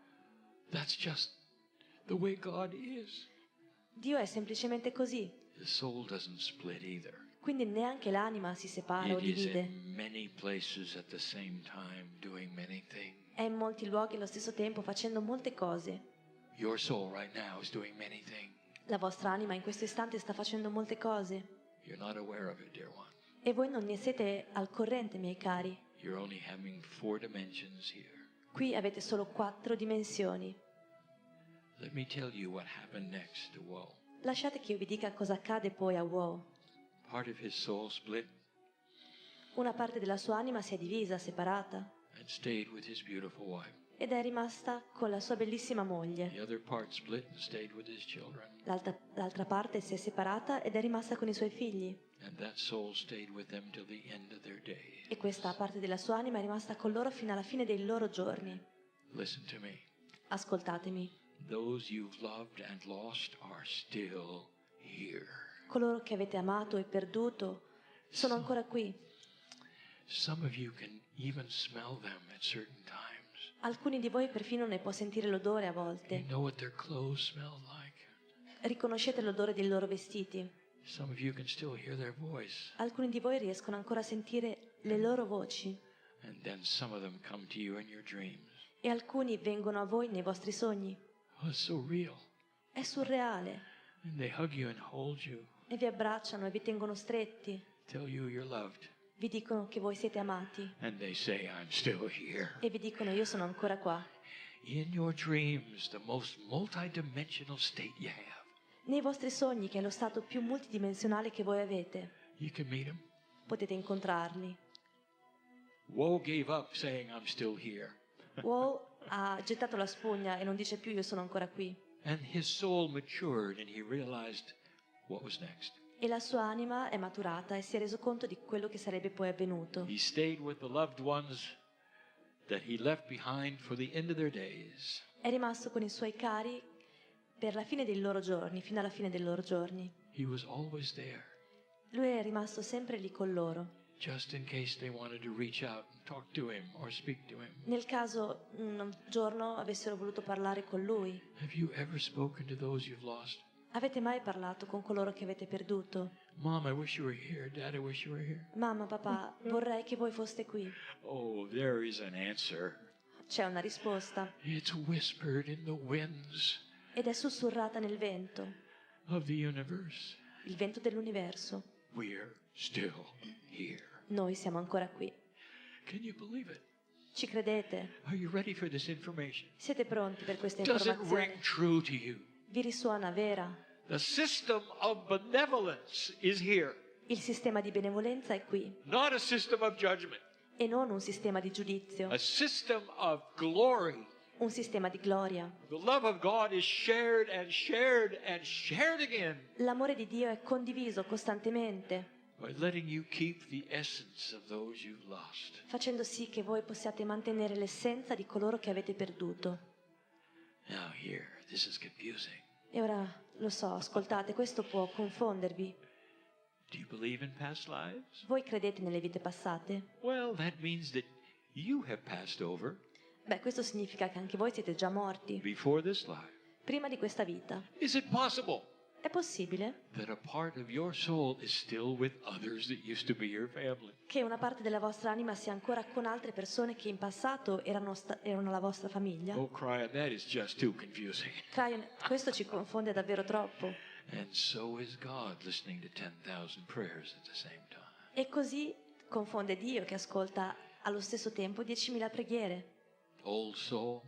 A: That's just the way God is.
B: Dio è semplicemente così.
A: The soul doesn't split either.
B: Quindi neanche l'anima si separa o
A: It is
B: divide.
A: in many places at the same time, doing many things.
B: È in molti luoghi allo stesso tempo facendo molte cose.
A: Your soul right now is doing many things.
B: La vostra anima in questo istante sta facendo molte cose
A: You're not aware of it, dear one.
B: E voi non ne siete al corrente, miei cari.
A: You're only having 4 dimensions here.
B: Qui avete solo 4 dimensioni.
A: Let me tell you what happened next to Woe.
B: Lasciate che io vi dica cosa accade poi a Woe.
A: Part of his soul split
B: Una parte della sua anima si è divisa, separata,
A: and stayed with his beautiful wife.
B: ed è rimasta con la sua bellissima moglie.
A: The other part split and stayed with his children.
B: L'altra parte si è separata ed è rimasta con i suoi figli.
A: And that soul stayed with them till the end of their days.
B: E questa parte della sua anima è rimasta con loro fino alla fine dei loro giorni.
A: Listen to me.
B: Ascoltatemi.
A: Those you've loved and lost are still here.
B: Coloro che avete amato e perduto sono ancora qui.
A: Some of you can even smell them at certain times.
B: Alcuni di voi perfino ne può sentire l'odore a
A: You
B: volte.
A: know what their clothes smell like.
B: Riconoscete l'odore dei loro vestiti.
A: Some of you can still hear their voice.
B: Alcuni di voi riescono ancora a sentire le loro voci.
A: And then some of them come to you in your dreams.
B: E alcuni vengono a voi nei vostri sogni.
A: Oh, it's so real.
B: È surreale.
A: And they hug you and hold you,
B: E vi abbracciano e vi tengono stretti.
A: tell you you're loved.
B: Vi dicono che voi siete amati.
A: And they say, I'm still here.
B: E vi dicono io sono ancora qua.
A: In your dreams, the most multidimensional state you have.
B: Nei vostri sogni, che è lo stato più multidimensionale che voi avete,
A: You can meet them.
B: potete incontrarli.
A: Woe gave up saying, I'm still here.
B: Woe ha gettato la spugna e non dice più io sono ancora qui.
A: And his soul matured and he realized what was next.
B: E la sua anima è maturata e si è reso conto di quello che sarebbe poi avvenuto.
A: He stayed with the loved ones that he left behind for the end of their days.
B: È rimasto con i suoi cari per la fine dei loro giorni, fino alla fine dei loro giorni.
A: He was always there,
B: Lui è rimasto sempre lì con loro,
A: just in case they wanted to reach out and talk to him or speak to him.
B: nel caso un giorno avessero voluto parlare con lui.
A: Have you ever spoken to those you've lost?
B: Avete mai parlato con coloro che avete perduto?
A: Mom, I wish you were here. Dad, I wish you were here.
B: Mamma, papà, vorrei che voi foste qui.
A: Oh, there is an answer.
B: C'è una risposta
A: It's whispered in the winds
B: ed è sussurrata nel vento,
A: of the universe.
B: il vento dell'universo.
A: We're still here.
B: Noi siamo ancora qui.
A: Can you believe it?
B: Ci credete?
A: Are you ready for this information?
B: Siete pronti per questa
A: Does it ring
B: informazione?
A: true to you?
B: Vi risuona vera?
A: The system of benevolence is here,
B: Il sistema di benevolenza è qui
A: not a system of judgment,
B: e non un sistema di giudizio,
A: a system of glory.
B: un sistema di gloria.
A: The love of God is shared and shared and shared again
B: L'amore di Dio è condiviso costantemente,
A: by letting you keep the essence of those you've lost.
B: facendo sì che voi possiate mantenere l'essenza di coloro che avete perduto.
A: Now here, this is confusing.
B: E ora, lo so, ascoltate, questo può confondervi.
A: Do you believe in past lives?
B: Voi credete nelle vite passate?
A: Well, that means that you have passed over
B: Beh, questo significa che anche voi siete già morti,
A: before this life.
B: prima di questa vita.
A: Is it possible
B: È possibile
A: that a part of your soul is still with others that used to be your family?
B: che una parte della vostra anima sia ancora con altre persone che in passato erano la vostra famiglia?
A: Oh, Kryon, that is just too confusing.
B: Kryon, questo ci confonde davvero troppo.
A: And so is God listening to 10,000 prayers at the same time.
B: E così confonde Dio che ascolta allo stesso tempo 10.000 preghiere.
A: Old soul,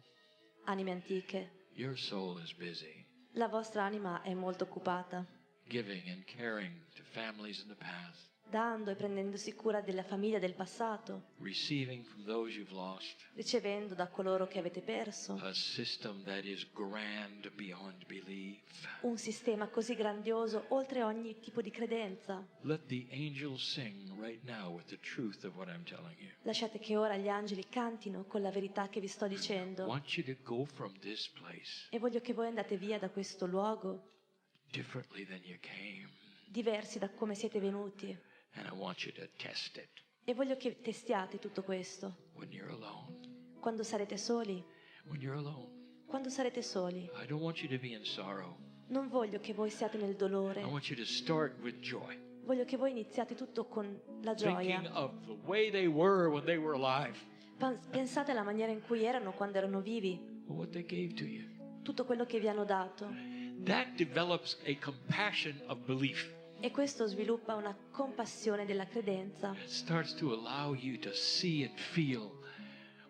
B: Anime antiche,
A: your soul is busy
B: la vostra anima è molto occupata,
A: giving and caring to families in the past,
B: dando e prendendosi cura della famiglia del passato,
A: receiving from those you've lost,
B: ricevendo da coloro che avete perso.
A: a system that is grand beyond belief.
B: Un sistema così grandioso oltre ogni tipo di credenza.
A: Let the angels sing right now with the truth of what I'm telling you.
B: Lasciate che ora gli angeli cantino con la verità che vi sto
A: I
B: dicendo.
A: want you to go from this place
B: E voglio che voi andate via da questo luogo
A: differently than you came.
B: diversi da come siete venuti.
A: And I want you to test it
B: E voglio che testiate tutto questo.
A: when you're alone.
B: Quando sarete soli,
A: When you're alone.
B: quando sarete soli,
A: I don't want you to be in sorrow.
B: non voglio che voi siate nel dolore.
A: I want you to start with joy.
B: Voglio che voi iniziate tutto con la gioia.
A: Thinking of the way they were when they were alive.
B: Pensate alla maniera in cui erano quando erano vivi,
A: What they gave to you.
B: tutto quello che vi hanno dato.
A: That develops a compassion of belief.
B: E questo sviluppa una compassione della credenza.
A: It starts to allow you to see and feel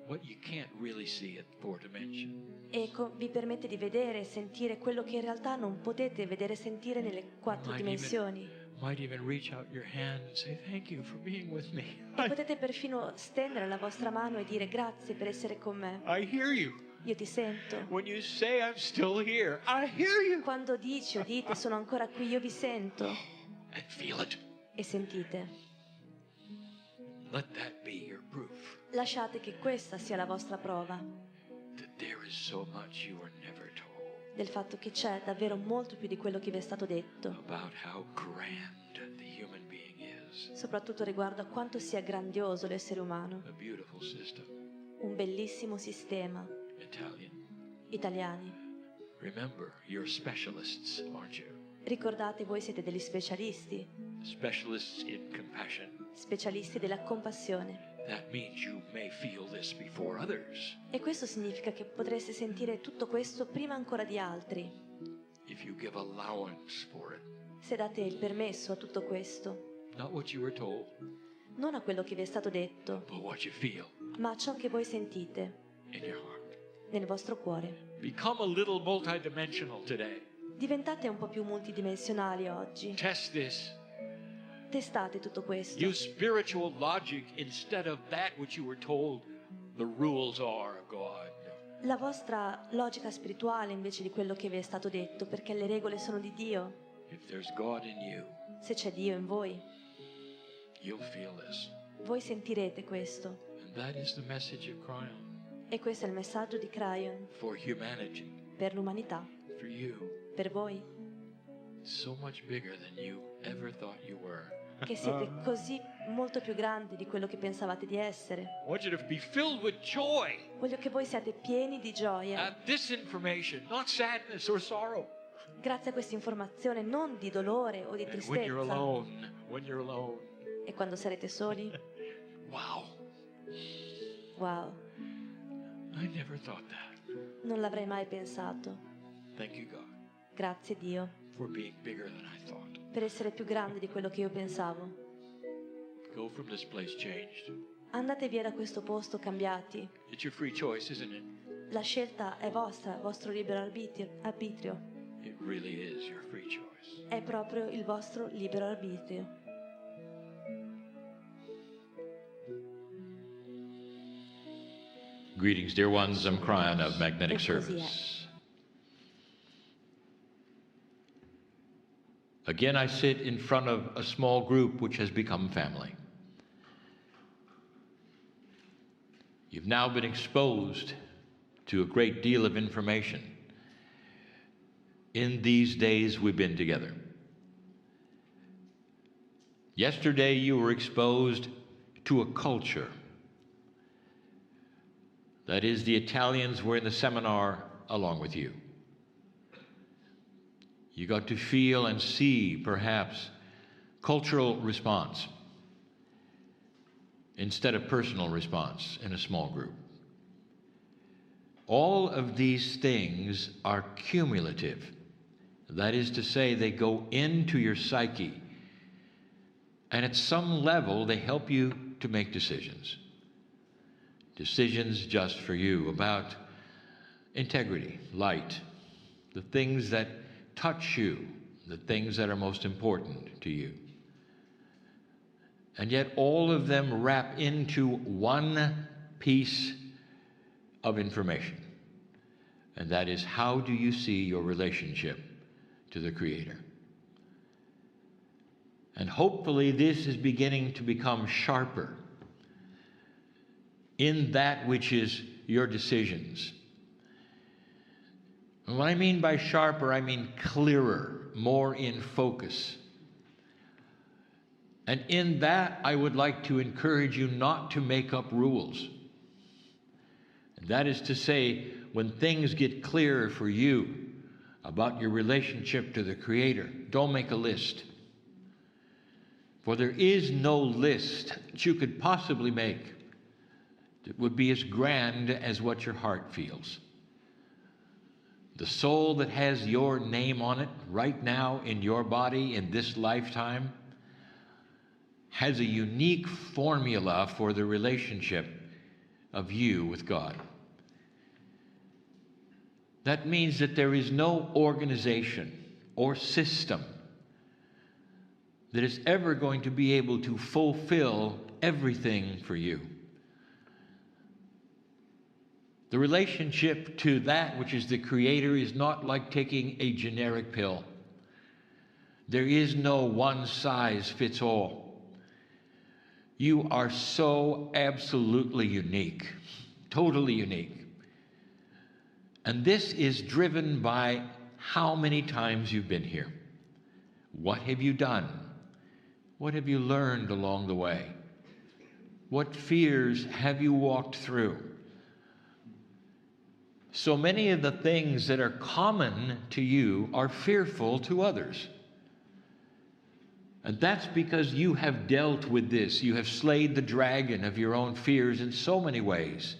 A: what you can't really see at four dimension.
B: E vi permette di vedere e sentire quello che in realtà non potete vedere e sentire nelle 4 dimensioni.
A: Might even reach out your hand and say, "Thank you for being with me.
B: E potete perfino stendere la vostra mano e dire grazie per essere con me.
A: I hear you.
B: Io ti sento.
A: When you say I'm still here, I hear you."
B: Quando dici o dite sono ancora qui, io vi sento.
A: And feel it.
B: E sentite.
A: Let that be your proof
B: Lasciate che questa sia la vostra prova
A: that there is so much you were never told
B: del fatto che c'è davvero molto più di quello che vi è stato detto,
A: about how grand the human being is.
B: soprattutto riguardo a quanto sia grandioso l'essere umano.
A: A beautiful system.
B: Un bellissimo sistema.
A: Italian.
B: Italiani,
A: Remember, you're specialists, aren't you?
B: ricordate, voi siete degli specialisti,
A: Specialists in compassion.
B: specialisti della compassione.
A: That means you may feel this before others
B: E questo significa che potreste sentire tutto questo prima ancora di altri,
A: if you give allowance for it.
B: se date il permesso a tutto questo,
A: Not what you were told,
B: non a quello che vi è stato detto,
A: but what you feel
B: ma a ciò che voi sentite
A: in your heart.
B: nel vostro cuore.
A: Become a little multidimensional today.
B: Diventate un po' più multidimensionali oggi.
A: Test this.
B: Testate tutto questo.
A: Use spiritual logic instead of that which you were told the rules are of God.
B: La vostra logica spirituale invece di quello che vi è stato detto, perché le regole sono di Dio.
A: If there's God in you,
B: Se c'è Dio in voi,
A: you'll feel this.
B: voi sentirete questo.
A: And that is the message of Kryon
B: E questo è il messaggio di Kryon
A: for humanity,
B: per l'umanità,
A: for you.
B: per voi,
A: So much bigger than you ever thought you were.
B: che siete così molto più grandi di quello che pensavate di essere.
A: I want you to be filled with joy
B: Voglio che voi siate pieni di gioia
A: at this information, not sadness or sorrow.
B: grazie a questa informazione, non di dolore o di
A: And when you're
B: tristezza.
A: when you're alone,
B: E quando sarete soli,
A: wow,
B: wow,
A: I never thought that.
B: non l'avrei mai pensato.
A: Thank you, God,
B: Grazie Dio
A: for being bigger than I thought.
B: per essere più grandi di quello che io pensavo.
A: Go from this place changed.
B: Andate via da questo posto cambiati.
A: It's your free choice, isn't it?
B: La scelta è vostra, vostro libero arbitrio.
A: It really is your free choice.
B: È proprio il vostro libero arbitrio.
A: Greetings, dear ones. I'm Kryon of Magnetic
B: E così è.
A: Service. Again, I sit in front of a small group which has become family. You've now been exposed to a great deal of information in these days we've been together. Yesterday, you were exposed to a culture. That is, the Italians were in the seminar along with you. You got to feel and see, perhaps, cultural response instead of personal response in a small group. All of these things are cumulative. That is to say, they go into your psyche, and at some level, they help you to make decisions. Decisions just for you about integrity, light, the things that touch you, the things that are most important to you. And yet all of them wrap into one piece of information. And that is, how do you see your relationship to the Creator? And hopefully this is beginning to become sharper in that which is your decisions. And what I mean by sharper, I mean clearer, more in focus. And in that, I would like to encourage you not to make up rules. And that is to say, when things get clearer for you about your relationship to the Creator, don't make a list. For there is no list that you could possibly make that would be as grand as what your heart feels. The soul that has your name on it right now in your body in this lifetime has a unique formula for the relationship of you with God. That means that there is no organization or system that is ever going to be able to fulfill everything for you. The relationship to that which is the Creator is not like taking a generic pill. There is no one size fits all. You are so absolutely unique, totally unique. And this is driven by how many times you've been here. What have you done? What have you learned along the way? What fears have you walked through? So many of the things that are common to you are fearful to others. And that's because you have dealt with this. You have slayed the dragon of your own fears in so many ways.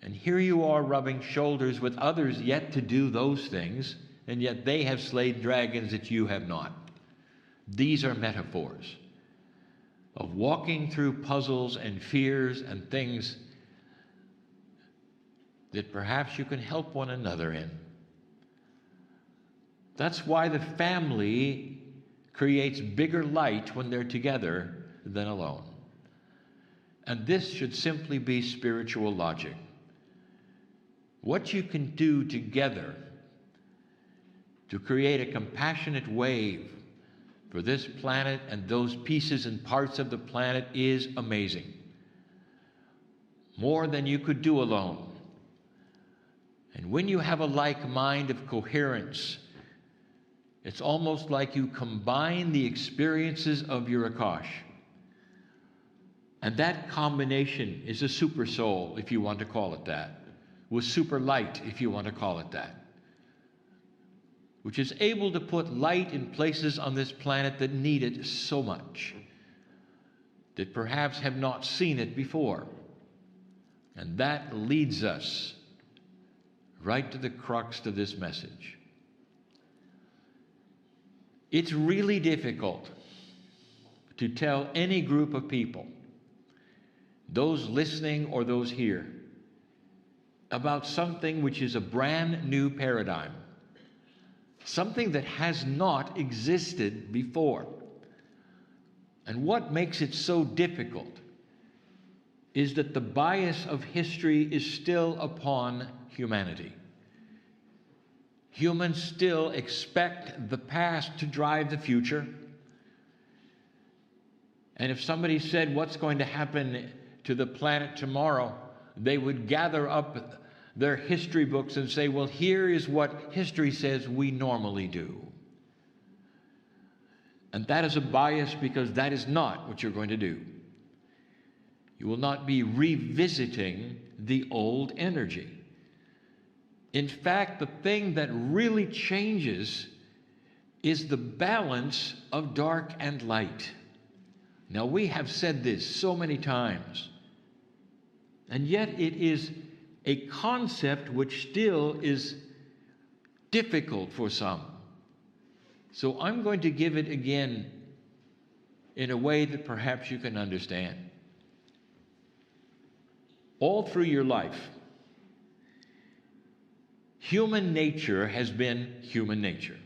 A: And here you are rubbing shoulders with others yet to do those things, and yet they have slayed dragons that you have not. These are metaphors of walking through puzzles and fears and things that perhaps you can help one another in. That's why the family creates bigger light when they're together than alone. And this should simply be spiritual logic. What you can do together to create a compassionate wave for this planet and those pieces and parts of the planet is amazing. More than you could do alone. And when you have a like mind of coherence, it's almost like you combine the experiences of your Akash. And that combination is a super soul, if you want to call it that, with super light, if you want to call it that, which is able to put light in places on this planet that need it so much, that perhaps have not seen it before. And that leads us right to the crux of this message. It's really difficult to tell any group of people, those listening or those here, about something which is a brand new paradigm, something that has not existed before. And what makes it so difficult is that the bias of history is still upon humanity. Humans still expect the past to drive the future. And if somebody said, what's going to happen to the planet tomorrow, they would gather up their history books and say, well, here is what history says we normally do. And that is a bias, because that is not what you're going to do. You will not be revisiting the old energy. In fact, the thing that really changes is the balance of dark and light. Now, we have said this so many times, and yet it is a concept which still is difficult for some. So I'm going to give it again in a way that perhaps you can understand. All through your life, human nature has been human nature.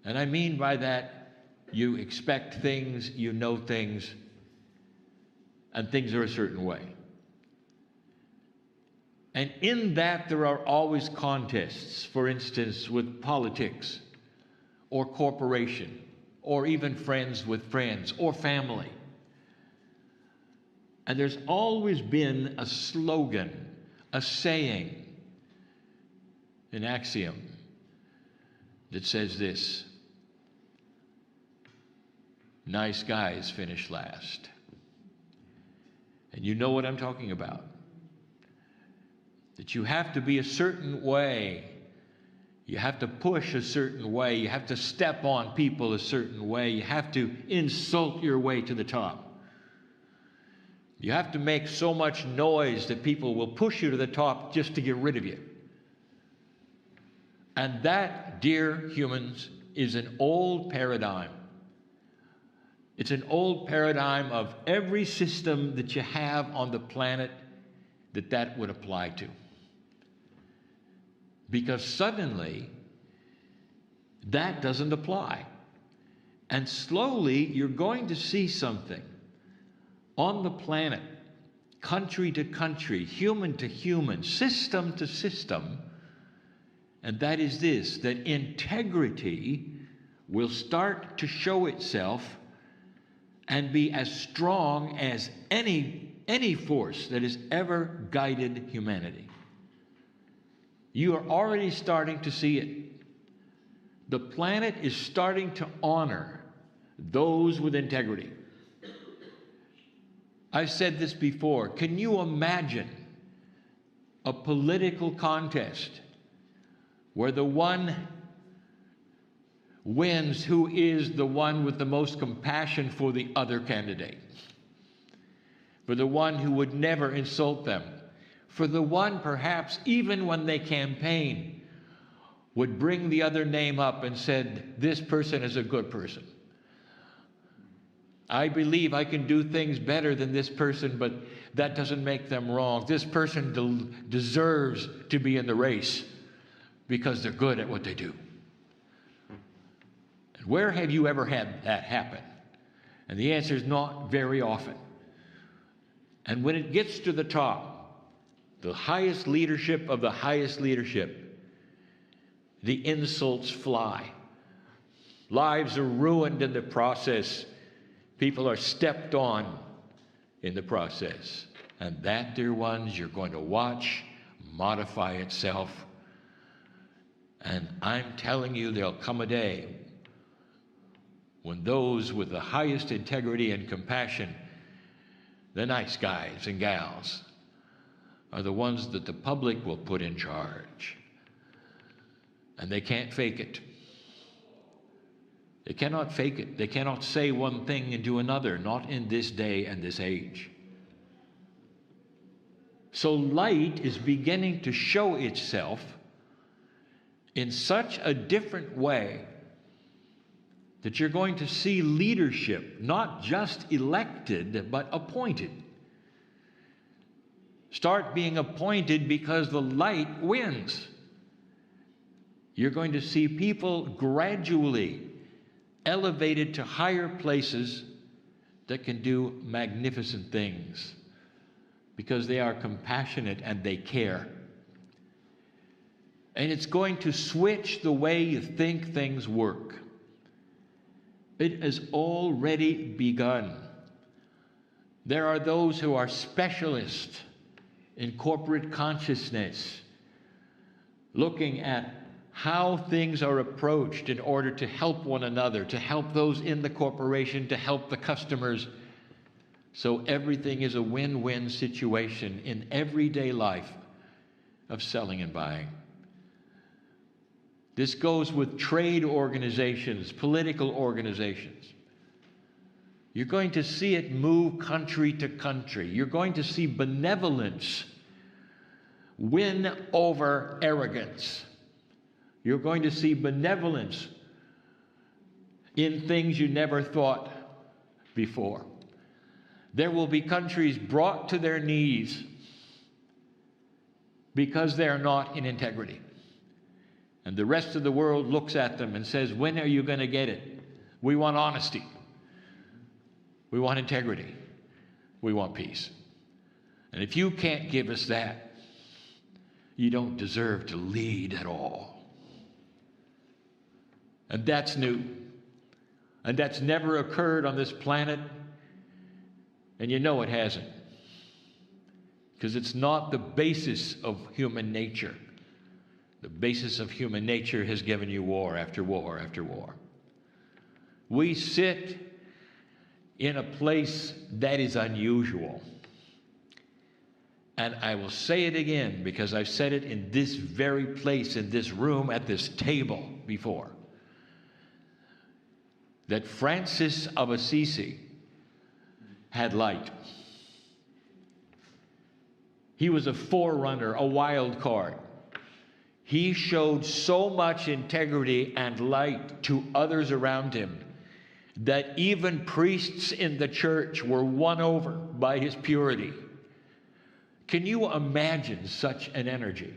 A: And I mean by that, you expect things, you know things, and things are a certain way. And in that, there are always contests, for instance, with politics, or corporation, or even friends with friends, or family. And there's always been a slogan, a saying, an axiom that says this: nice guys finish last. And you know what I'm talking about. That you have to be a certain way. You have to push a certain way. You have to step on people a certain way. You have to insult your way to the top. You have to make so much noise that people will push you to the top just to get rid of you. And that, dear humans, is an old paradigm. It's an old paradigm of every system that you have on the planet that would apply to. Because suddenly, that doesn't apply. And slowly, you're going to see something on the planet, country to country, human to human, system to system, and that is this, that integrity will start to show itself and be as strong as any force that has ever guided humanity. You are already starting to see it. The planet is starting to honor those with integrity. I've said this before. Can you imagine a political contest where the one wins who is the one with the most compassion for the other candidate, for the one who would never insult them, for the one perhaps even when they campaign would bring the other name up and said, this person is a good person. I believe I can do things better than this person, but that doesn't make them wrong. This person deserves to be in the race because they're good at what they do. And where have you ever had that happen? And the answer is not very often. And when it gets to the top, the highest leadership of the highest leadership, the insults fly. Lives are ruined in the process. People are stepped on in the process. And that, dear ones, you're going to watch modify itself. And I'm telling you, there'll come a day when those with the highest integrity and compassion, the nice guys and gals, are the ones that the public will put in charge. And they can't fake it. They cannot fake it. They cannot say one thing and do another, not in this day and this age. So light is beginning to show itself in such a different way that you're going to see leadership not just elected, but appointed. Start being appointed because the light wins. You're going to see people gradually elevated to higher places that can do magnificent things because they are compassionate and they care. And it's going to switch the way you think things work. It has already begun. There are those who are specialists in corporate consciousness, looking at how things are approached in order to help one another, to help those in the corporation, to help the customers. So everything is a win-win situation in everyday life of selling and buying. This goes with trade organizations, political organizations. You're going to see it move country to country. You're going to see benevolence win over arrogance. You're going to see benevolence in things you never thought before. There will be countries brought to their knees because they're not in integrity. And the rest of the world looks at them and says, when are you going to get it? We want honesty. We want integrity. We want peace. And if you can't give us that, you don't deserve to lead at all. And that's new. And that's never occurred on this planet. And you know it hasn't. Because it's not the basis of human nature. The basis of human nature has given you war after war after war. We sit in a place that is unusual. And I will say it again because I've said it in this very place, in this room, at this table before. That Francis of Assisi had light. He was a forerunner, a wild card. He showed so much integrity and light to others around him that even priests in the church were won over by his purity. Can you imagine such an energy?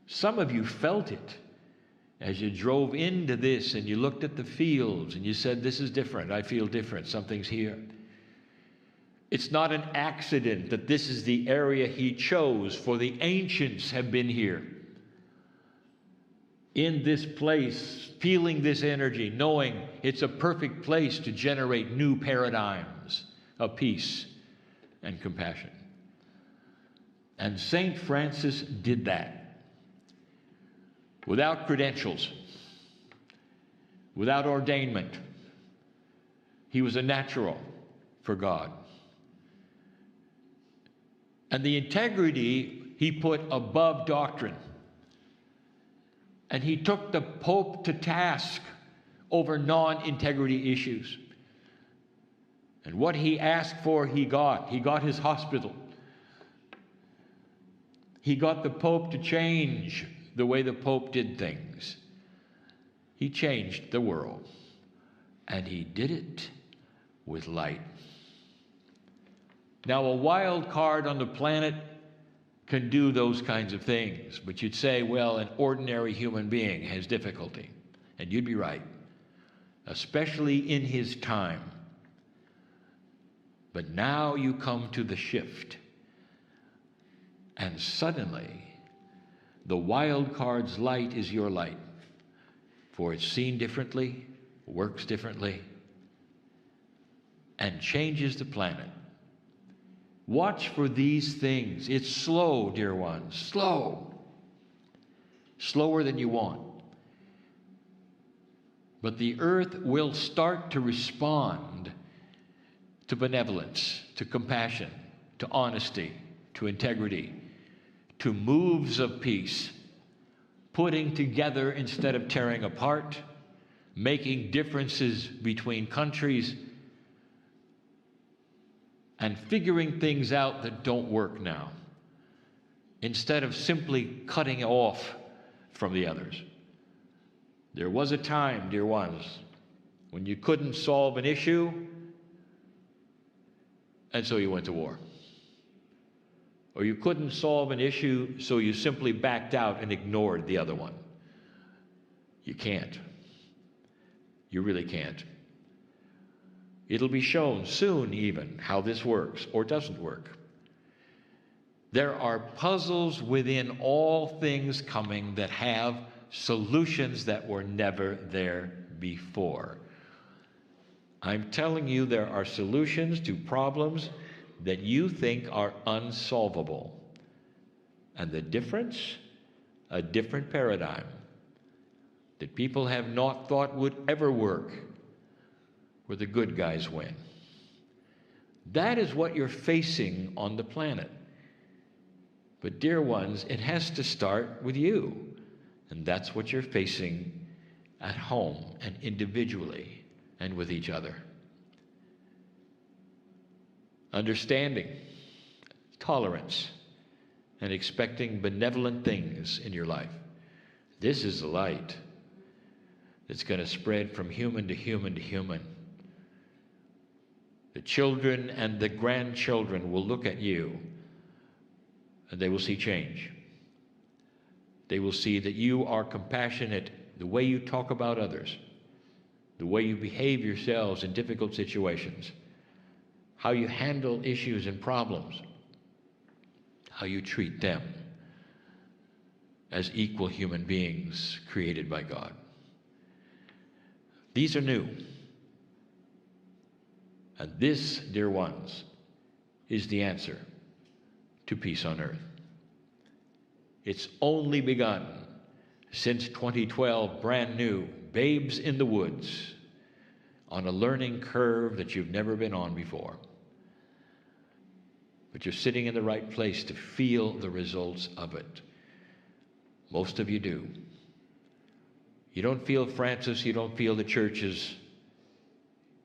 A: Some of you felt it as you drove into this and you looked at the fields and you said, this is different. I feel different. Something's here. It's not an accident that this is the area he chose, for the ancients have been here. In this place, feeling this energy, knowing it's a perfect place to generate new paradigms of peace and compassion. And St. Francis did that without credentials, without ordainment. He was a natural for God. And the integrity he put above doctrine. And he took the Pope to task over non-integrity issues. And what he asked for, he got. He got his hospital. He got the Pope to change the way the Pope did things. He changed the world. And he did it with light. Now, a wild card on the planet can do those kinds of things, but you'd say, well, an ordinary human being has difficulty. And you'd be right, especially in his time. But now you come to the shift, and suddenly the wild card's light is your light, for it's seen differently, works differently, and changes the planet. Watch for these things. It's slow, dear ones, slow. Slower than you want. But the earth will start to respond to benevolence, to compassion, to honesty, to integrity, to moves of peace, putting together instead of tearing apart, making differences between countries, and figuring things out that don't work now, instead of simply cutting off from the others. There was a time, dear ones, when you couldn't solve an issue, and so you went to war. Or you couldn't solve an issue, so you simply backed out and ignored the other one. You can't. You really can't. It'll be shown soon even how this works or doesn't work. There are puzzles within all things coming that have solutions that were never there before. I'm telling you, there are solutions to problems that you think are unsolvable. And the difference? A different paradigm that people have not thought would ever work, where the good guys win. That is what you're facing on the planet. But dear ones, it has to start with you. And that's what you're facing at home and individually and with each other. Understanding, tolerance, and expecting benevolent things in your life. This is the light that's going to spread from human to human to human. The children and the grandchildren will look at you and they will see change. They will see that you are compassionate, the way you talk about others, the way you behave yourselves in difficult situations, how you handle issues and problems, how you treat them as equal human beings created by God. These are new. And this, dear ones, is the answer to peace on earth. It's only begun since 2012, brand new, babes in the woods, on a learning curve that you've never been on before. But you're sitting in the right place to feel the results of it. Most of you do. You don't feel Francis, you don't feel the churches.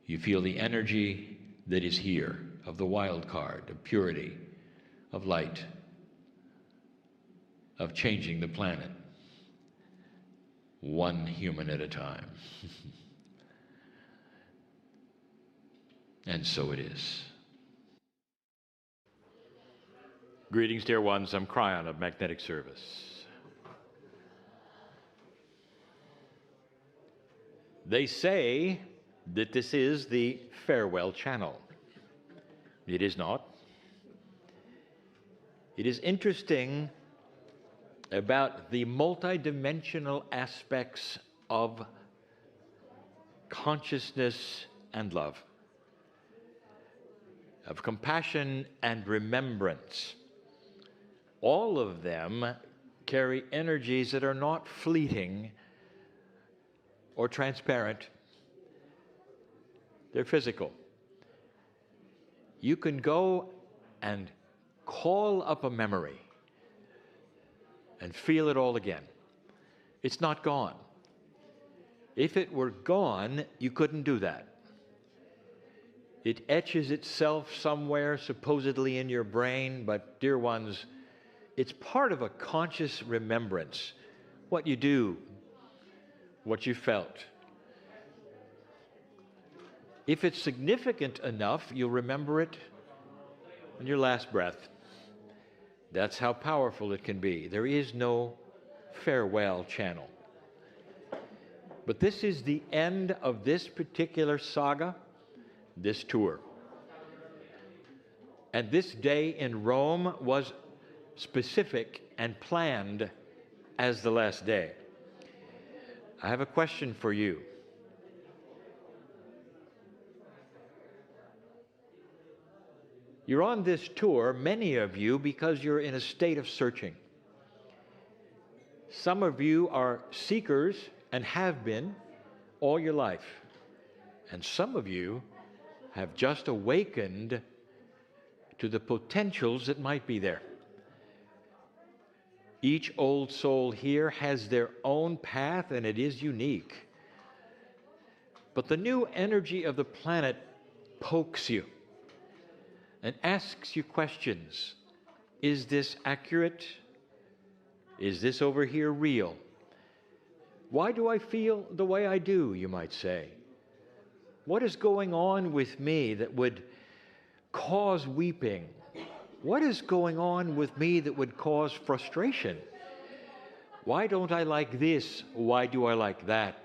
A: You feel the energy that is here, of the wild card, of purity, of light, of changing the planet. one human at a time. And so it is. Greetings, dear ones. I'm Kryon of Magnetic Service. They say that this is the farewell channel. It is not. It is interesting about the multidimensional aspects of consciousness and love, of compassion and remembrance. All of them carry energies that are not fleeting or transparent. They're physical. You can go and call up a memory and feel it all again. It's not gone. If it were gone, you couldn't do that. It etches itself somewhere, supposedly in your brain, but dear ones, it's part of a conscious remembrance. What you do, what you felt. If it's significant enough, you'll remember it on your last breath. That's how powerful it can be. There is no farewell channel. But this is the end of this particular saga, this tour. And this day in Rome was specific and planned as the last day. I have a question for you. You're on this tour, many of you, because you're in a state of searching. Some of you are seekers and have been all your life. And some of you have just awakened to the potentials that might be there. Each old soul here has their own path, and it is unique. But the new energy of the planet pokes you and asks you questions. Is this accurate? Is this over here real? Why do I feel the way I do, you might say? What is going on with me that would cause weeping? What is going on with me that would cause frustration? Why don't I like this? Why do I like that?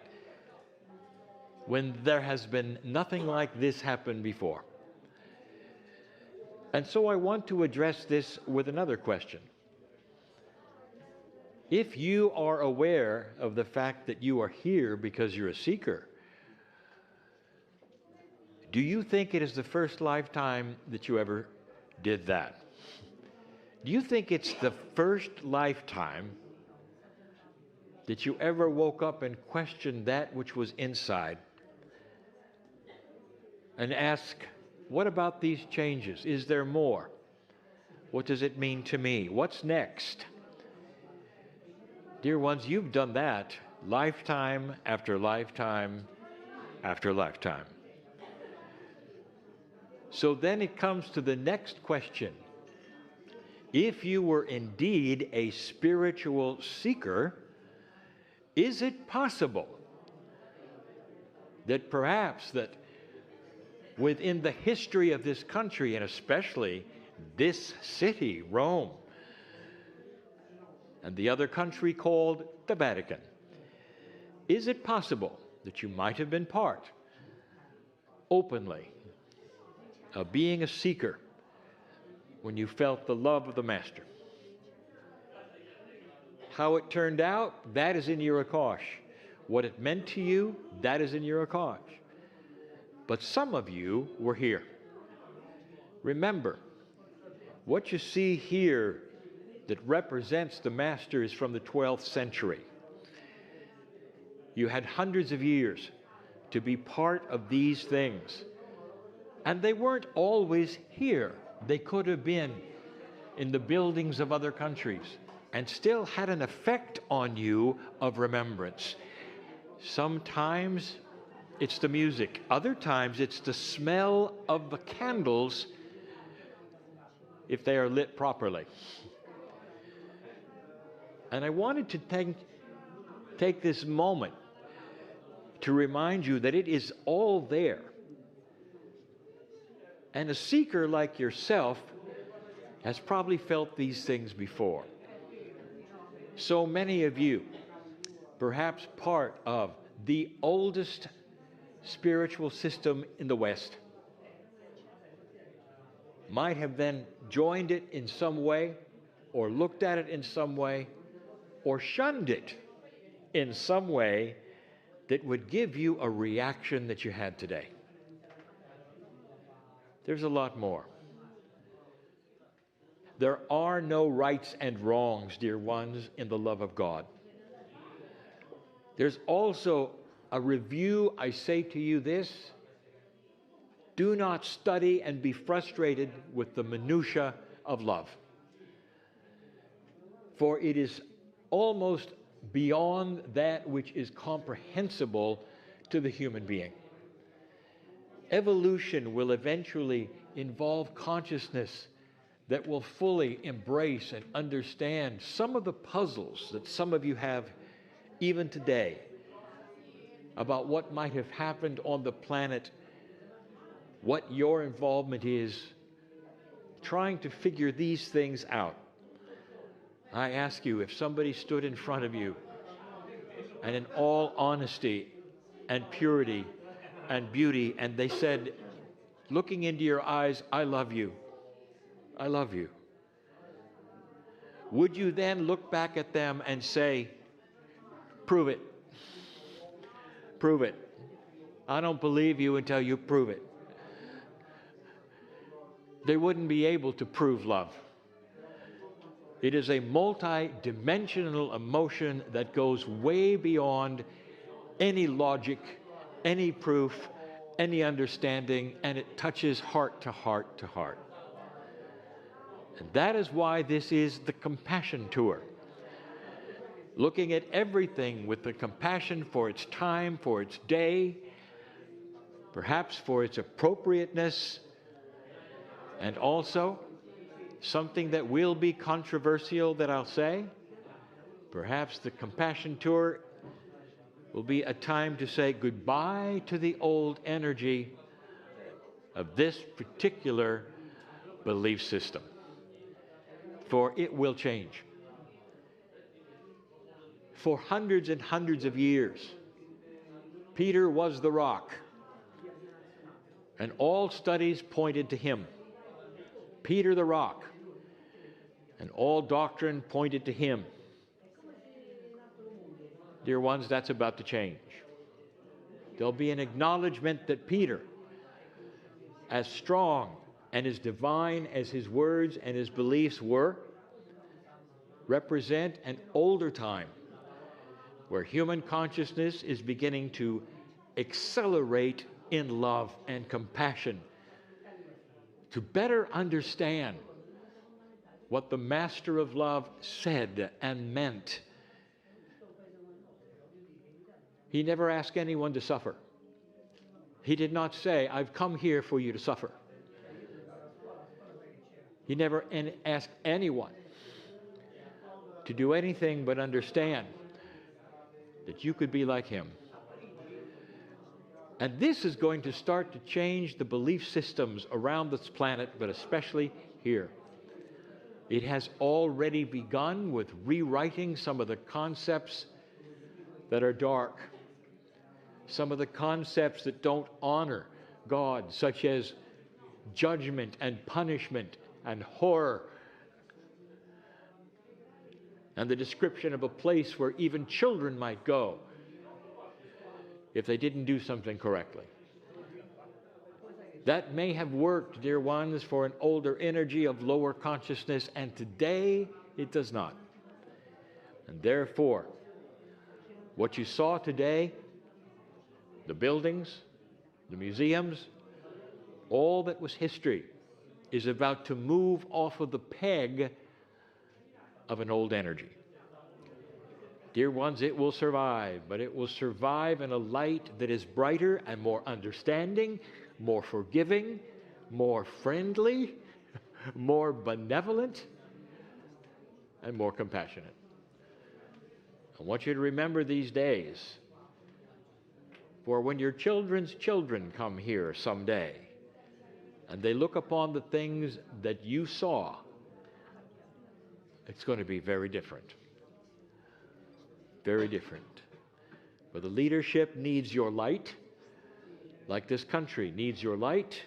A: When there has been nothing like this happen before. And so I want to address this with another question. If you are aware of the fact that you are here because you're a seeker, do you think it is the first lifetime that you ever did that? Do you think it's the first lifetime that you ever woke up and questioned that which was inside and asked, what about these changes? Is there more? What does it mean to me? What's next? Dear ones, you've done that lifetime after lifetime after lifetime. So then it comes to the next question. If you were indeed a spiritual seeker, is it possible that perhaps that within the history of this country, and especially this city, Rome, and the other country called the Vatican, is it possible that you might have been part, openly, of being a seeker when you felt the love of the Master? How it turned out, that is in your Akash. What it meant to you, that is in your Akash. But some of you were here. Remember, what you see here that represents the Master is from the 12th century. You had hundreds of years to be part of these things. And they weren't always here. They could have been in the buildings of other countries and still had an effect on you of remembrance. Sometimes it's the music. Other times it's the smell of the candles if they are lit properly. And I wanted to take this moment to remind you that it is all there. And a seeker like yourself has probably felt these things before. So many of you, perhaps part of the oldest spiritual system in the West, might have then joined it in some way, or looked at it in some way, or shunned it in some way that would give you a reaction that you had today. There's a lot more. There are no rights and wrongs, dear ones, in the love of God. There's also a review. I say to you this: do not study and be frustrated with the minutiae of love, for it is almost beyond that which is comprehensible to the human being. Evolution will eventually involve consciousness that will fully embrace and understand some of the puzzles that some of you have even today about what might have happened on the planet, what your involvement is, trying to figure these things out. I ask you, if somebody stood in front of you and in all honesty and purity and beauty, and they said, looking into your eyes, "I love you, I love you," would you then look back at them and say, "Prove it, prove it. I don't believe you until you prove it"? They wouldn't be able to prove love. It is a multi-dimensional emotion that goes way beyond any logic, any proof, any understanding, and it touches heart to heart to heart. And that is why this is the Compassion Tour. Looking at everything with the compassion for its time, for its day, perhaps for its appropriateness, and also something that will be controversial that I'll say. Perhaps the Compassion Tour will be a time to say goodbye to the old energy of this particular belief system, for it will change. For hundreds and hundreds of years, Peter was the rock, and all studies pointed to him. Peter the rock, and all doctrine pointed to him. Dear ones, that's about to change. There'll be an acknowledgement that Peter, as strong and as divine as his words and his beliefs were, represent an older time where human consciousness is beginning to accelerate in love and compassion to better understand what the Master of Love said and meant. He never asked anyone to suffer. He did not say, "I've come here for you to suffer." He never asked anyone to do anything but understand that you could be like him. And this is going to start to change the belief systems around this planet, but especially here. It has already begun with rewriting some of the concepts that are dark, some of the concepts that don't honor God, such as judgment and punishment and horror, and the description of a place where even children might go if they didn't do something correctly. That may have worked, dear ones, for an older energy of lower consciousness, and today it does not. And therefore, what you saw today, the buildings, the museums, all that was history, is about to move off of the peg of an old energy. Dear ones, it will survive, but it will survive in a light that is brighter and more understanding, more forgiving, more friendly, more benevolent, and more compassionate. I want you to remember these days. For when your children's children come here someday, and they look upon the things that you saw, it's going to be very different. Very different. For the leadership needs your light, like this country needs your light,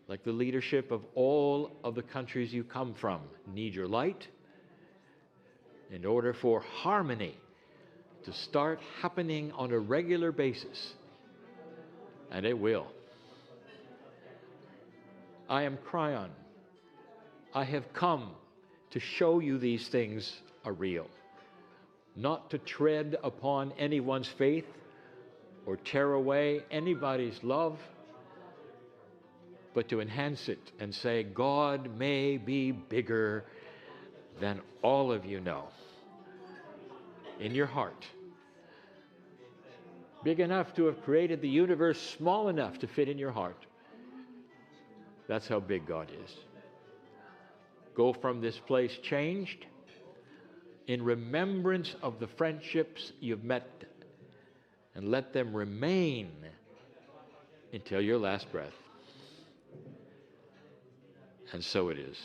A: like the leadership of all of the countries you come from need your light, in order for harmony to start happening on a regular basis. And it will. I am Kryon. I have come to show you these things are real, not to tread upon anyone's faith or tear away anybody's love, but to enhance it and say, God may be bigger than all of you know in your heart. Big enough to have created the universe, small enough to fit in your heart. That's how big God is. Go from this place changed, in remembrance of the friendships you've met, and let them remain until your last breath. And so it is.